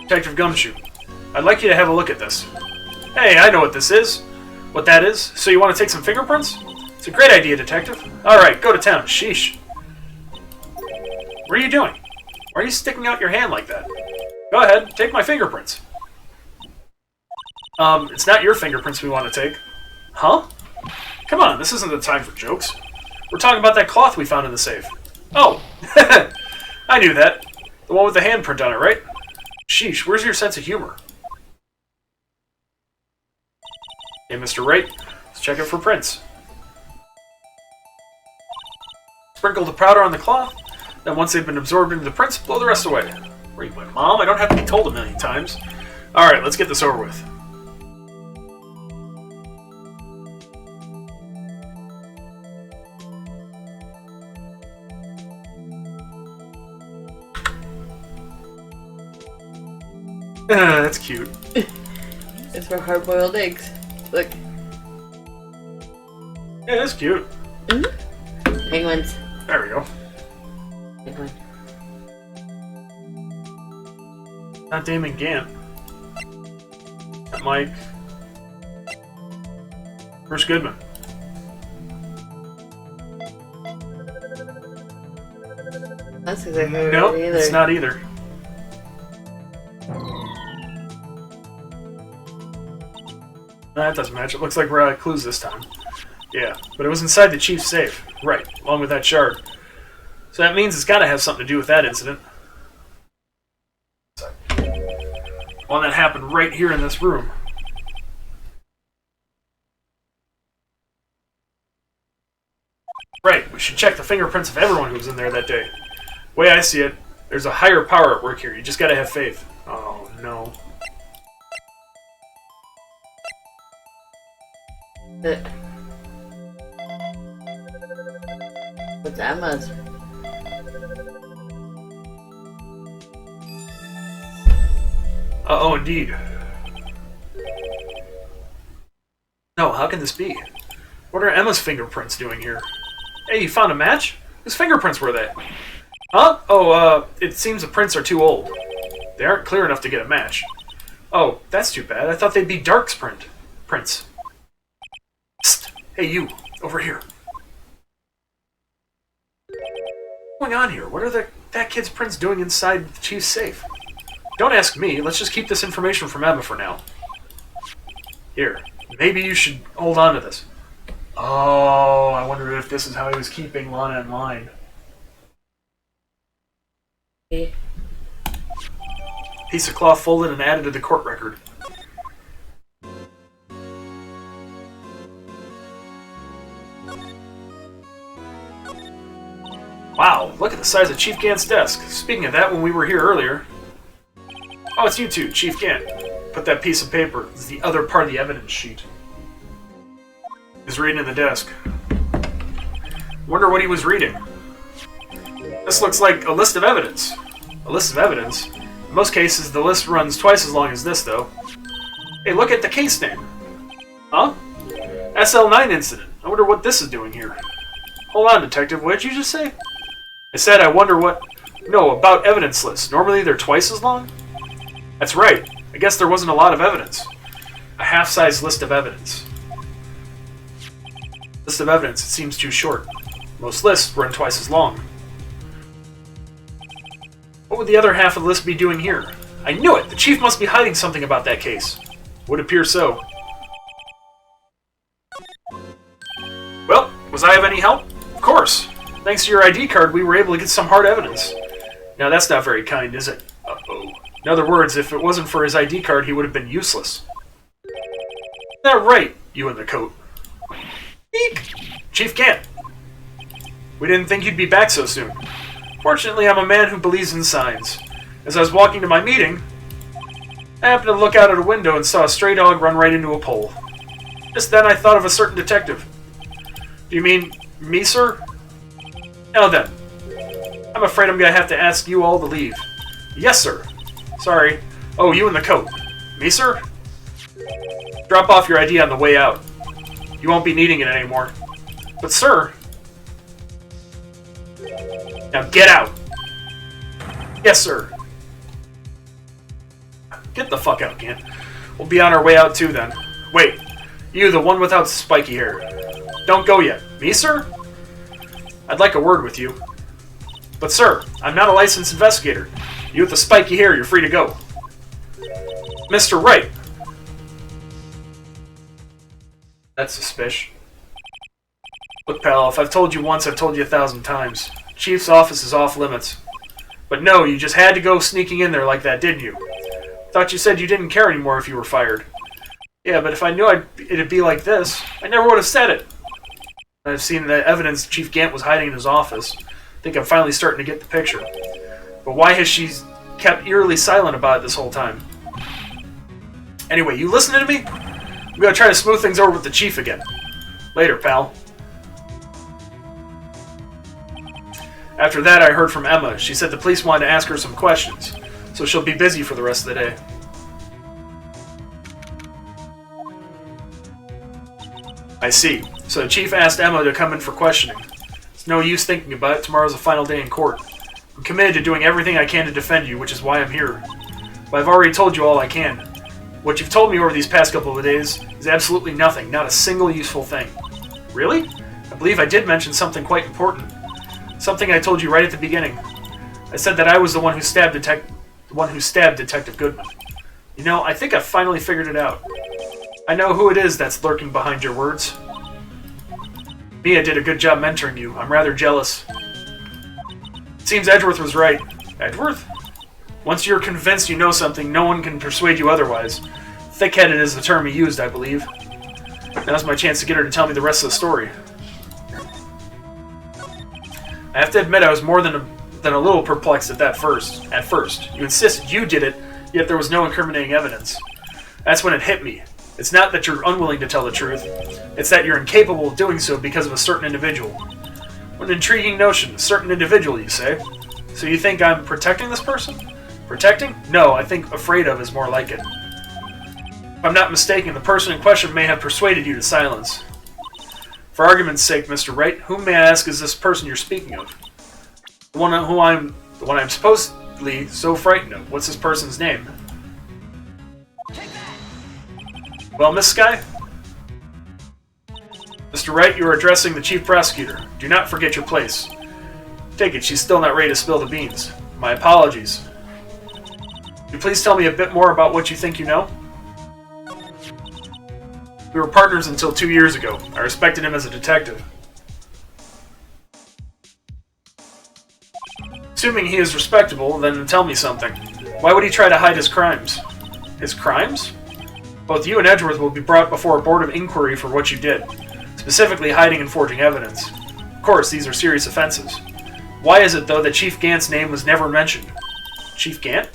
Detective Gumshoe, I'd like you to have a look at this. Hey, I know what this is. What that is? So you want to take some fingerprints? It's a great idea, Detective. Alright, go to town. Sheesh. What are you doing? Why are you sticking out your hand like that? Go ahead, take my fingerprints. It's not your fingerprints we want to take. Huh? Come on, this isn't the time for jokes. We're talking about that cloth we found in the safe. Oh, I knew that. The one with the handprint on it, right? Sheesh, where's your sense of humor? Hey, Mr. Wright, let's check it for prints. Sprinkle the powder on the cloth, then once they've been absorbed into the prints, blow the rest away. Where you went, Mom? I don't have to be told a million times. Alright, let's get this over with. That's cute. It's for hard-boiled eggs. Look. Yeah, that's cute. Mm-hmm. Penguins. There we go. Penguin. Not Damon Gant. Not Mike. Bruce Goodman. That's exactly Nope, right either. it's not either. That doesn't match. It looks like we're out of clues this time. Yeah, but it was inside the chief's safe. Right, along with that shard. So that means it's got to have something to do with that incident. One that happened right here in this room. Right, we should check the fingerprints of everyone who was in there that day. The way I see it, there's a higher power at work here. You just gotta have faith. Oh, no. The What's Emma's? Oh, indeed. No, how can this be? What are Emma's fingerprints doing here? Hey, you found a match? Whose fingerprints were they? Huh? Oh, it seems the prints are too old. They aren't clear enough to get a match. Oh, that's too bad. I thought they'd be Dark's prints. Psst. Hey, you. Over here. What's going on here? What are that kid's prints doing inside the chief's safe? Don't ask me. Let's just keep this information from Emma for now. Here. Maybe you should hold on to this. Oh, I wonder if this is how he was keeping Lana in line. Okay. Piece of cloth folded and added to the court record. Wow, look at the size of Chief Gant's desk. Speaking of that, when we were here earlier... Oh, it's you two, Chief Gant. Put that piece of paper. This is the other part of the evidence sheet. He's reading in the desk. Wonder what he was reading. This looks like a list of evidence. A list of evidence? In most cases, the list runs twice as long as this, though. Hey, look at the case name. Huh? SL9 incident. I wonder what this is doing here. Hold on, Detective. What did you just say? I said I wonder what... No, about evidence lists. Normally they're twice as long? That's right. I guess there wasn't a lot of evidence. A half-size list of evidence. List of evidence, it seems too short. Most lists run twice as long. What would the other half of the list be doing here? I knew it! The chief must be hiding something about that case. Would appear so. Well, was I of any help? Of course. Thanks to your ID card, we were able to get some hard evidence. Now that's not very kind, is it? Uh-oh. In other words, if it wasn't for his ID card, he would have been useless. Isn't that right, you in the coat? Eek! Chief Gant! We didn't think you'd be back so soon. Fortunately, I'm a man who believes in signs. As I was walking to my meeting, I happened to look out at a window and saw a stray dog run right into a pole. Just then I thought of a certain detective. Do you mean me, sir? Now then, I'm afraid I'm going to have to ask you all to leave. Yes, sir. Sorry. Oh, you in the coat. Me, sir? Drop off your ID on the way out. You won't be needing it anymore. But, sir... Now get out! Yes, sir. Get the fuck out, Gant. We'll be on our way out too, then. Wait. You, the one without spiky hair. Don't go yet. Me, sir? I'd like a word with you. But, sir, I'm not a licensed investigator. You with the spiky hair, you're free to go. Mr. Wright. That's suspicious. Look, pal, if I've told you once, I've told you 1,000 times. Chief's office is off limits. But no, you just had to go sneaking in there like that, didn't you? Thought you said you didn't care anymore if you were fired. Yeah, but if I knew it'd be like this, I never would have said it. I've seen the evidence Chief Gant was hiding in his office. I think I'm finally starting to get the picture. But why has she kept eerily silent about it this whole time? Anyway, you listening to me? I'm gonna try to smooth things over with the Chief again. Later, pal. After that, I heard from Emma. She said the police wanted to ask her some questions, so she'll be busy for the rest of the day. I see. So the Chief asked Emma to come in for questioning. It's no use thinking about it. Tomorrow's the final day in court. I'm committed to doing everything I can to defend you, which is why I'm here. But I've already told you all I can. What you've told me over these past couple of days is absolutely nothing, not a single useful thing. Really? I believe I did mention something quite important. Something I told you right at the beginning. I said that I was the one who stabbed Detective Goodman. You know, I think I've finally figured it out. I know who it is that's lurking behind your words. Mia did a good job mentoring you. I'm rather jealous. It seems Edgeworth was right. Edgeworth? Once you're convinced you know something, no one can persuade you otherwise. Thick-headed is the term he used, I believe. Now's my chance to get her to tell me the rest of the story. I have to admit I was more than a little perplexed at first. You insisted you did it, yet there was no incriminating evidence. That's when it hit me. It's not that you're unwilling to tell the truth. It's that you're incapable of doing so because of a certain individual. What an intriguing notion. A certain individual, you say? So you think I'm protecting this person? Protecting? No, I think afraid of is more like it. If I'm not mistaken, the person in question may have persuaded you to silence. For argument's sake, Mr. Wright, whom may I ask is this person you're speaking of? The one I'm supposedly so frightened of. What's this person's name? Well, Miss Skye? Mr. Wright, you are addressing the Chief Prosecutor. Do not forget your place. Take it, she's still not ready to spill the beans. My apologies. Could you please tell me a bit more about what you think you know? We were partners until 2 years ago. I respected him as a detective. Assuming he is respectable, then tell me something. Why would he try to hide his crimes? His crimes? Both you and Edgeworth will be brought before a board of inquiry for what you did. Specifically hiding and forging evidence. Of course, these are serious offenses. Why is it, though, that Chief Gant's name was never mentioned? Chief Gant?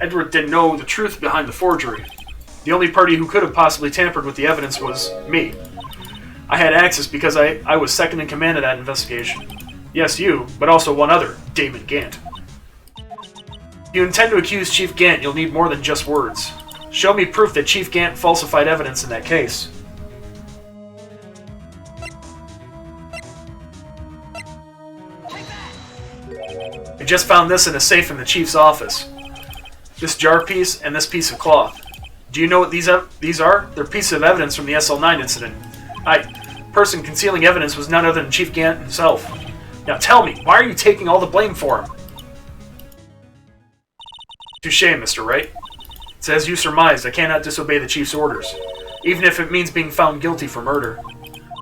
Edgeworth didn't know the truth behind the forgery. The only party who could have possibly tampered with the evidence was me. I had access because I was second in command of that investigation. Yes, you, but also one other, Damon Gant. If you intend to accuse Chief Gant, you'll need more than just words. Show me proof that Chief Gant falsified evidence in that case. I just found this in a safe in the Chief's office. This jar piece and this piece of cloth. Do you know what these are? They're pieces of evidence from the SL9 incident. Person concealing evidence was none other than Chief Gant himself. Now tell me, why are you taking all the blame for him? Touché, Mr. Wright. It's as you surmised, I cannot disobey the Chief's orders, even if it means being found guilty for murder.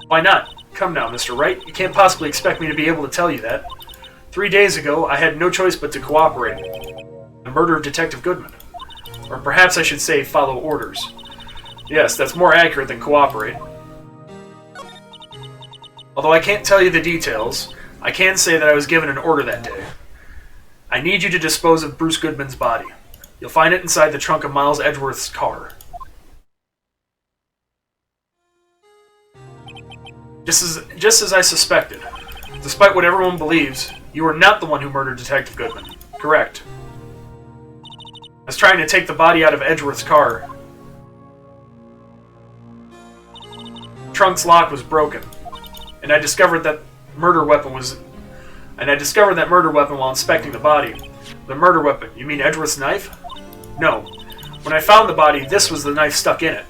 Why not? Come now, Mr. Wright. You can't possibly expect me to be able to tell you that. 3 days ago, I had no choice but to cooperate. The murder of Detective Goodman. Or perhaps I should say follow orders. Yes, that's more accurate than cooperate. Although I can't tell you the details, I can say that I was given an order that day. I need you to dispose of Bruce Goodman's body. You'll find it inside the trunk of Miles Edgeworth's car. Just as I suspected. Despite what everyone believes, you are not the one who murdered Detective Goodman. Correct. I was trying to take the body out of Edgeworth's car. The trunk's lock was broken, and I discovered that murder weapon while inspecting the body. The murder weapon, you mean Edgeworth's knife? No. When I found the body, this was the knife stuck in it.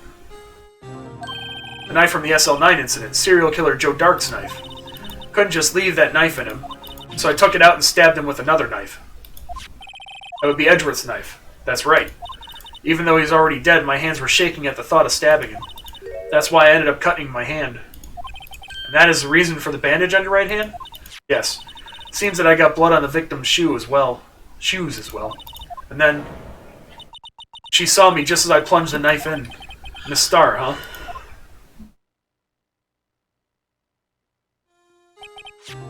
The knife from the SL9 incident, serial killer Joe Dark's knife. Couldn't just leave that knife in him, so I took it out and stabbed him with another knife. That would be Edgeworth's knife. That's right. Even though he's already dead, my hands were shaking at the thought of stabbing him. That's why I ended up cutting my hand. And that is the reason for the bandage on your right hand? Yes. Seems that I got blood on the victim's shoes as well. And then she saw me just as I plunged the knife in. Miss Starr, huh?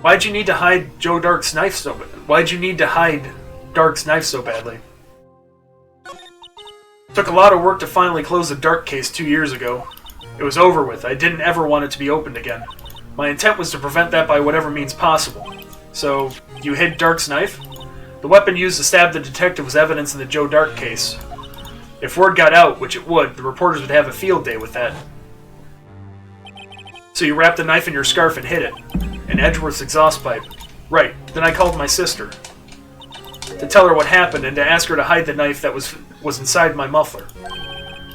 Why'd you need to hide Dark's knife so badly? Took a lot of work to finally close the Dark case 2 years ago. It was over with. I didn't ever want it to be opened again. My intent was to prevent that by whatever means possible. So, you hid Dark's knife? The weapon used to stab the detective was evidence in the Joe Dark case. If word got out, which it would, the reporters would have a field day with that. So you wrapped the knife in your scarf and hid it. In Edgeworth's exhaust pipe. Right. Then I called my sister. To tell her what happened and to ask her to hide the knife that was inside my muffler.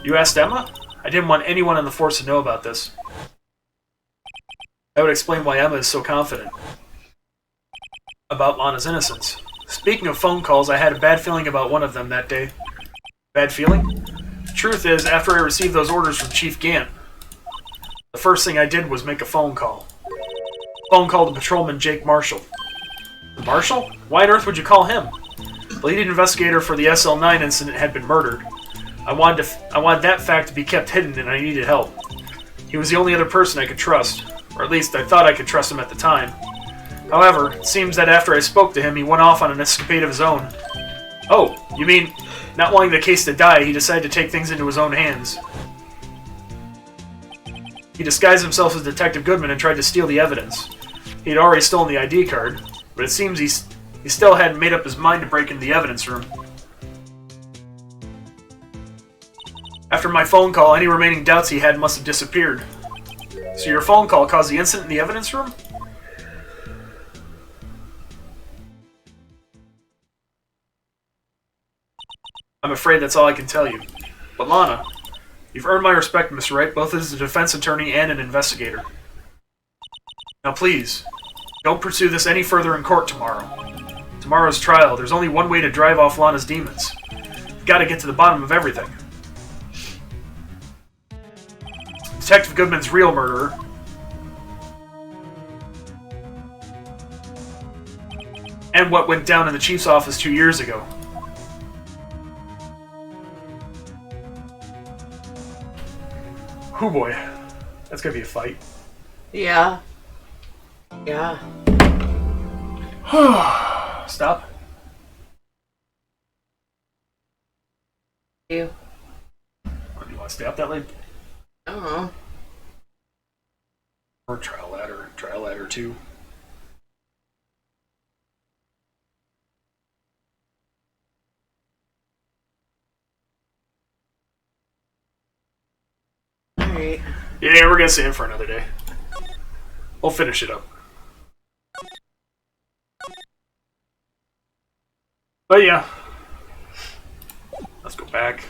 You asked Emma? I didn't want anyone on the force to know about this. That would explain why Emma is so confident about Lana's innocence. Speaking of phone calls, I had a bad feeling about one of them that day. Bad feeling? The truth is, after I received those orders from Chief Gant, the first thing I did was make a phone call. Phone call to Patrolman Jake Marshall. Marshall? Why on earth would you call him? The lead investigator for the SL9 incident had been murdered. I wanted that fact to be kept hidden, and I needed help. He was the only other person I could trust, or at least I thought I could trust him at the time. However, it seems that after I spoke to him, he went off on an escapade of his own. Oh, you mean, not wanting the case to die, he decided to take things into his own hands. He disguised himself as Detective Goodman and tried to steal the evidence. He'd already stolen the ID card, but it seems he still hadn't made up his mind to break into the evidence room. After my phone call, any remaining doubts he had must have disappeared. So your phone call caused the incident in the evidence room? I'm afraid that's all I can tell you. But Lana, you've earned my respect, Mr. Wright, both as a defense attorney and an investigator. Now please, don't pursue this any further in court tomorrow. Tomorrow's trial, there's only one way to drive off Lana's demons. You've got to get to the bottom of everything. Detective Goodman's real murderer, and what went down in the chief's office 2 years ago. Oh boy, that's gonna be a fight. Yeah. Yeah. Stop. You. Do you want to stay up that late? I don't know. Or trial ladder 2. Alright. Yeah, we're gonna save it for another day. We'll finish it up. But yeah. Let's go back.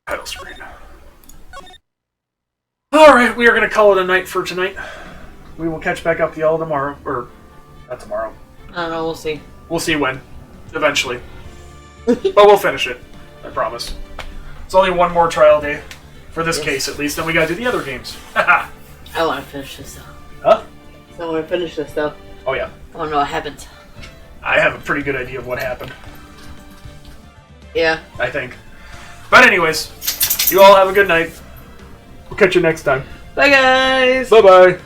Title screen. Alright, we are going to call it a night for tonight. We will catch back up with y'all tomorrow. Or, not tomorrow. I don't know, we'll see. We'll see when. Eventually. But we'll finish it. I promise. It's only one more trial day. For this case, at least. Then we gotta do the other games. Haha. I want to finish this though. Huh? I want to finish this though. Oh, yeah. I want to know what happens. I have a pretty good idea of what happened. Yeah. I think. But anyways, you all have a good night. We'll catch you next time. Bye guys! Bye-bye.